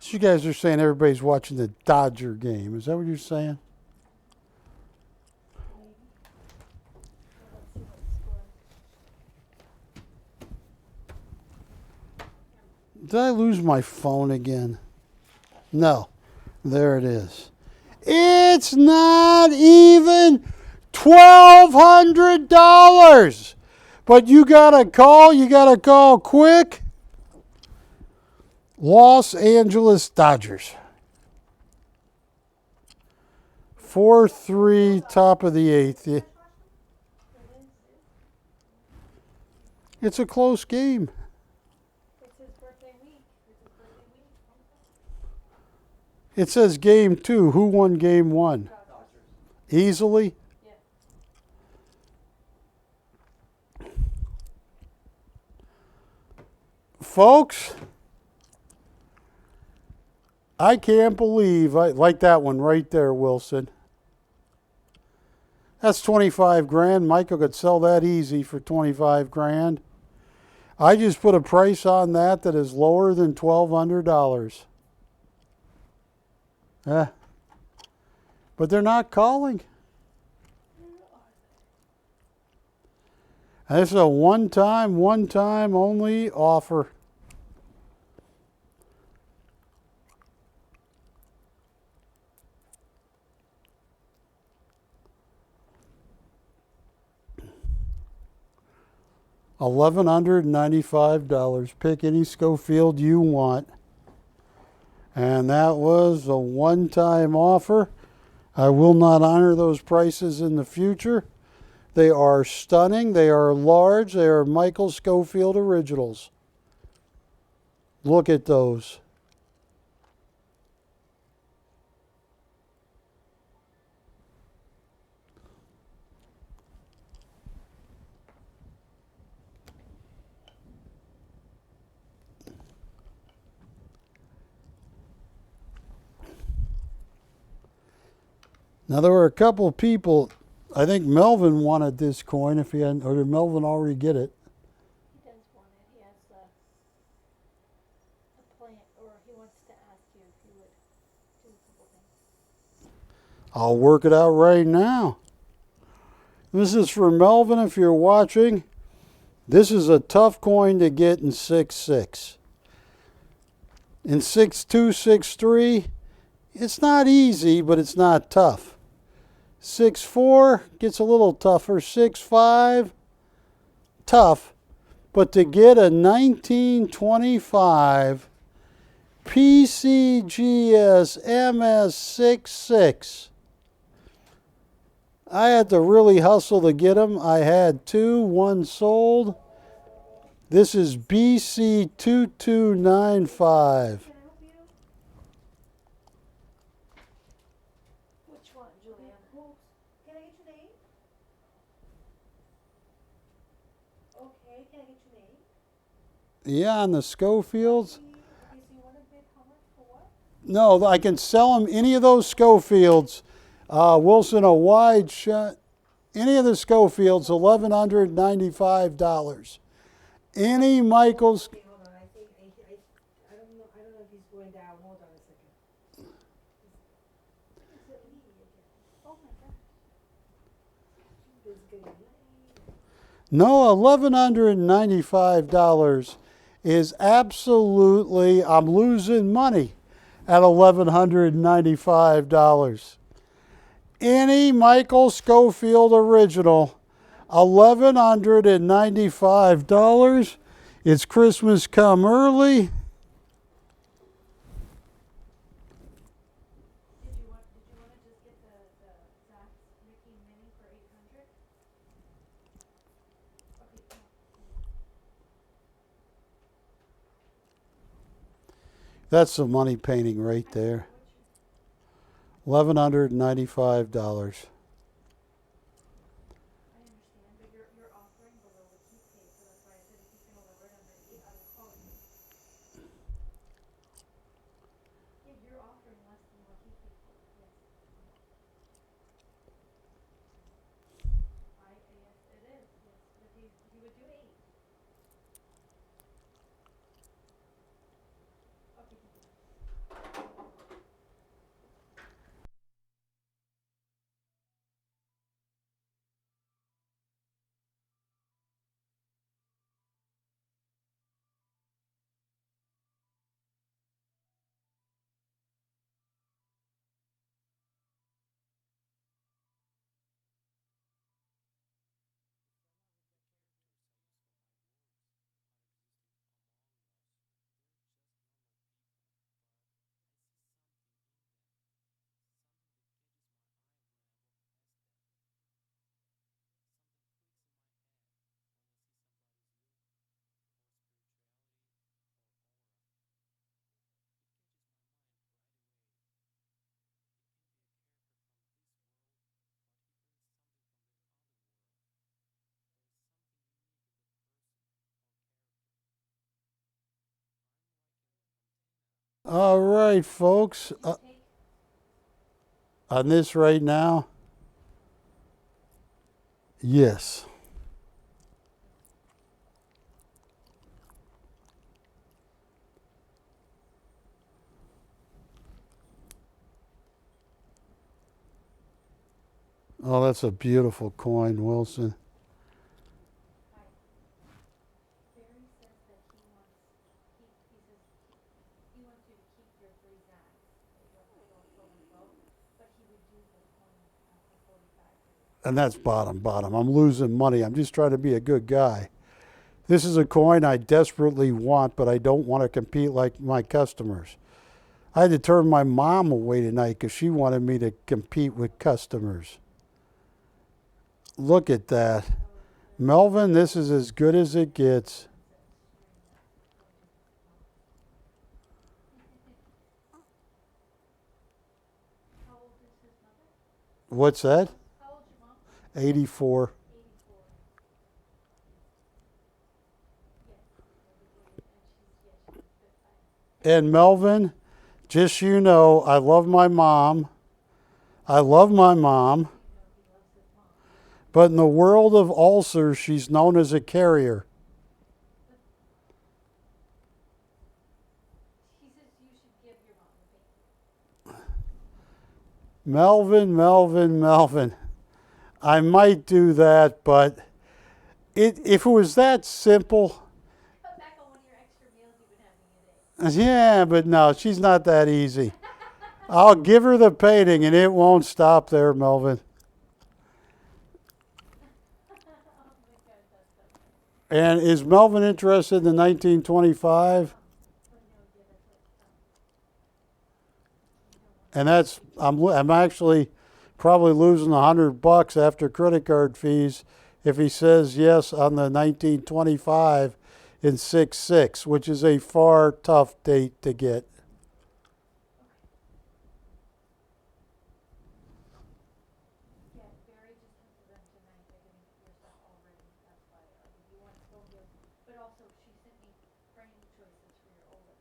So you guys are saying everybody's watching the Dodger game. Is that what you're saying? Did I lose my phone again? No. There it is. It's not even $1,200. But you gotta call quick. Los Angeles Dodgers. 4-3, top of the 8th. It's a close game.
It's his birthday week.
It says game 2. Who won game 1? Easily?
Yeah.
Folks, I can't believe, I like that one right there, Wilson. That's 25 grand. Michael could sell that easy for 25 grand. I just put a price on that is lower than $1,200. But they're not calling. And this is a one-time only offer. $1,195. Pick any Schofield you want. And that was a one-time offer. I will not honor those prices in the future. They are stunning. They are large. They are Michael Schofield originals. Look at those. Now there were a couple people. I think Melvin wanted this coin. If he hadn't, or did Melvin already get it?
He does want it. He has a plan, or he wants to ask you if you would do a couple things.
I'll work it out right now. This is for Melvin if you're watching. This is a tough coin to get in 6.6. In 6.2, 6.3, it's not easy, but it's not tough. 6.4 gets a little tougher. 6.5, tough. But to get a 1925 PCGS MS66, I had to really hustle to get them. I had two, one sold. This is BC2295.
Can I help you? Which one, Juliana? Can I get your name? Okay, can I get your name?
Yeah, on the Schofields.
Is you want to bid how much for what?
No, I can sell them any of those Schofields. Wilson, a wide shot. Any of the Schofields, $1,195. Any Michaels.
Okay, hold on. I don't know if he's going down. Hold on a second. Is it Lee again? Oh my God. It's good.
No, $1,195 is absolutely, I'm losing money at $1,195. Any Michael Schofield original, $1,195. It's Christmas come early.
Did you want to just get the Zach's Mickey Mini for 800? Okay, come on.
That's the money painting right there. $1,195.
I understand, but you're offering below what he paid, so that's why I said if you can lower it, I would call you. If you're offering less than what he paid for, yes. Yes, it is, yes, but he would do 8. Okay, thank you.
All right, folks. On this right now, yes. Oh, that's a beautiful coin, Wilson.
Barry says that he wants you to keep your 3 Zachs. But he would do the coin for 45.
And that's bottom. I'm losing money. I'm just trying to be a good guy. This is a coin I desperately want, but I don't want to compete like my customers. I had to turn my mom away tonight because she wanted me to compete with customers. Look at that. Melvin, this is as good as it gets.
How old is his mother?
What's that?
How old's your mom?
84.
84.
And Melvin, just so you know, I love my mom. I love my mom, but in the world of ulcers, she's known as a carrier.
He says you should give your mom a painting.
Melvin. I might do that, but if it was that simple,
Cut back on one of your extra meals you've been having a day.
yeah, but no, she's not that easy. I'll give her the painting and it won't stop there, Melvin.
Oh my God, that's so funny.
And is Melvin interested in the 1925? And that's I'm actually probably losing $100 after credit card fees if he says yes on the 1925 in 6/6, which is a far tough date to get.
Yeah, Barry just went to them tonight. They're gonna get your stuff already. That's why you want Schofield. But also, she sent me frame choices for your Oleg.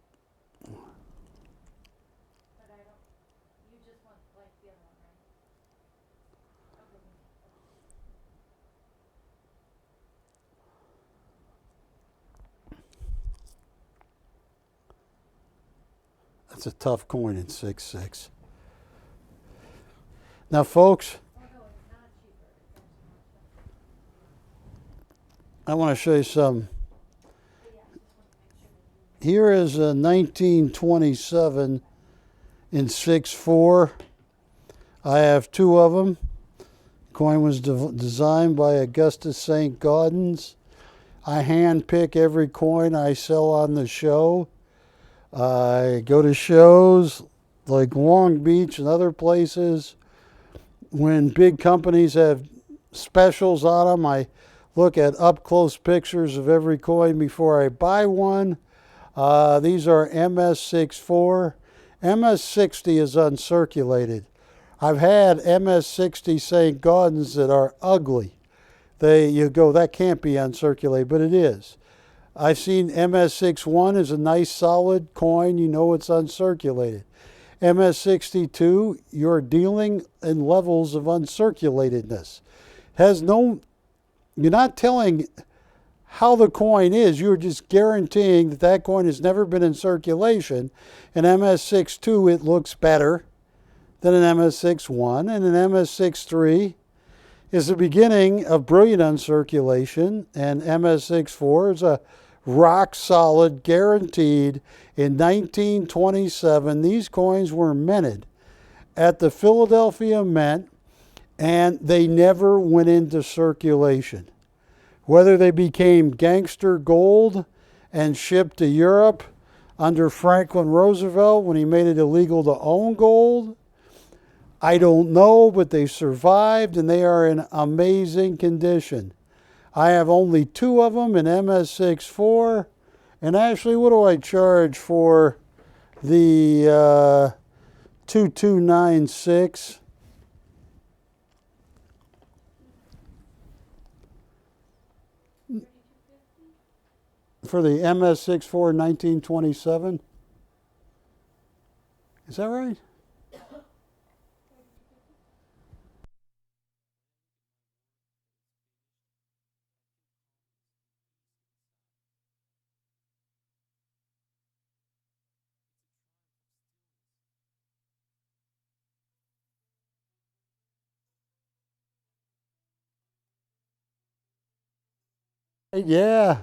But I don't. You just want like the other one, right? Okay.
That's a tough coin in 6/6. Now, folks,
Oh no, it's not cheaper. It's
I want to show you some.
but yeah, I just want to make sure that you.
Here is a 1927 in 6/4. I have two of them. Coin was designed by Augustus St. Gaudens. I hand pick every coin I sell on the show. I go to shows like Long Beach and other places. When big companies have specials on them, I look at up-close pictures of every coin before I buy one. These are MS64. MS60 is uncirculated. I've had MS60 St. Gaudens that are ugly. You go, that can't be uncirculated, but it is. I've seen MS61 is a nice solid coin, you know it's uncirculated. MS62, you're dealing in levels of uncirculatedness. You're not telling how the coin is, you're just guaranteeing that that coin has never been in circulation. In MS62, it looks better than an MS61, and an MS63 is the beginning of brilliant uncirculation, and MS64 is a rock solid, guaranteed. In 1927, these coins were minted at the Philadelphia Mint, and they never went into circulation. Whether they became gangster gold and shipped to Europe under Franklin Roosevelt when he made it illegal to own gold, I don't know, but they survived and they are in amazing condition. I have only two of them in MS64. And actually, what do I charge for the 2296? For the MS64 1927? Is that right? Yeah.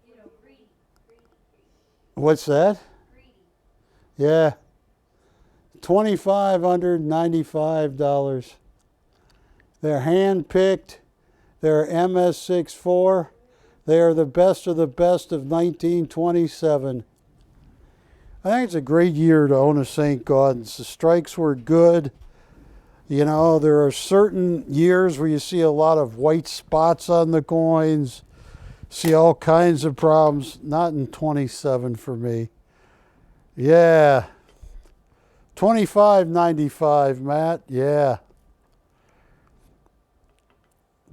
You know, greedy.
What's that?
Greedy.
Yeah. $2,595. They're hand-picked. They're MS64. They are the best of the best of 1927. I think it's a great year to own a St. Gaudens. The strikes were good. You know, there are certain years where you see a lot of white spots on the coins. See all kinds of problems. Not in 27 for me. Yeah. $25.95, Matt. Yeah.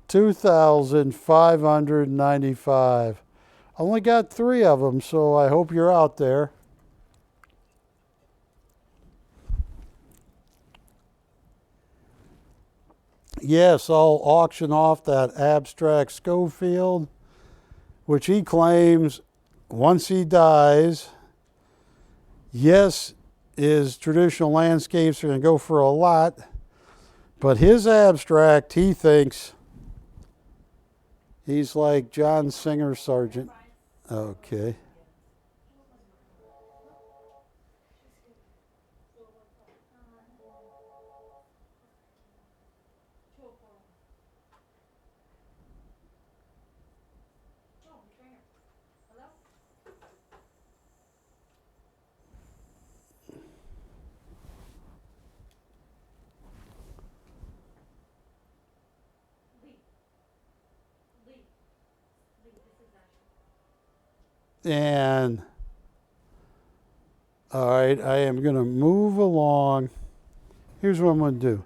2,595. I only got 3 of them, so I hope you're out there. yes, I'll auction off that abstract Schofield, which he claims once he dies, yes, his traditional landscapes are going to go for a lot, but his abstract, he thinks, he's like John Singer Sargent. Okay. And all right, I am going to move along. Here's what I'm going to do.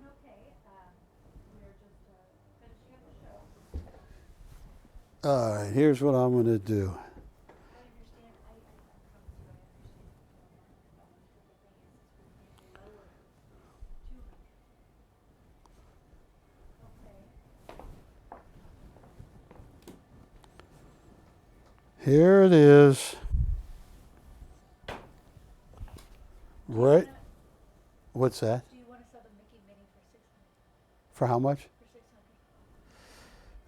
All right, here's what I'm going to do. Here it is. Right. What's that?
Do you want to sell the Mickey Mini for 600?
For how much?
For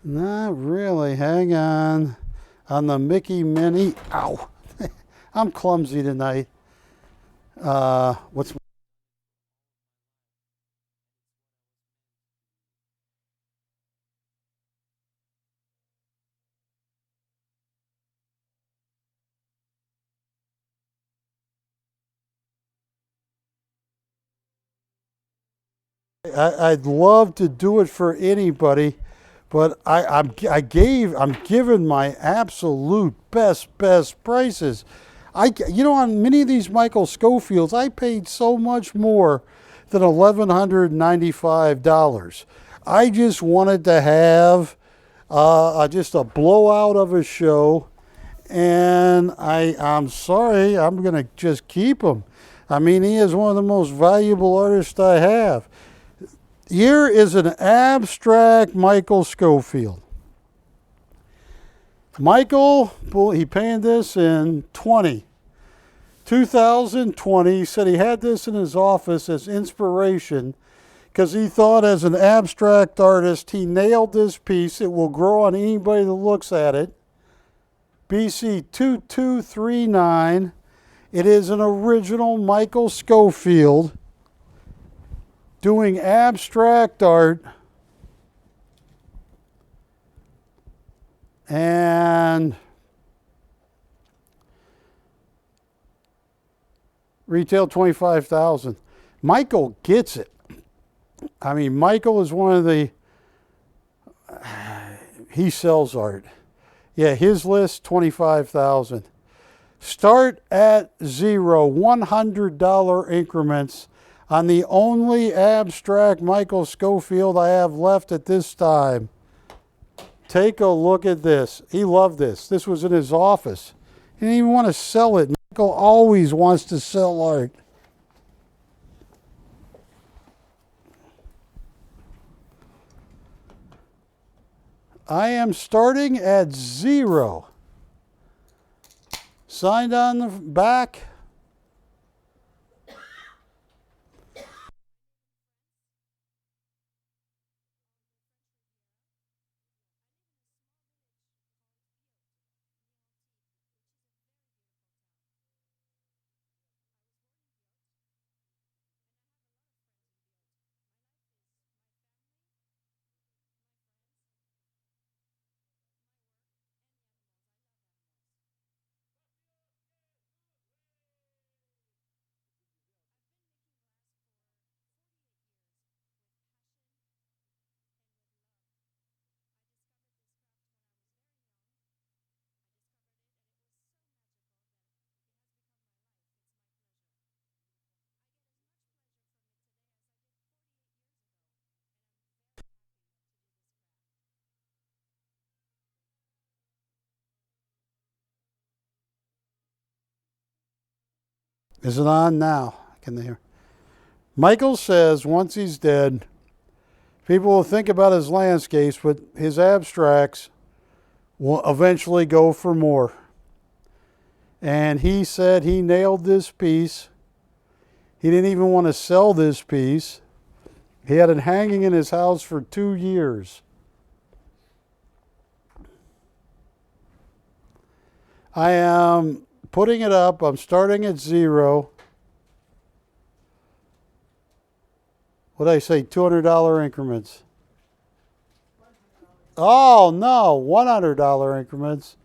600.
Not really. Hang on. On the Mickey Mini. Ow. I'm clumsy tonight. What's I'd love to do it for anybody, but I'm giving my absolute best prices. On many of these Michael Schofields, I paid so much more than $1,195. I just wanted to have just a blowout of a show, and I'm sorry, I'm gonna just keep him. I mean, he is one of the most valuable artists I have. Here is an abstract Michael Schofield. Michael, he painted this in 2020. He said he had this in his office as inspiration because he thought as an abstract artist, he nailed this piece. It will grow on anybody that looks at it. BC 2239. It is an original Michael Schofield doing abstract art, and retail $25,000. Michael gets it. I mean, Michael is one of the, he sells art. Yeah, his list, $25,000. Start at zero, $100 increments on the only abstract Michael Schofield I have left at this time. Take a look at this. He loved this. This was in his office. He didn't even want to sell it. Michael always wants to sell art. I am starting at zero. Signed on the back. Is it on now? Can they hear? Michael says once he's dead, People will think about his landscapes, but his abstracts will eventually go for more. And he said he nailed this piece. He didn't even want to sell this piece. He had it hanging in his house for 2 years. I am putting it up. I'm starting at 0. What did I say? $200 increments. Oh, no. $100 increments.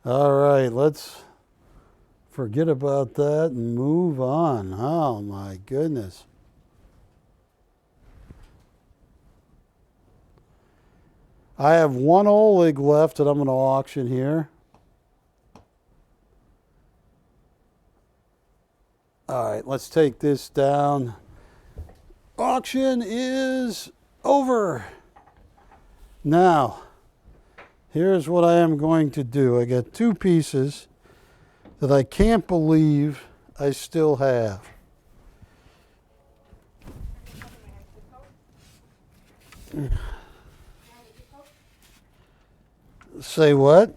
All right. Let's forget about that and move on. Oh, my goodness. I have one Oleg left that I'm going to auction here. All right, let's take this down. Auction is over. Now, here's what I am going to do. I got 2 pieces that I can't believe I still have. Say what?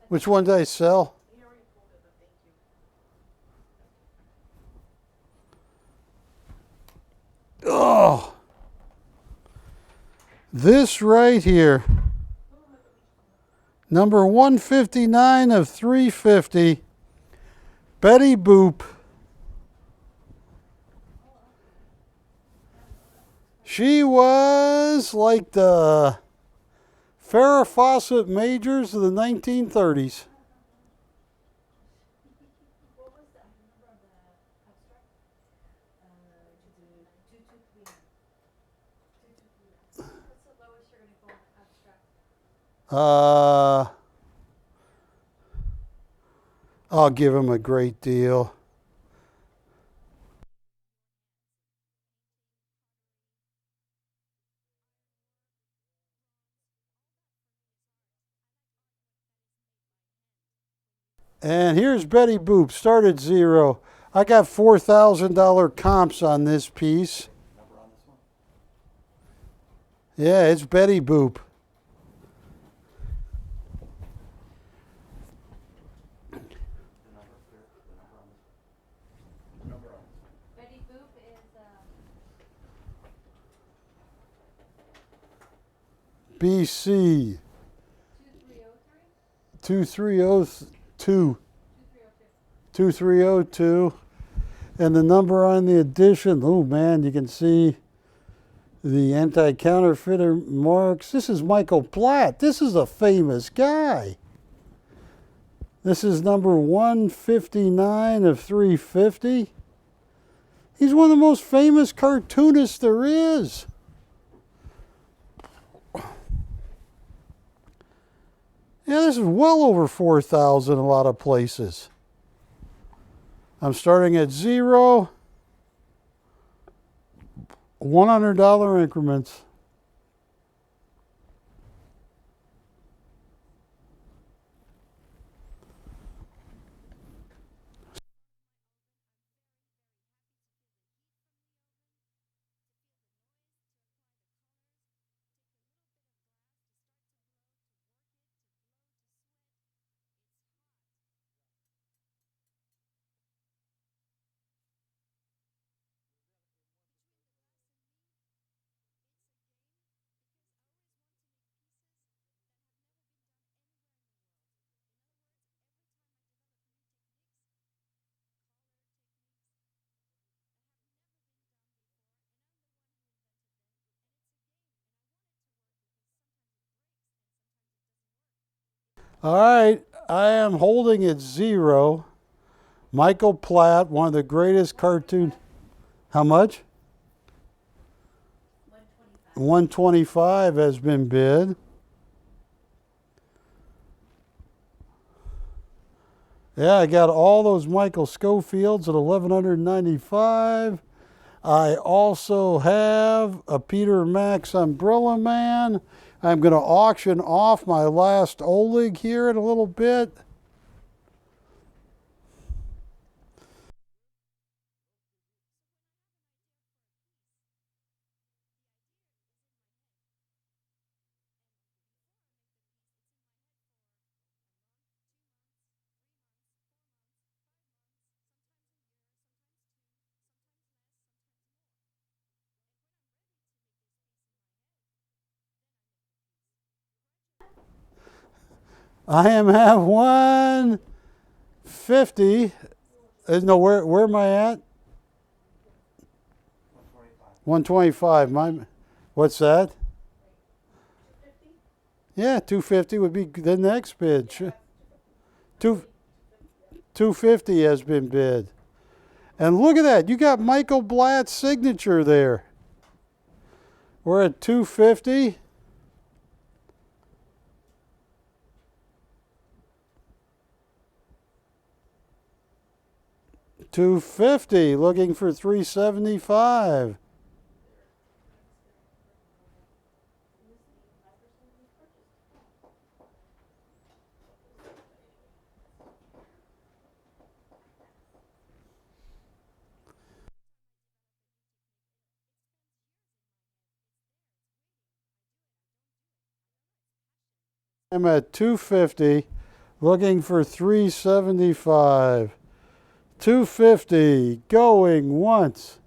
Which one did I sell? Oh, this right here, number 159 of 350, Betty Boop. She was like the Farrah Fawcett Majors of the 1930s.
What was that number on the abstract? 223. 223. What's the lowest you're going to go on abstract?
I'll give him a great deal. And here's Betty Boop, start at 0. I got $4,000 comps on this piece.
Number on this one?
Yeah, it's Betty Boop.
The number here, the number on this one. The number on this one.
Betty Boop is
BC
2303?
2302.
2302.
2302. And the number on the edition, oh man, you can see the anti-counterfeiter marks. This is Michael Platt. This is a famous guy. This is number 159 of 350. He's one of the most famous cartoonists there is. Yeah, this is well over 4,000 a lot of places. I'm starting at 0. $100 increments. All right, I am holding at 0. Michael Platt, one of the greatest cartoon. How much? 125 has been bid. Yeah, I got all those Michael Schofields at 1,195. I also have a Peter Max Umbrella Man. I'm going to auction off my last Oleg here in a little bit. I have 150. No, where am I at?
125.
125. What's that? Yeah, 250 would be the next bid. 250 has been bid. And look at that. You got Michael Blatt's signature there. We're at 250. $250, looking for $375. I'm at 250, looking for 375. 250, going once.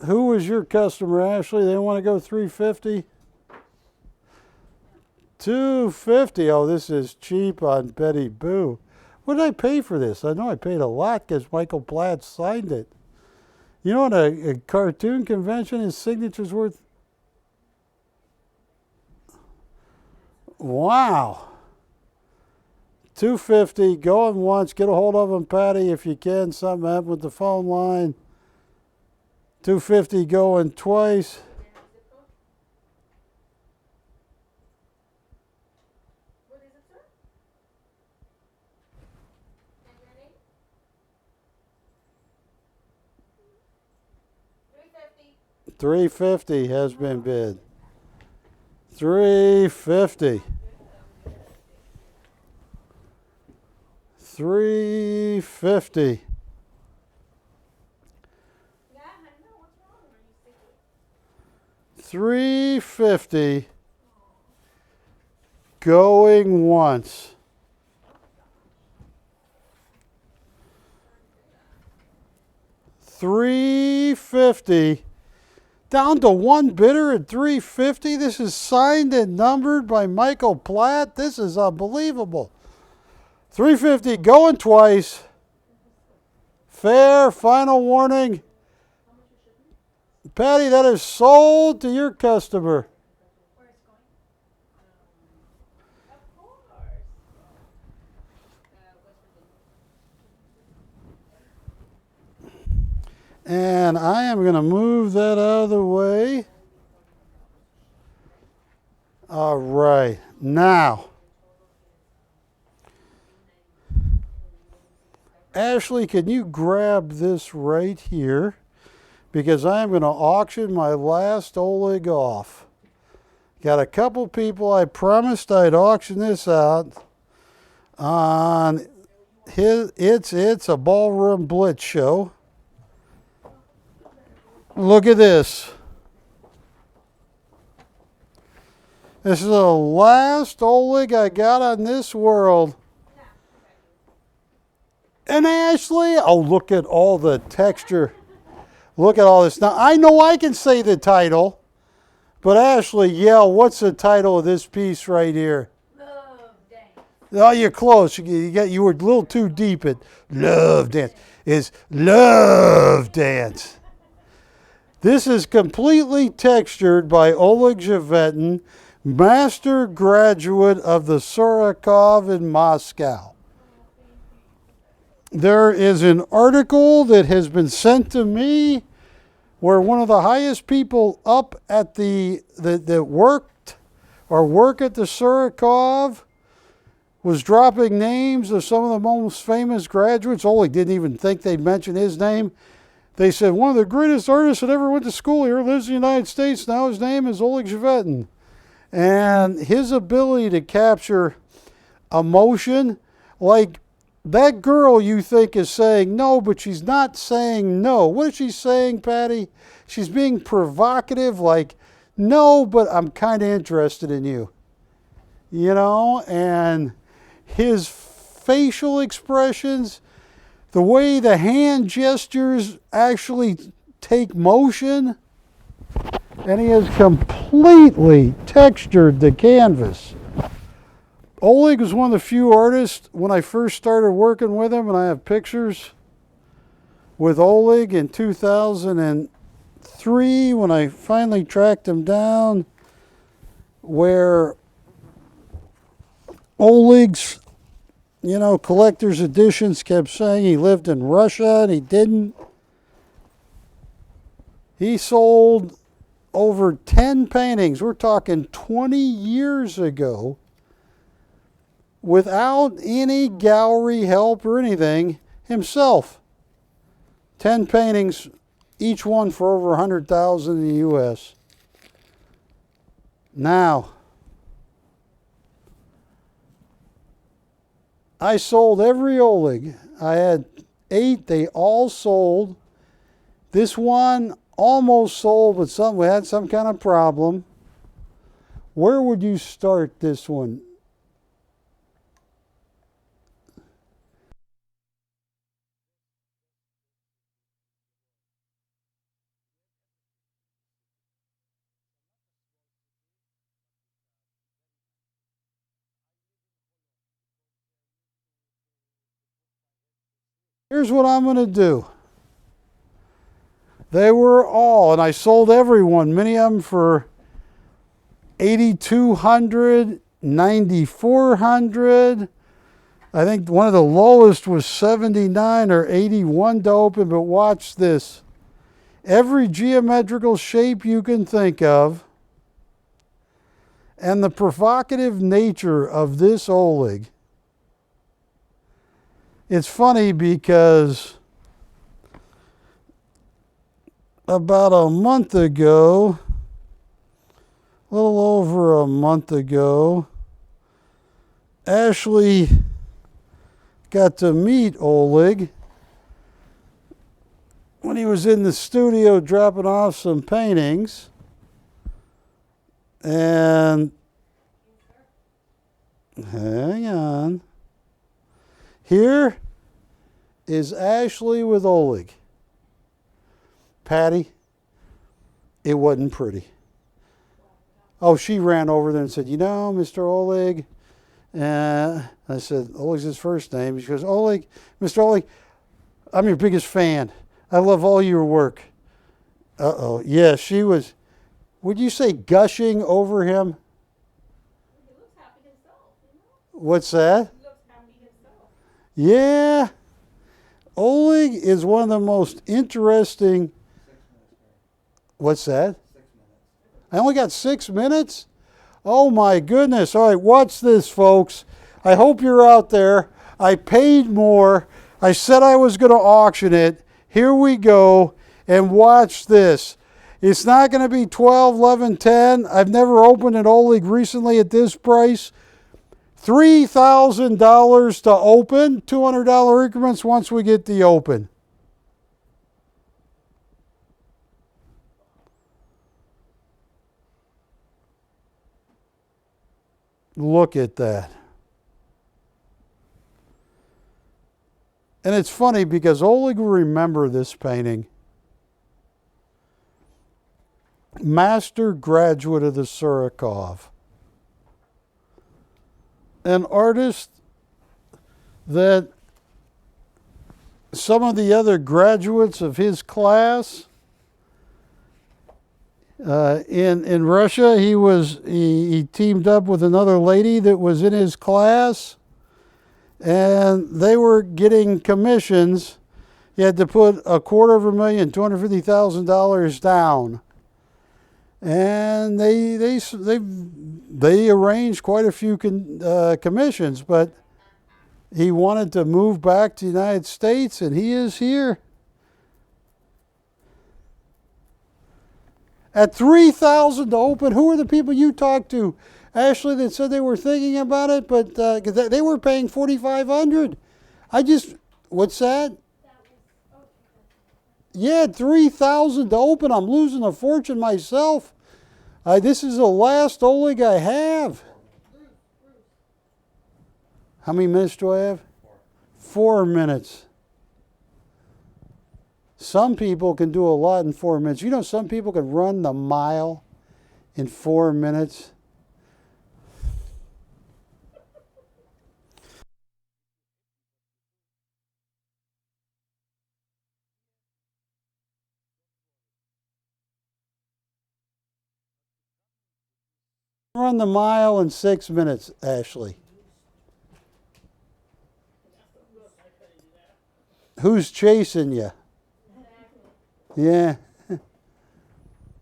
Who was your customer, Ashley? They want to go 350? 250. Oh, this is cheap on Betty Boo. What did I pay for this? I know I paid a lot because Michael Platt signed it. You know, at a cartoon convention, his signature's worth. Wow. 250, going once. Get a hold of him, Patty, if you can. Something happened with the phone line. 250, going twice.
What is it, sir? And your name? 350.
350 has been bid. 350. 350.
Yeah, I know. What's wrong? Are you sick?
350. Going once. 350. Down to one bidder at 350. This is signed and numbered by Michael Platt. This is unbelievable. 350 going twice. Fair, final warning. Patty, that is sold to your customer.
Where it's going?
Of course.
And I am going to move that out of the way. All right. Now, Ashley, can you grab this right here? Because I am going to auction my last Oleg off. Got a couple people I promised I'd auction this out on it's a ballroom blitz show. Look at this. This is the last Oleg I got on this world. And Ashley, oh, look at all the texture. Look at all this. Now, I know I can say the title, but Ashley, yell, what's the title of this piece right here?
Love Dance.
Oh, you're close. You were a little too deep at Love Dance. It's Love Dance. This is completely textured by Oleg Zhevetin, master graduate of the Surakov in Moscow. There is an article that has been sent to me where one of the highest people up at that work at the Surakov was dropping names of some of the most famous graduates. Oleg didn't even think they'd mention his name. They said, one of the greatest artists that ever went to school here lives in the United States. Now his name is Oleg Shvetin. And his ability to capture emotion, like that girl you think is saying no, but she's not saying no. What is she saying, Patty? She's being provocative, like, no, but I'm kind of interested in you. You know, and his facial expressions, the way the hand gestures actually take motion, and he has completely textured the canvas. Oleg was one of the few artists when I first started working with him, and I have pictures with Oleg in 2003 when I finally tracked him down, where Oleg's, you know, collector's editions kept saying he lived in Russia, and he didn't. He sold over 10 paintings, we're talking 20 years ago, without any gallery help or anything, himself. 10 paintings, each one for over 100,000 in the U.S. Now, I sold every Oleg. I had 8, they all sold. This one almost sold, but we had some kind of problem. Where would you start this one? Here's what I'm going to do. They were all, and I sold every one, many of them for $8,200, $9,400. I think one of the lowest was $79 or $81 to open, but watch this. Every geometrical shape you can think of, and the provocative nature of this Oleg. It's funny because about a month ago, a little over a month ago, Ashley got to meet Oleg when he was in the studio dropping off some paintings. And hang on. Here is Ashley with Oleg. Patty, it wasn't pretty. Oh, she ran over there and said, you know, Mr. Oleg. I said, Oleg's his first name. She goes, Oleg, Mr. Oleg, I'm your biggest fan. I love all your work. Uh-oh. Yeah, she was, would you say gushing over him?
He looks happy himself, you know?
What's that?
He looks happy himself.
Yeah. Oleg is one of the most interesting. What's that?
6 minutes.
I only got 6 minutes? Oh my goodness. All right, watch this, folks. I hope you're out there. I paid more. I said I was going to auction it. Here we go. And watch this. It's not going to be 12, 11, 10. I've never opened an Oleg recently at this price. $3,000 to open, $200 increments once we get the open. Look at that. And it's funny because Oleg will remember this painting. Master graduate of the Surikov. An artist that some of the other graduates of his class in Russia, he teamed up with another lady that was in his class, and they were getting commissions. You had to put $250,000, $250,000 down. And they arranged quite a few commissions, but he wanted to move back to the United States, and he is here. At $3,000 to open, who are the people you talked to, Ashley, that said they were thinking about it, but 'cause they were paying $4,500. What's that? Yeah, $3,000 to open. I'm losing a fortune myself. This is the last Oleg I have. How many minutes do I have? 4 minutes. Some people can do a lot in 4 minutes. You know, some people can run the mile in 4 minutes. Run the mile in 6 minutes, Ashley. Who's chasing you? Yeah.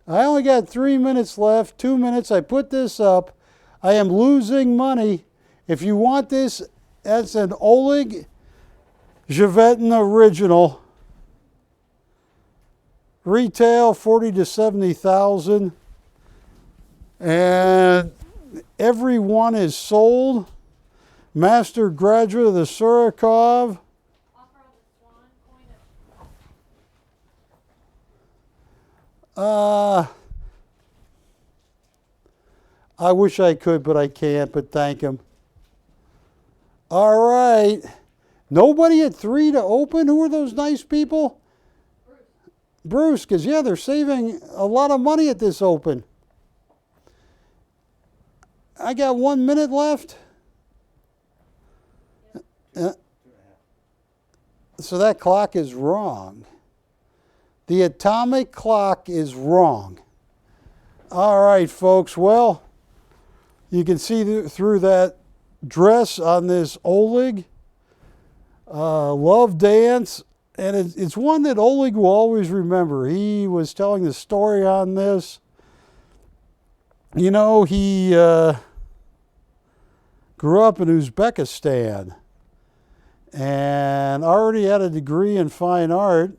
I only got 3 minutes left, 2 minutes. I put this up. I am losing money. If you want this, that's an Oleg Javetin original. Retail 40 to 70,000. And every one is sold. Master graduate of the Surikov.
Offer on the swan coin
I wish I could, but I can't, but thank him. All right. Nobody at 3 to open? Who are those nice people? Bruce, because, yeah, they're saving a lot of money at this open. I got 1 minute left. So that clock is wrong. The atomic clock is wrong. All right, folks. Well, you can see through that dress on this Oleg. Love Dance. And it's one that Oleg will always remember. He was telling the story on this. You know, he grew up in Uzbekistan and already had a degree in fine art.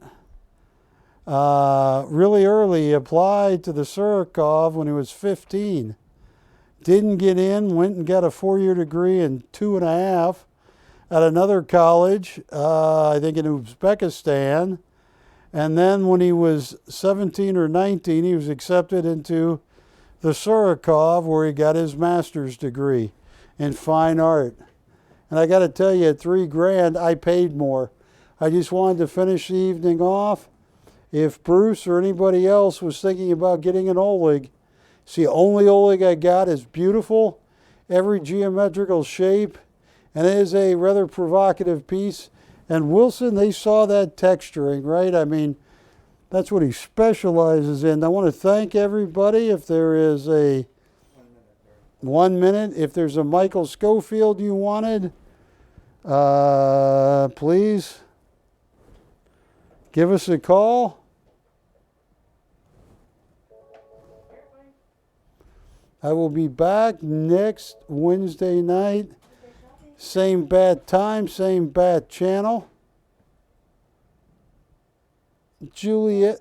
Really early, he applied to the Surikov when he was 15. Didn't get in, went and got a 4-year degree in 2.5 at another college, I think in Uzbekistan. And then when he was 17 or 19, he was accepted into the Surikov, where he got his master's degree in fine art. And I got to tell you, at $3,000, I paid more. I just wanted to finish the evening off. If Bruce or anybody else was thinking about getting an Oleg, it's the only Oleg I got. Is beautiful, every geometrical shape, and it is a rather provocative piece. And Wilson, they saw that texturing, right? I mean, that's what he specializes in. I want to thank everybody. If there is a 1 minute, if there's a Michael Schofield you wanted, please give us a call. I will be back next Wednesday night. Same bad time, same bad channel. Juliet.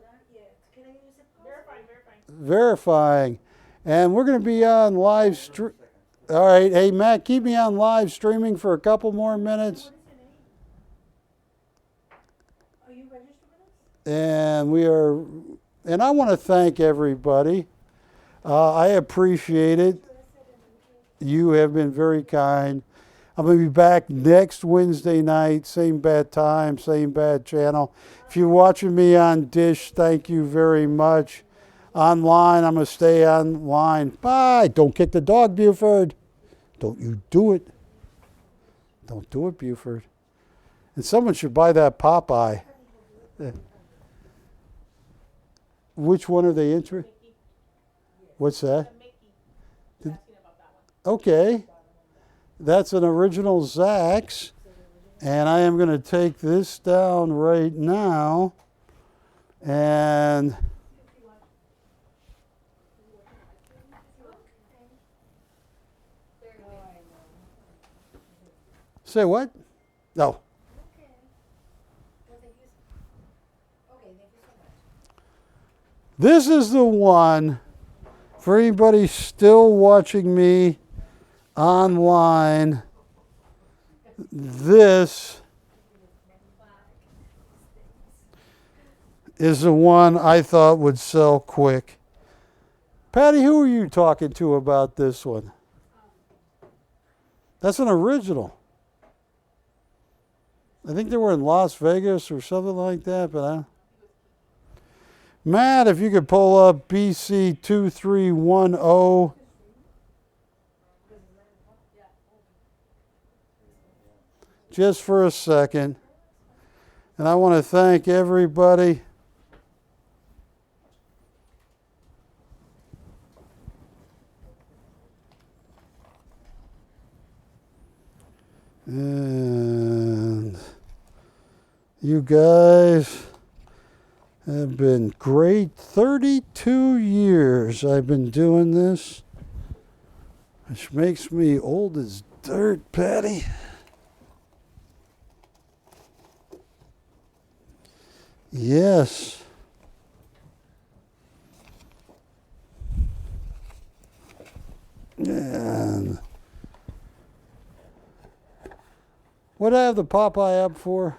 Verifying. And we're going to be on live stream. All right. Hey, Matt, keep me on live streaming for a couple more minutes.
Are you registered with us?
And I want to thank everybody. I appreciate it. You have been very kind. I'm going to be back next Wednesday night, same bad time, same bad channel. If you're watching me on Dish, thank you very much. Online, I'm going to stay online. Bye. Don't kick the dog, Buford. Don't you do it. Don't do it, Buford. And someone should buy that Popeye. Which one are they interested? What's that? Okay. That's an original Zax. And I am going to take this down right now. And say what? No.
Okay. Well, thank you. Okay, thank you so much.
This is the one for anybody still watching me online. This is the one I thought would sell quick. Patty, who are you talking to about this one? That's an original. I think they were in Las Vegas or something like that, but Matt, if you could pull up BC 2310. Just for a second. And I want to thank everybody. And you guys have been great. 32 years I've been doing this, which makes me old as dirt, Patty. Yes. And what do I have the Popeye up for?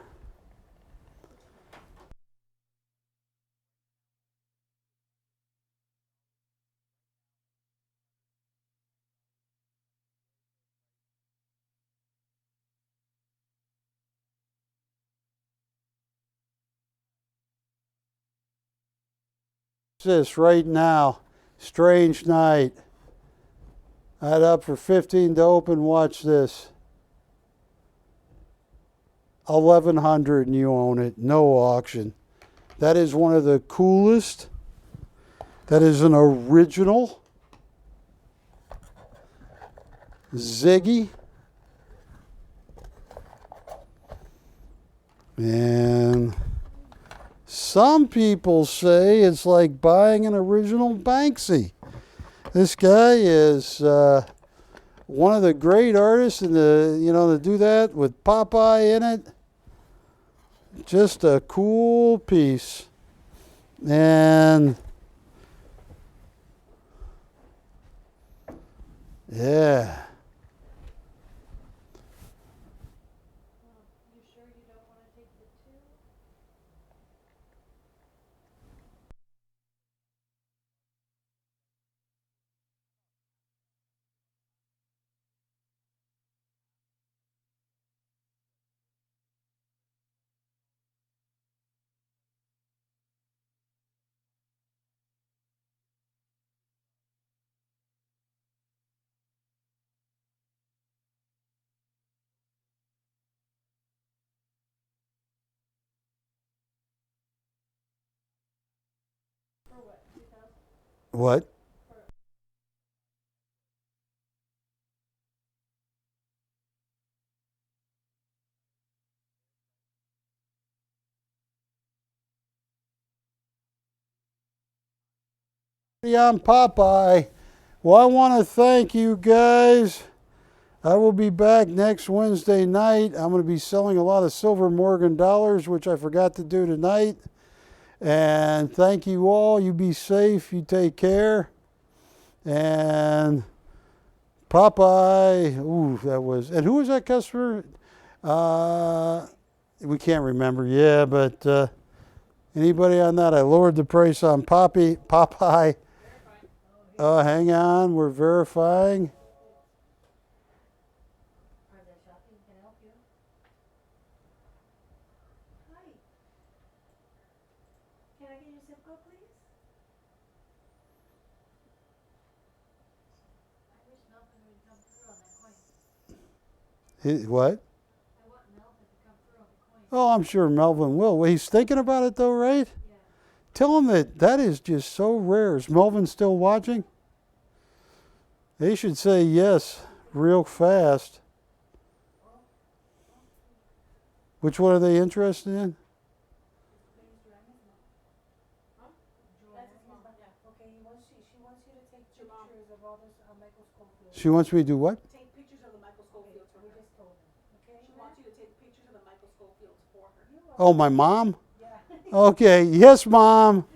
This right now, Strange Night. I had up for 15 to open. Watch this. 1100 and you own it. No auction. That is one of the coolest. That is an original Ziggy. And some people say it's like buying an original Banksy. This guy is one of the great artists in the, to do that with Popeye in it. Just a cool piece. And yeah.
You sure you don't want to take the two? For what, 2000?
What? I'm Popeye. Well, I want to thank you guys. I will be back next Wednesday night. I'm going to be selling a lot of silver Morgan dollars, which I forgot to do tonight. And thank you all. You be safe. You take care. And Popeye. Ooh, that was. And who was that customer? We can't remember. Yeah, but anybody on that? I lowered the price on Popeye. Hang on. We're verifying.
Shopping can help you.
Hi. Can I get your zip code, please?
I wish Melvin would come through on that coin.
What?
I want Melvin to come through on the coin.
Oh, I'm sure Melvin will. Well, he's thinking about it though, right?
Yeah.
Tell him that is just so rare. Is Melvin still watching? They should say yes real fast. Which one are they interested in?
That's his mom, yeah. Okay, she wants you to take pictures of all this Michael Schofield.
She wants me to do what?
Take pictures of the Michael Schofields for her. We just told him. Okay? She wants you to take pictures of the Michael Schofields for her.
Oh, my mom?
Yeah.
Okay. Yes, Mom.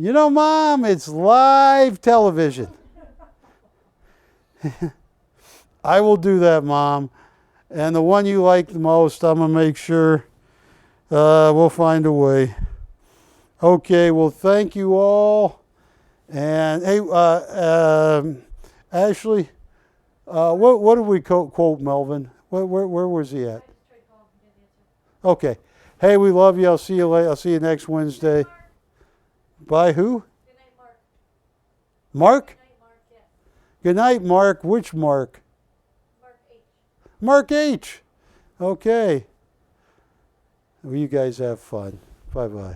You know, Mom, it's live television. I will do that, Mom. And the one you like the most, I'm going to make sure we'll find a way. Okay, well, thank you all. And hey, Ashley, what did we quote Melvin? Where was he at? Okay. Hey, we love you. I'll see you later. I'll see you next Wednesday. Bye, who?
Good night, Mark.
Mark?
Good night, Mark, yes.
Good night, Mark. Which Mark?
Mark H.
Mark H. Okay. Well, you guys have fun. Bye-bye.